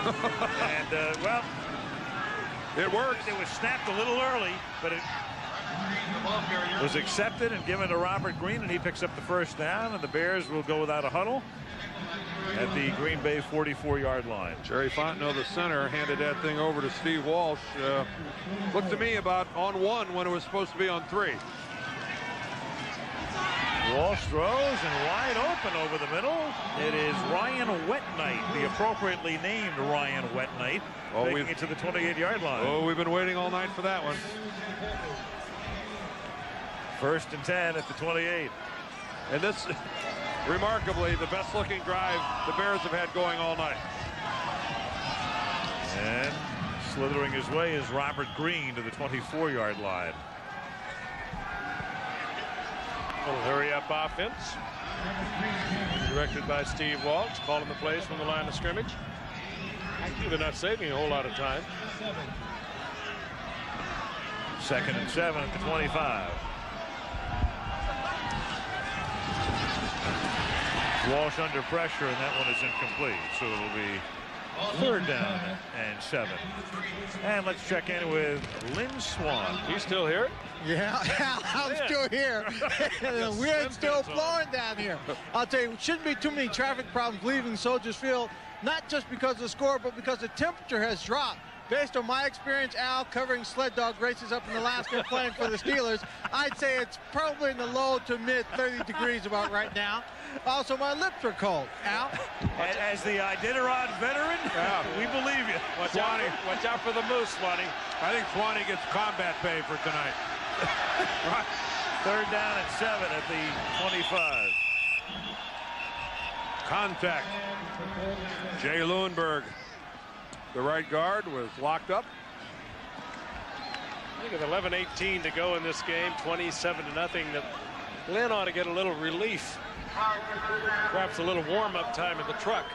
And well, it worked. It was snapped a little early, but it was accepted and given to Robert Green, and he picks up the 1st down, and the Bears will go without a huddle at the Green Bay 44-yard line. Jerry Fontenot, the center, handed that thing over to Steve Walsh. Looked to me about on 1 when it was supposed to be on 3. Walsh throws, and wide open over the middle. It is Ryan Wetnight, the appropriately named Ryan Wetnight, taking it to the 28-yard line. Oh, we've been waiting all night for that one. 1st and 10 at the 28. And this, remarkably, the best looking drive the Bears have had going all night. And slithering his way is Robert Green to the 24-yard line. Little hurry-up offense, directed by Steve Walsh, calling the plays from the line of scrimmage. Actually, they're not saving a whole lot of time. 2nd and 7 at the 25. Walsh under pressure, and that one is incomplete, so it'll be 3rd down and 7. And let's check in with Lynn Swan. He's still here? Yeah, I'm still here. The wind's still blowing down here. I'll tell you, shouldn't be too many traffic problems leaving Soldiers Field, not just because of the score, but because the temperature has dropped. Based on my experience, Al, covering sled dog races up in Alaska playing for the Steelers, I'd say it's probably in the low to mid 30 degrees about right now. Also, my lips are cold. Al? As the Iditarod veteran, we believe you. Watch out for the moose, Swanee. I think Swanee gets combat pay for tonight. 3rd down and 7 at the 25. Contact. Jay Lundberg, the right guard, was locked up. I think with 11:18 to go in this game, 27-0, that Glenn ought to get a little relief. Perhaps a little warm-up time in the truck.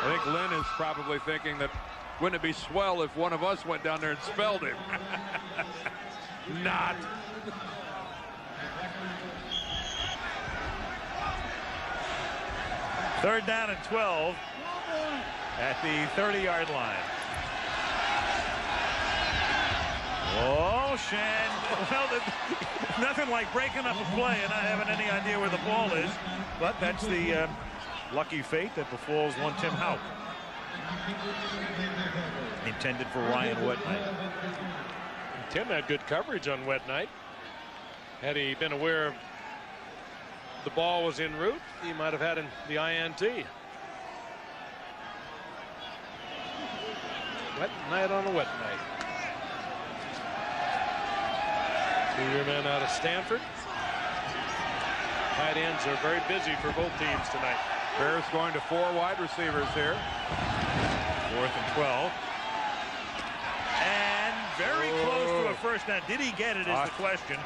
I think Lynn is probably thinking that, wouldn't it be swell if one of us went down there and spelled him? Not. Third down and 12 at the 30-yard line. Oh, Shan. Well, nothing like breaking up a play and not having any idea where the ball is. But that's the lucky fate that befalls one Tim Houck. Intended for Ryan Wetnight. Tim had good coverage on Wetnight. Had he been aware of the ball was en route, he might have had the INT. Wet night on a wet night. Two-year man out of Stanford. Tight ends are very busy for both teams tonight. Bears going to 4 wide receivers here. 4th and 12. And very close to a first down. Did he get it is the question.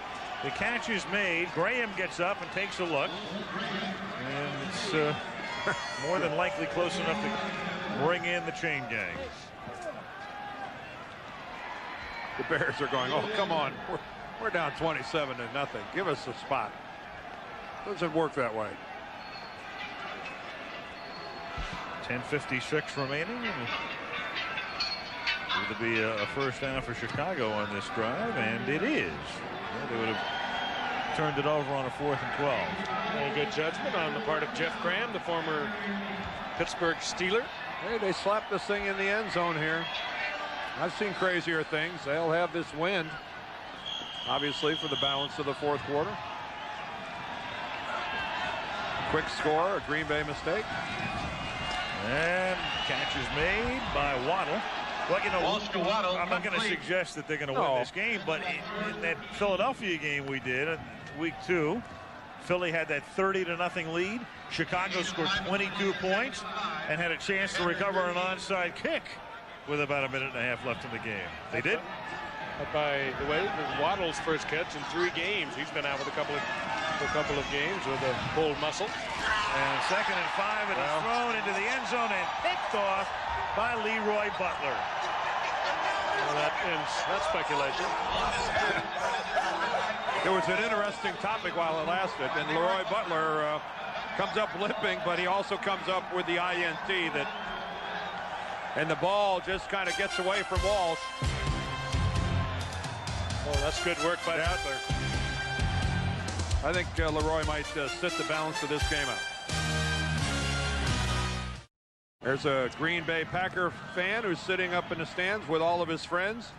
The catch is made. Graham gets up and takes a look. And it's more than likely close enough to bring in the chain gang. The Bears are going, oh, come on. We're down 27-0. Give us a spot. Doesn't work that way. 10:56 remaining. It'll be a first down for Chicago on this drive, and it is. Yeah, they would have turned it over on a 4th and 12. Very good judgment on the part of Jeff Graham, the former Pittsburgh Steeler. Hey, they slapped this thing in the end zone here. I've seen crazier things. They'll have this wind, obviously, for the balance of the 4th quarter. Quick score, a Green Bay mistake. And catch is made by Waddle. Well, you know, I'm not going to suggest that they're going to win this game, but in that Philadelphia game we did in week 2, Philly had that 30-0 lead. Chicago scored 22 points and had a chance to recover an onside kick with about a minute and a half left in the game. They did. By the way, Waddle's first catch in 3 games. He's been out with a couple of games with a pulled muscle. And 2nd and 5, it is thrown into the end zone and picked off by Leroy Butler. Well, that ends that speculation. It was an interesting topic while it lasted, and Leroy Butler comes up limping, but he also comes up with the INT and the ball just kind of gets away from Walsh. Oh, that's good work by Butler. I think Leroy might sit the balance of this game out. There's a Green Bay Packer fan who's sitting up in the stands with all of his friends.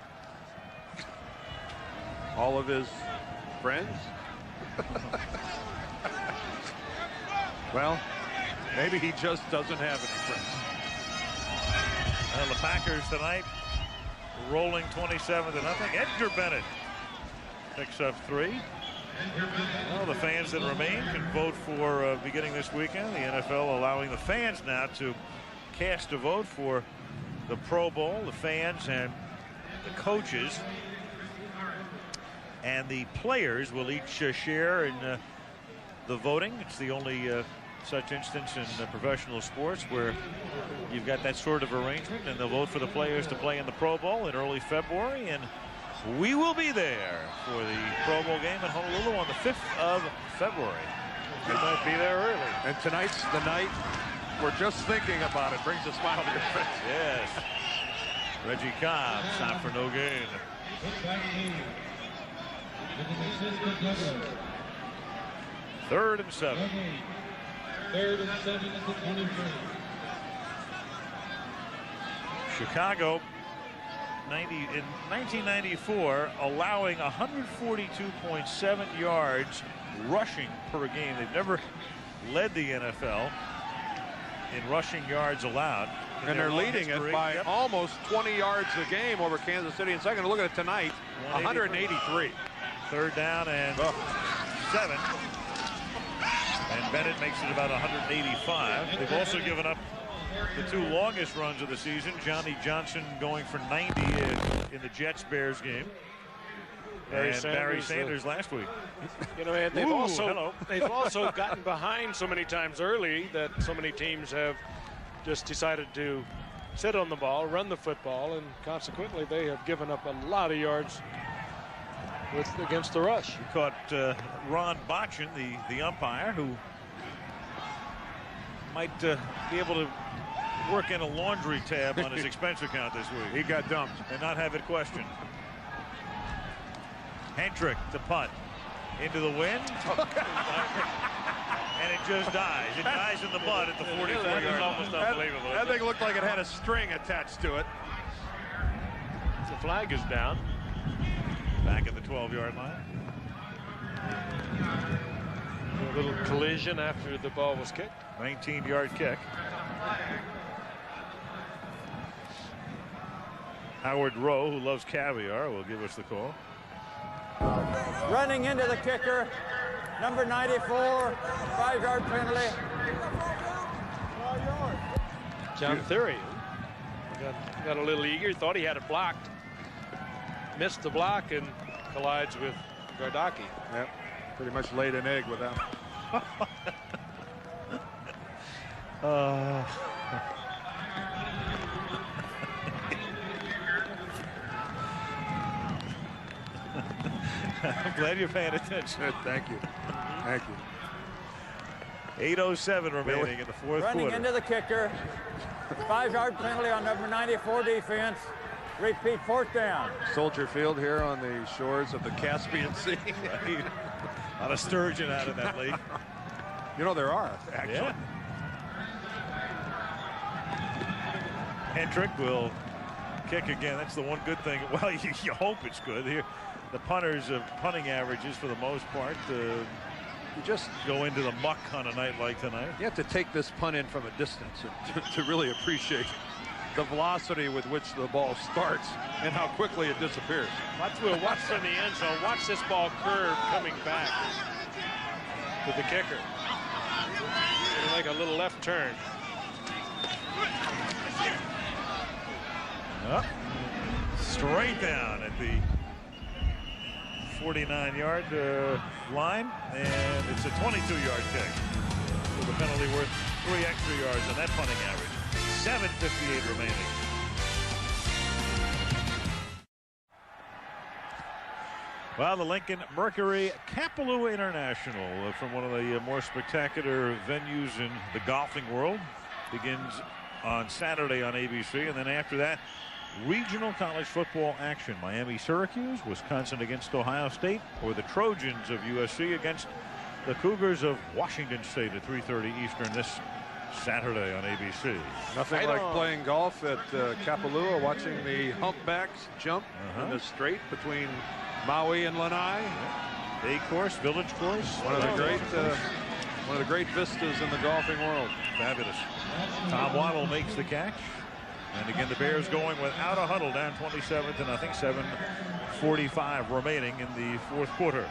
All of his friends. Well, maybe he just doesn't have any friends. Well, the Packers tonight rolling 27-0. Edgar Bennett picks up 3. Well, the fans that remain can vote for beginning this weekend. The NFL allowing the fans now to cast a vote for the Pro Bowl. The fans and the coaches and the players will each share in the voting. It's the only such instance in professional sports where you've got that sort of arrangement, and they'll vote for the players to play in the Pro Bowl in early February, and we will be there for the Pro Bowl game in Honolulu on the 5th of February. We might be there early. And tonight's the night we're just thinking about it. Brings a smile to your face. Yes. Reggie Cobb, stop for no gain. 3rd and 7. 3rd and 7 at the 23. Chicago in 1994 allowing 142.7 yards rushing per game. They've never led the NFL in rushing yards allowed. And they're leading it by almost 20 yards a game over Kansas City in second. Look at it tonight, 183. 3rd down and 7. And Bennett makes it about 185. They've also given up the 2 longest runs of the season. Johnny Johnson going for 90 in the Jets-Bears game. Barry Sanders last week. You know, and they've also gotten behind so many times early that so many teams have just decided to sit on the ball, run the football, and consequently they have given up a lot of yards against the rush. You caught Ron Botchin, the umpire, who might be able to work in a laundry tab on his expense account this week. He got dumped and not have it questioned. Hendrick to punt into the wind. And it just dies. It dies in the mud at the 44-yard line. Almost unbelievable. That thing looked like it had a string attached to it. The flag is down. Back at the 12-yard line. A little collision after the ball was kicked. 19-yard kick. Howard Rowe, who loves caviar, will give us the call. Running into the kicker, number 94, 5-yard penalty. John Theory got a little eager, thought he had it blocked. Missed the block and collides with Gardocki. Yep, pretty much laid an egg with that. I'm glad you're paying attention. Thank you. Thank you. 8:07 remaining in the fourth Running quarter. into the kicker. 5-yard penalty on number 94 defense. Repeat, 4th down. Soldier Field here on the shores of the Caspian Sea. Not a sturgeon out of that lake. You know, there are, actually. Yeah. Hendrick will kick again. That's the one good thing. Well, you hope it's good. Here, the punters' punting averages, for the most part, you just go into the muck on a night like tonight. You have to take this punt in from a distance to really appreciate the velocity with which the ball starts and how quickly it disappears. We'll watch from the end zone. Watch this ball curve coming back to the kicker. It'll make a little left turn. Straight down at the 49-yard line, and it's a 22-yard kick with a penalty worth 3 extra yards on that punting average. 7:58 remaining. Well, the Lincoln Mercury Kapalua International, from one of the more spectacular venues in the golfing world, begins on Saturday on ABC, and then after that, regional college football action. Miami, Syracuse, Wisconsin against Ohio State, or the Trojans of USC against the Cougars of Washington State at 3:30 Eastern this Saturday on ABC. Nothing like playing golf at Kapalua, watching the humpbacks jump in the straight between Maui and Lanai. Day course, village course. One of the great vistas in the golfing world. Fabulous. Tom Waddle makes the catch. And again, the Bears going without a huddle, down 27-0. 7:45 remaining in the fourth quarter.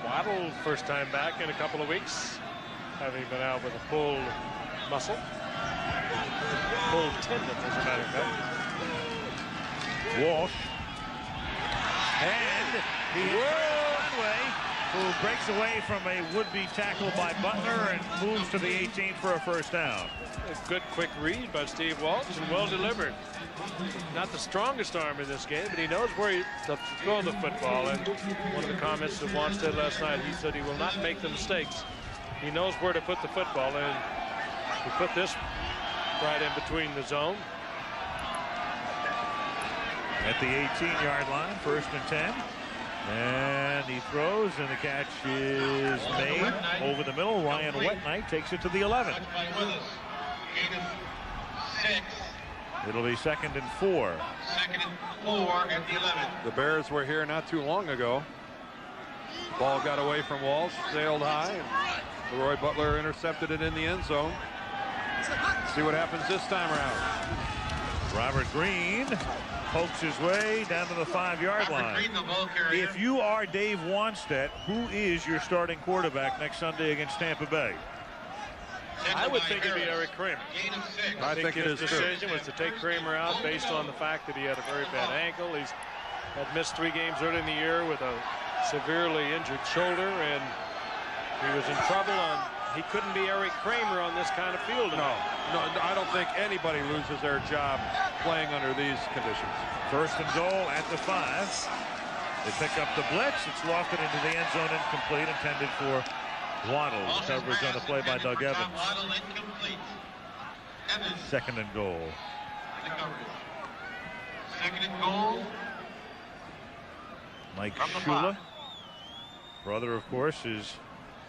Waddle, first time back in a couple of weeks, having been out with a pulled muscle. Pulled tendon, as a matter of fact. Walsh. And he hits Conway, who breaks away from a would-be tackle by Butler and moves to the 18 for a first down. A good quick read by Steve Walsh and well delivered. Not the strongest arm in this game, but he knows where to throw the football. And one of the comments that Walsh said last night, he said he will not make the mistakes. He knows where to put the football, and he put this right in between the zone. At the 18-yard line, 1st and 10. And he throws, and the catch is made over the middle. Ryan Wetnight takes it to the 11. It'll be 2nd and 4. 2nd and 4 at the 11. The Bears were here not too long ago. Ball got away from Walsh, sailed high, and Leroy Butler intercepted it in the end zone. See what happens this time around. Robert Green pokes his way down to the 5-yard line. If you are Dave Wanstead, who is your starting quarterback next Sunday against Tampa Bay? I would think it'd be Eric Kramer. I think his decision was to take Kramer out based on the fact that he had a very bad ankle. He's had missed 3 games early in the year with a severely injured shoulder, and he was in trouble. He couldn't be Eric Kramer on this kind of field. No, I don't think anybody loses their job playing under these conditions. 1st and goal at the 5. They pick up the blitz. It's lofted into the end zone, incomplete, intended for Waddle. Coverage on the play by Doug Evans. 2nd and goal. 2nd and goal. Mike Shula, brother, of course, is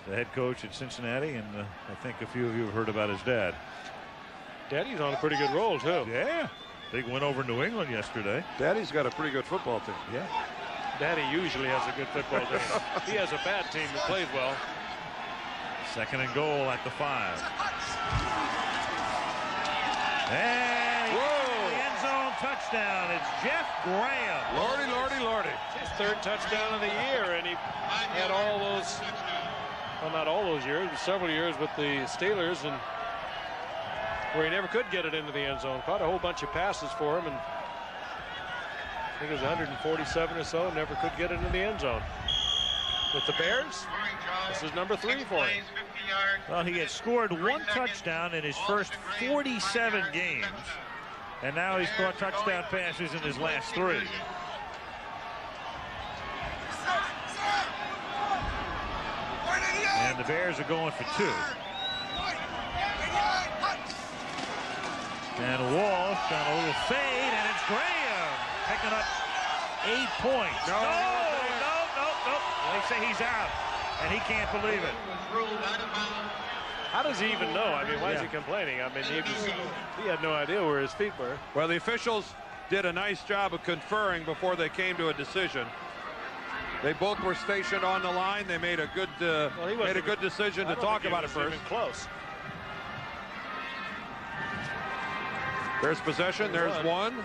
the head coach at Cincinnati, and I think a few of you have heard about his dad. Daddy's on a pretty good roll, too. Yeah. Big win over New England yesterday. Daddy's got a pretty good football team. Yeah. Daddy usually has a good football team. He has a bad team that plays well. 2nd and goal at the 5. And the end zone touchdown. It's Jeff Graham. Lordy, lordy, lordy. His 3rd touchdown of the year, and he had all those, well, not all those years, but several years with the Steelers, and where he never could get it into the end zone. Caught a whole bunch of passes for him, and I think it was 147 or so, never could get it into the end zone. With the Bears, this is number 3 for him. Well, he had scored 1 touchdown in his first 47 games, and now he's caught touchdown passes in his last 3. And the Bears are going for 2. And Walsh on a little fade, and it's Graham picking up 8 points. No. They say he's out, and he can't believe it. How does he even know? I mean, why is he complaining? I mean, he had no idea where his feet were. Well, the officials did a nice job of conferring before they came to a decision. They both were stationed on the line. They made a good decision to talk about it first. Close. There's possession. There's one.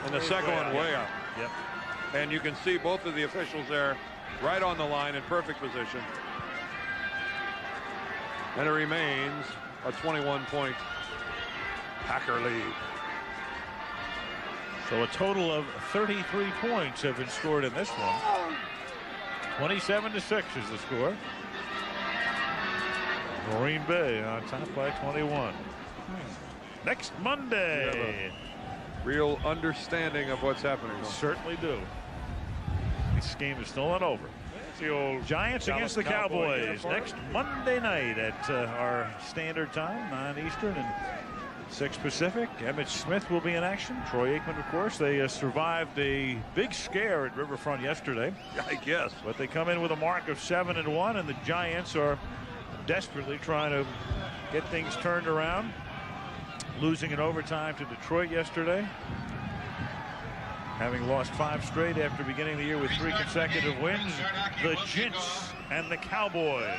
And the second one way up. Yep. And you can see both of the officials there right on the line in perfect position. And it remains a 21-point Packer lead. So a total of 33 points have been scored in this one. 27-6 is the score. Green Bay on top by 21. Next Monday. Real understanding of what's happening. Certainly do. This game is still not over. The old Giants against the Cowboys next Monday night at our standard time, 9 Eastern and 6 Pacific. Emmitt Smith will be in action. Troy Aikman, of course. They survived a big scare at Riverfront yesterday. I guess. But they come in with a mark of 7-1, and the Giants are desperately trying to get things turned around. Losing in overtime to Detroit yesterday. Having lost 5 straight after beginning the year with 3 consecutive wins. The Gents and the Cowboys.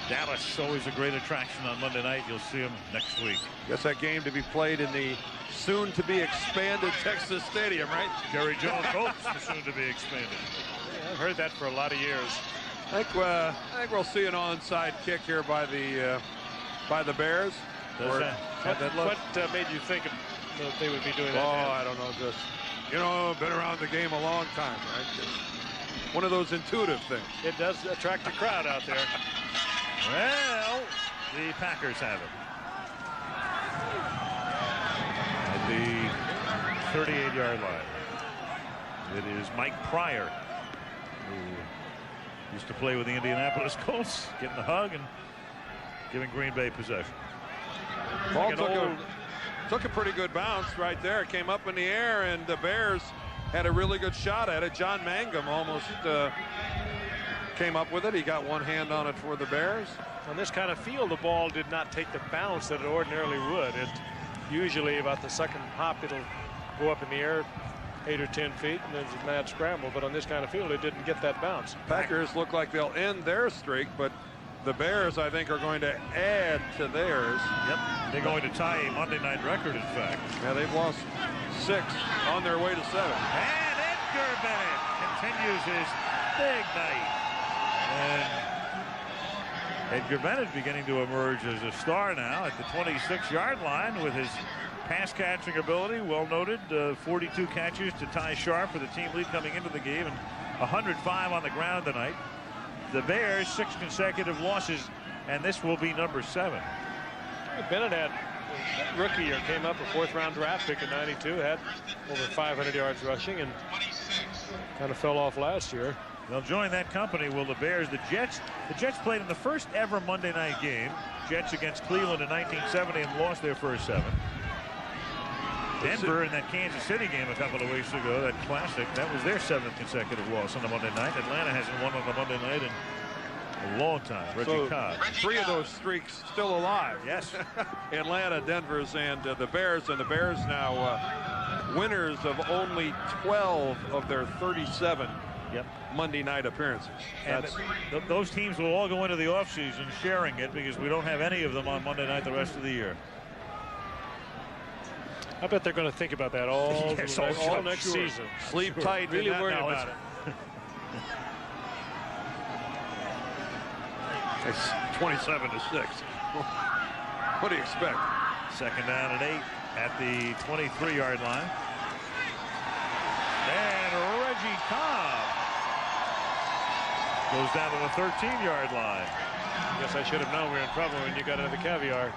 Dallas, always a great attraction on Monday night. You'll see them next week. Guess that game to be played in the soon-to-be expanded Texas Stadium, right? Jerry Jones hopes the soon-to-be expanded. Yeah, I've heard that for a lot of years. I think we'll see an onside kick here by the Bears. What made you think that they would be doing that? Oh, I don't know. Just, been around the game a long time, right? Just one of those intuitive things. It does attract a crowd out there. Well, the Packers have it. At the 38-yard line. It is Mike Pryor, who used to play with the Indianapolis Colts, getting the hug and giving Green Bay possession. Ball took a pretty good bounce right there. It came up in the air, and the Bears had a really good shot at it. John Mangum almost came up with it. He got one hand on it for the Bears. On this kind of field, the ball did not take the bounce that it ordinarily would. It usually about the second hop, it'll go up in the air 8 or 10 feet, and there's a mad scramble. But on this kind of field, it didn't get that bounce. Packers look like they'll end their streak, but the Bears, I think, are going to add to theirs. Yep, they're going to tie a Monday night record, in fact. Yeah, they've lost 6 on their way to 7. And Edgar Bennett continues his big night. And Edgar Bennett beginning to emerge as a star now at the 26-yard line with his pass catching ability. Well noted, 42 catches to tie Sharp for the team lead coming into the game, and 105 on the ground tonight. The Bears 6 consecutive losses, and this will be number 7. Bennett had rookie year, came up a 4th-round draft pick in '92, had over 500 yards rushing, and kind of fell off last year. They'll join that company, will the Bears. The Jets played in the first ever Monday night game. Jets against Cleveland in 1970 and lost their first 7. Denver in that Kansas City game a couple of weeks ago, that classic, that was their 7th consecutive loss on the Monday night. Atlanta hasn't won on the Monday night in a long time. Reggie Cobb. 3 of those streaks still alive. Yes. Atlanta, Denver's, and the Bears. And the Bears now winners of only 12 of their 37 Monday night appearances. And those teams will all go into the offseason sharing it because we don't have any of them on Monday night the rest of the year. I bet they're going to think about that all next season. Sleep tight. Really worried about it. It's 27-6. What do you expect? 2nd down and 8 at the 23-yard line. And Reggie Cobb goes down to the 13-yard line. Guess I should have known we were in trouble when you got into the caviar.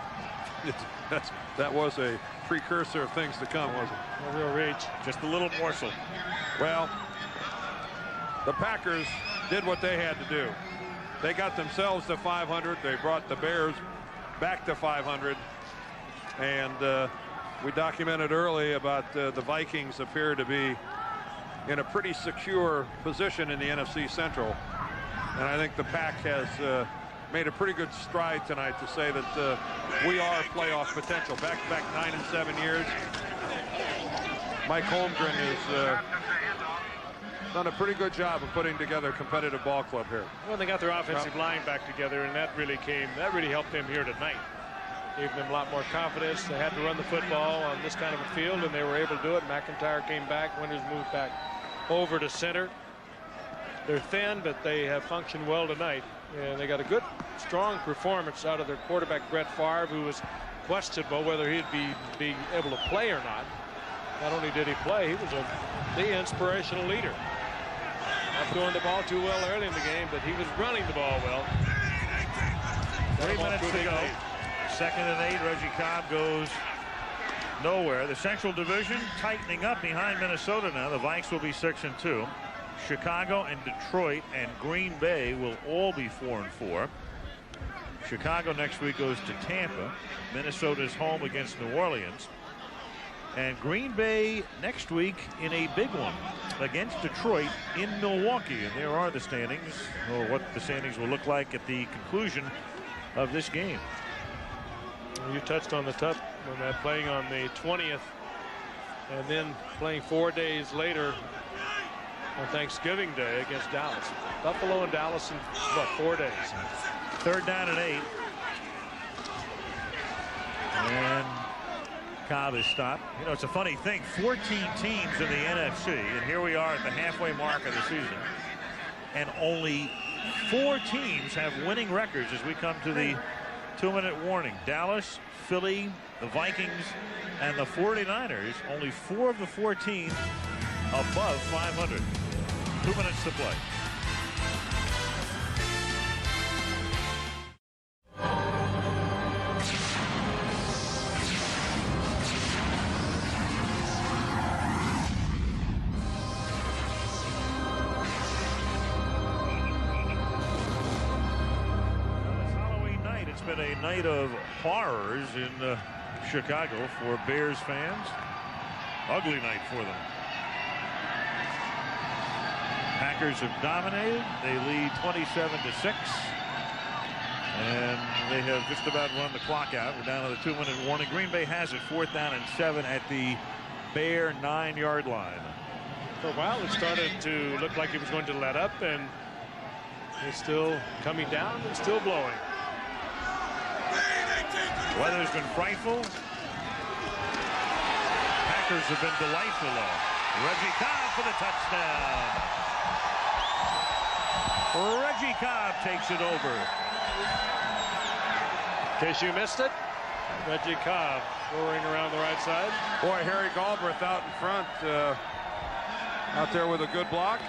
That was a precursor of things to come, wasn't it? No real reach. Just a little morsel. Well, the Packers did what they had to do. They got themselves to 500. They brought the Bears back to 500. And we documented early about the Vikings appear to be in a pretty secure position in the NFC Central. And I think the Pack has made a pretty good stride tonight to say that we are playoff potential. Back-to-back 9 and 7 years. Mike Holmgren has done a pretty good job of putting together a competitive ball club here. Well, they got their offensive line back together, and that really helped them here tonight. Gave them a lot more confidence. They had to run the football on this kind of a field, and they were able to do it. McIntyre came back. Winters moved back over to center. They're thin, but they have functioned well tonight. And they got a good, strong performance out of their quarterback, Brett Favre, who was questionable whether he'd be able to play or not. Not only did he play, he was the inspirational leader. Not throwing the ball too well early in the game, but he was running the ball well. 3 minutes to go. 2nd and 8. Reggie Cobb goes nowhere. The Central Division tightening up behind Minnesota now. The Vikes will be 6-2. Chicago and Detroit and Green Bay will all be 4-4. Chicago next week goes to Tampa. Minnesota's home against New Orleans. And Green Bay next week in a big one against Detroit in Milwaukee. And there are the standings, or what the standings will look like at the conclusion of this game. You touched on the tough when they're playing on the 20th and then playing 4 days later on Thanksgiving Day against Dallas. Buffalo and Dallas in, what, 4 days. 3rd down and 8. And Cobb is stopped. You know, it's a funny thing. 14 teams in the NFC, and here we are at the halfway mark of the season, and only 4 teams have winning records as we come to the 2-minute warning. Dallas, Philly, the Vikings, and the 49ers. Only 4 of the 14 above 500. 2 minutes to play. A night of horrors in Chicago for Bears fans. Ugly night for them. Packers have dominated. They lead 27-6. And they have just about run the clock out. We're down to the 2-minute warning. Green Bay has it 4th down and 7 at the Bear 9-yard line. For a while it started to look like it was going to let up, and it's still coming down and still blowing. Weather's been frightful. Packers have been delightful, though. Reggie Cobb for the touchdown. Reggie Cobb takes it over. In case you missed it, Reggie Cobb roaring around the right side. Boy, Harry Galbraith out in front, out there with a good block.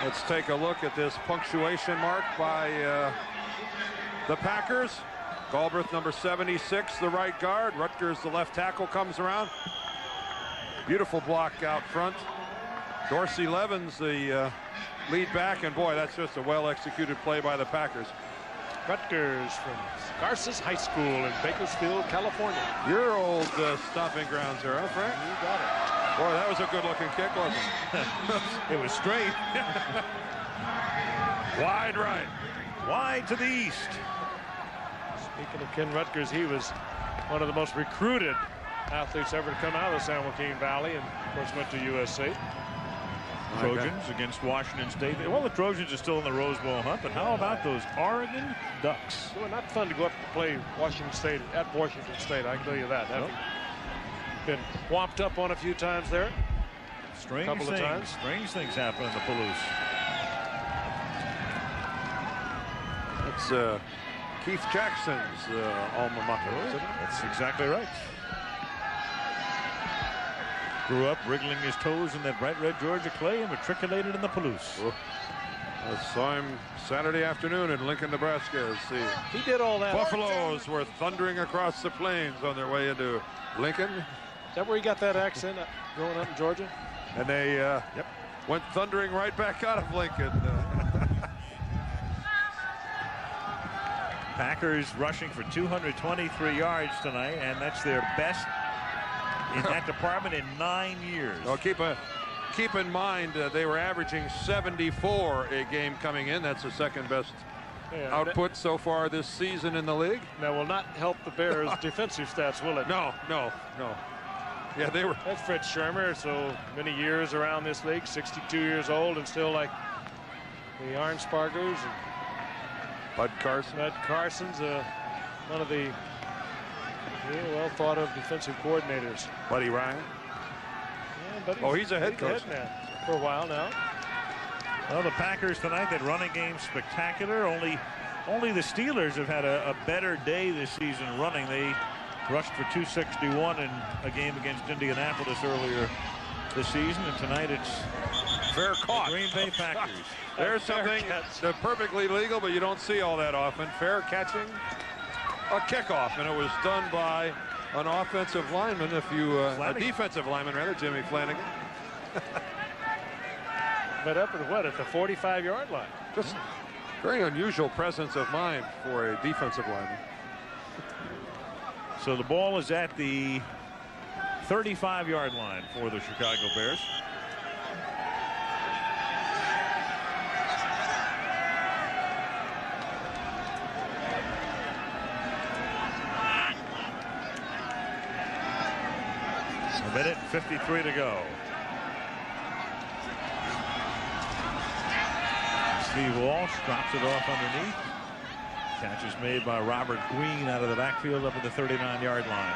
Let's take a look at this punctuation mark by the Packers. Galbraith, number 76, the right guard. Rutgers, the left tackle, comes around. Beautiful block out front. Dorsey Levens, the lead back, and boy, that's just a well-executed play by the Packers. Rutgers from Garces High School in Bakersfield, California. Your old stomping grounds there, huh, Frank? You got it. Boy, that was a good-looking kick, wasn't it? It was straight. Wide right. Wide to the east. Speaking of Ken Rutgers, he was one of the most recruited athletes ever to come out of the San Joaquin Valley, and of course went to USC. Trojans against Washington State. Well, the Trojans are still in the Rose Bowl hunt, but how about those Oregon Ducks? Well, not fun to go up and play Washington State at Washington State, I can tell you that. Nope. Been whomped up on a few times there. Strange things happen in the Palouse. That's Keith Jackson's alma mater. That's exactly right. Grew up wriggling his toes in that bright red Georgia clay and matriculated in the Palouse. I saw him Saturday afternoon in Lincoln, Nebraska. He did all that. Buffaloes were thundering across the plains on their way into Lincoln. Is that where he got that accent growing up in Georgia? And they Went thundering right back out of Lincoln. Packers rushing for 223 yards tonight, and that's their best in that department in 9 years. Well, keep in mind they were averaging 74 a game coming in. That's the second best output so far this season in the league. That will not help the Bears' defensive stats, will it? No. Yeah, they were. That's Fred Shermer, so many years around this league, 62 years old, and still like the Arnspargers. Bud Carson. Bud Carson's one of the well thought of defensive coordinators. Buddy Ryan. Yeah, oh, he's a head coach now for a while now. Well, the Packers tonight, that running game spectacular. Only the Steelers have had a better day this season running. They rushed for 261 in a game against Indianapolis earlier this season, and tonight it's fair caught. Green Bay Packers. There's something that's perfectly legal, but you don't see all that often. Fair catching, a kickoff, and it was done by an offensive lineman, a defensive lineman rather, Jimmy Flanagan. But up at what, at the 45-yard line? Just very unusual presence of mind for a defensive lineman. So the ball is at the 35-yard line for the Chicago Bears. A minute 53 to go. Steve Walsh drops it off underneath. Catch is made by Robert Green out of the backfield up at the 39-yard line.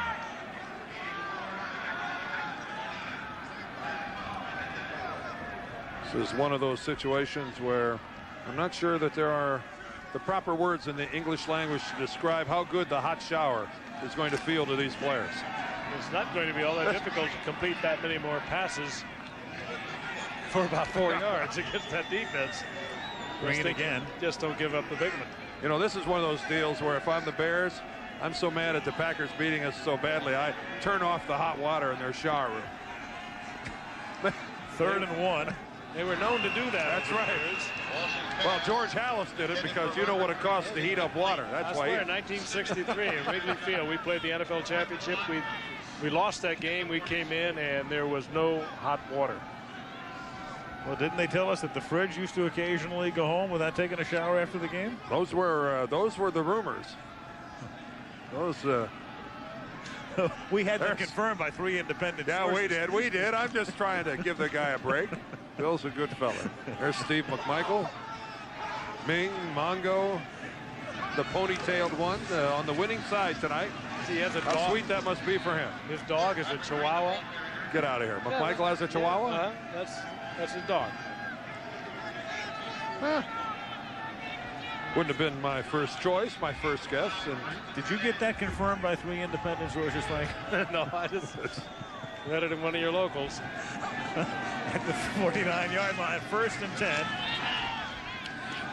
This is one of those situations where I'm not sure that there are the proper words in the English language to describe how good the hot shower is going to feel to these players. It's not going to be all that difficult to complete that many more passes for about 4 yards against that defense. Bring it again. Just don't give up the big one. You know, this is one of those deals where if I'm the Bears, I'm so mad at the Packers beating us so badly, I turn off the hot water in their shower room. 3rd and 1. They were known to do that. That's right. Well, George Halas did it because you know what it costs to heat up water. That's why. In 1963 in Wrigley Field, we played the NFL championship. We lost that game. We came in and there was no hot water. Well, didn't they tell us that the fridge used to occasionally go home without taking a shower after the game? Those were the rumors. Those we had them confirmed by 3 independent sources. Yeah, we did. I'm just trying to give the guy a break. Bill's a good fella. There's Steve McMichael, Ming, Mongo, the ponytailed one on the winning side tonight. He has a How dog. sweet that must be for him. His dog is a Chihuahua. Get out of here. McMichael has a Chihuahua? That's his dog. Wouldn't have been my first choice, my first guess. And did you get that confirmed by 3 independent sources, Frank? No, I just read it in one of your locals. At the 49-yard line, 1st and 10.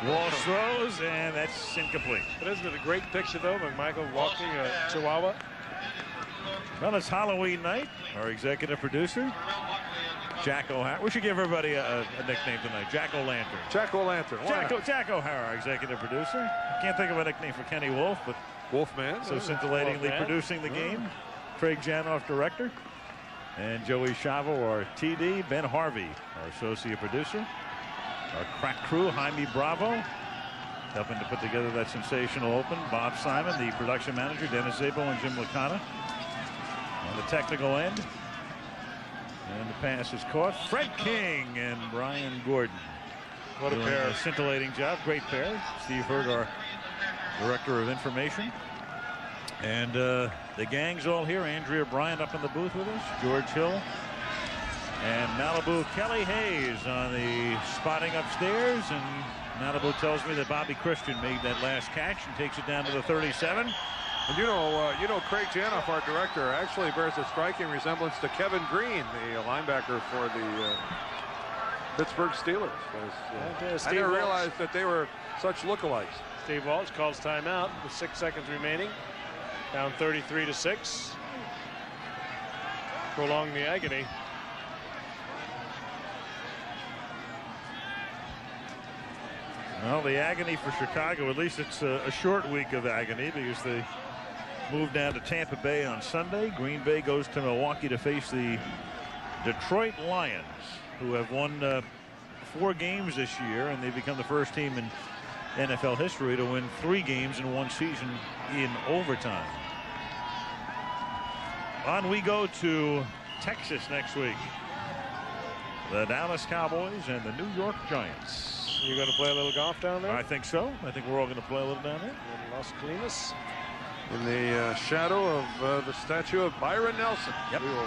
Walsh throws, and that's incomplete. But isn't it a great picture, though, McMichael walking a Chihuahua? Well, it's Halloween night. Our executive producer, Jack O'Hara. We should give everybody a nickname tonight. Jack O'Lantern. Jack O'Lantern. Jack O'Hara, our executive producer. Can't think of a nickname for Kenny Wolf, but Wolfman. So scintillatingly Wolfman. Producing the game. Craig Janoff, director. And Joey Chavo, our TD. Ben Harvey, our associate producer. Our crack crew, Jaime Bravo, helping to put together that sensational open. Bob Simon, the production manager, Dennis Szabo and Jim Licata on the technical end. And the pass is caught. Fred King and Brian Gordon. What a pair. A scintillating job. Great pair. Steve Hurd, our director of information. And the gang's all here. Andrea Bryant up in the booth with us. George Hill. And Malibu Kelly Hayes on the spotting upstairs. And Malibu tells me that Bobby Christian made that last catch and takes it down to the 37. And you know, Craig Janoff, our director, actually bears a striking resemblance to Kevin Green, the linebacker for the Pittsburgh Steelers. I never realized that they were such lookalikes. Steve Walsh calls timeout with 6 seconds remaining. Down 33-6. Prolong the agony. Well, the agony for Chicago, at least it's a short week of agony because they move down to Tampa Bay on Sunday. Green Bay goes to Milwaukee to face the Detroit Lions, who have won 4 games this year, and they become the first team in NFL history to win 3 games in one season in overtime. On we go to Texas next week. The Dallas Cowboys and the New York Giants. You're going to play a little golf down there? I think so. I think we're all going to play a little down there. In Las Colinas. In the shadow of the statue of Byron Nelson. Yep. We will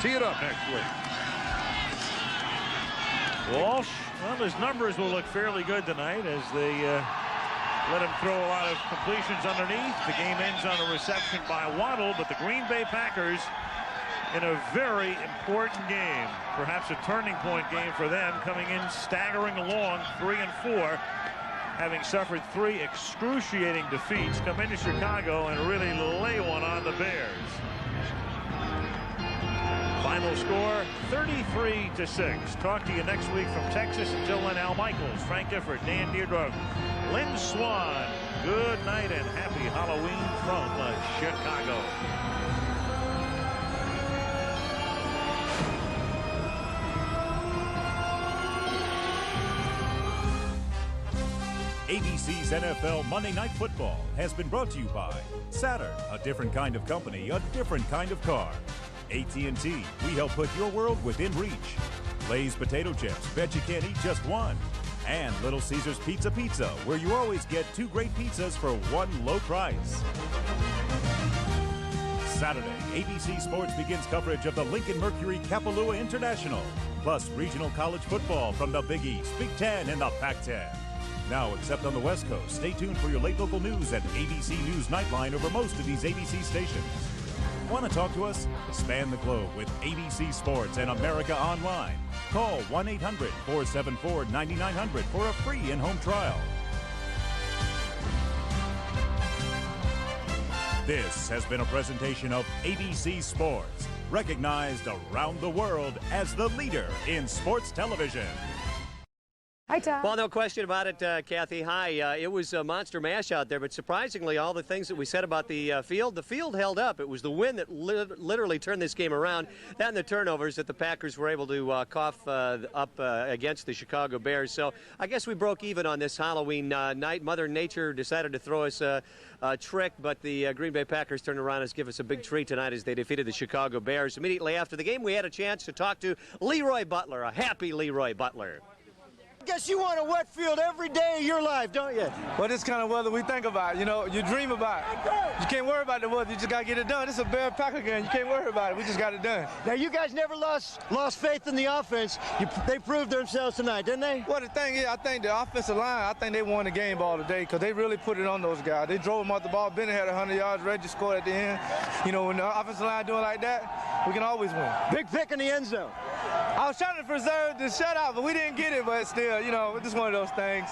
tee it up next week. Walsh, well, his numbers will look fairly good tonight as they let him throw a lot of completions underneath. The game ends on a reception by Waddle, but the Green Bay Packers in a very important game, perhaps a turning point game for them, coming in staggering along 3-4, having suffered 3 excruciating defeats, come into Chicago and really lay one on the Bears. Final score 33-6. Talk to you next week from Texas. Until then, Al Michaels, Frank Gifford, Dan Deerdorf, Lynn Swan. Good night and happy Halloween from Chicago. ABC's NFL Monday Night Football has been brought to you by Saturn, a different kind of company, a different kind of car. AT&T, we help put your world within reach. Lay's potato chips, bet you can't eat just one. And Little Caesars Pizza, where you always get 2 great pizzas for 1 low price. Saturday, ABC Sports begins coverage of the Lincoln Mercury Kapalua International, plus regional college football from the Big East, Big Ten, and the Pac-10. Now, except on the West Coast, stay tuned for your late local news at ABC News Nightline over most of these ABC stations. Want to talk to us? Span the globe with ABC Sports and America Online. Call 1-800-474-9900 for a free in-home trial. This has been a presentation of ABC Sports, recognized around the world as the leader in sports television. Hi, Tom. Well, no question about it, Kathy. Hi. It was a monster mash out there, but surprisingly, all the things that we said about the field held up. It was the wind that literally turned this game around. That and the turnovers that the Packers were able to cough up against the Chicago Bears. So I guess we broke even on this Halloween night. Mother Nature decided to throw us a trick, but the Green Bay Packers turned around and give us a big treat tonight as they defeated the Chicago Bears. Immediately after the game, we had a chance to talk to Leroy Butler, a happy Leroy Butler. I guess you want a wet field every day of your life, don't you? Well, this kind of weather we think about, you know, you dream about it. You can't worry about the weather, you just got to get it done. It's a Bear Packer game, you can't worry about it, we just got it done. Now, you guys never lost faith in the offense. They proved themselves tonight, didn't they? Well, the thing is, I think the offensive line, I think they won the game ball today because they really put it on those guys. They drove them off the ball. Bennett had 100 yards, Reggie scored at the end. You know, when the offensive line doing like that, we can always win. Big pick in the end zone. I was trying to preserve the shutout, but we didn't get it, but still, you know, it's just one of those things.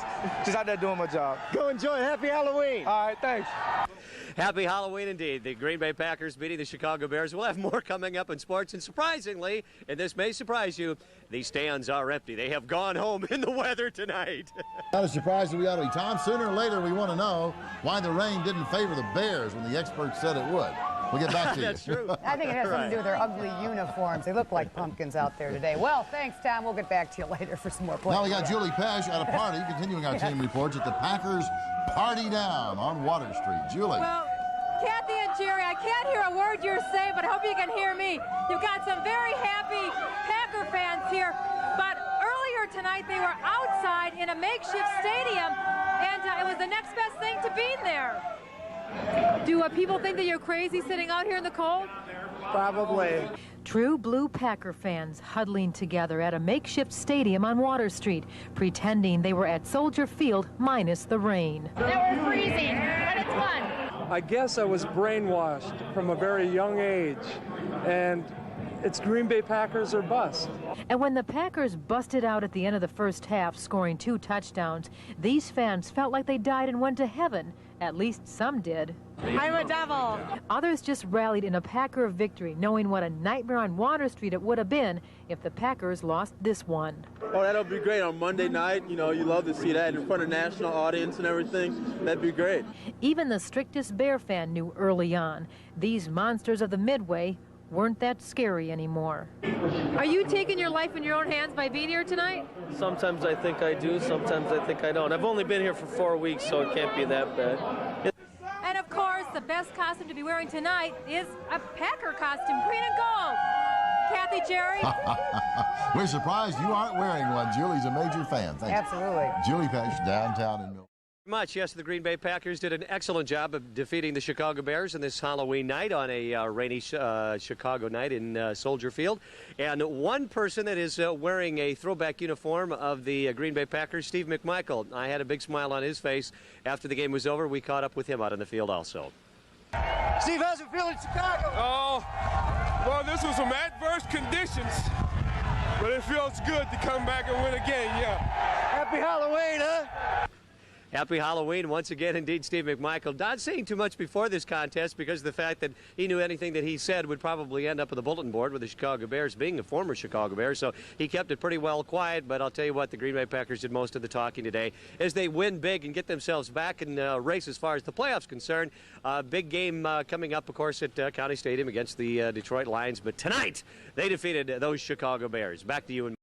Just out there doing my job. Go enjoy. Happy Halloween. All right, thanks. Happy Halloween indeed. The Green Bay Packers beating the Chicago Bears. We'll have more coming up in sports, and surprisingly, and this may surprise you, these stands are empty. They have gone home in the weather tonight. Not a surprise that we ought to be. Tom, sooner or later we want to know why the rain didn't favor the Bears when the experts said it would. We'll get back to you. That's true. I think it has something to do with their ugly uniforms. They look like pumpkins out there today. Well, thanks, Tom. We'll get back to you later for some more plays. Now we got Julie Pesh at a party, continuing our team reports at the Packers Party Down on Water Street. Julie. Well, Kathy and Jerry, I can't hear a word you're saying, but I hope you can hear me. You've got some very happy Packer fans here, but earlier tonight they were outside in a makeshift stadium, and it was the next best thing to being there. Do people think that you're crazy sitting out here in the cold? Probably. True blue Packer fans huddling together at a makeshift stadium on Water Street, pretending they were at Soldier Field minus the rain. Now we're freezing, but it's fun. I guess I was brainwashed from a very young age, and it's Green Bay Packers or bust. And when the Packers busted out at the end of the first half, scoring 2 touchdowns, these fans felt like they died and went to heaven. At least some did. I'm a devil. Others just rallied in a Packer victory, knowing what a nightmare on Water Street it would have been if the Packers lost this one. Oh, that'll be great on Monday night. You know, you love to see that in front of national audience and everything. That'd be great. Even the strictest Bear fan knew early on, these monsters of the Midway weren't that scary anymore. Are you taking your life in your own hands by being here tonight? Sometimes I think I do, sometimes I think I don't. I've only been here for 4 weeks, so it can't be that bad. And of course, the best costume to be wearing tonight is a Packer costume, green and gold. Kathy, Jerry? We're surprised you aren't wearing one. Julie's a major fan. Thanks. Absolutely. Julie Pesh, downtown in Milwaukee. Much. Yes, the Green Bay Packers did an excellent job of defeating the Chicago Bears in this Halloween night on a rainy Chicago night in Soldier Field. And one person that is wearing a throwback uniform of the Green Bay Packers, Steve McMichael. I had a big smile on his face after the game was over. We caught up with him out on the field also. Steve, how's it feel in Chicago? Oh, well, this was some adverse conditions, but it feels good to come back and win again, yeah. Happy Halloween, huh? Happy Halloween once again, indeed, Steve McMichael. Not saying too much before this contest because of the fact that he knew anything that he said would probably end up on the bulletin board with the Chicago Bears being a former Chicago Bear. So he kept it pretty well quiet, but I'll tell you what, the Green Bay Packers did most of the talking today as they win big and get themselves back in race as far as the playoffs concerned. Big game coming up, of course, at County Stadium against the Detroit Lions. But tonight, they defeated those Chicago Bears. Back to you and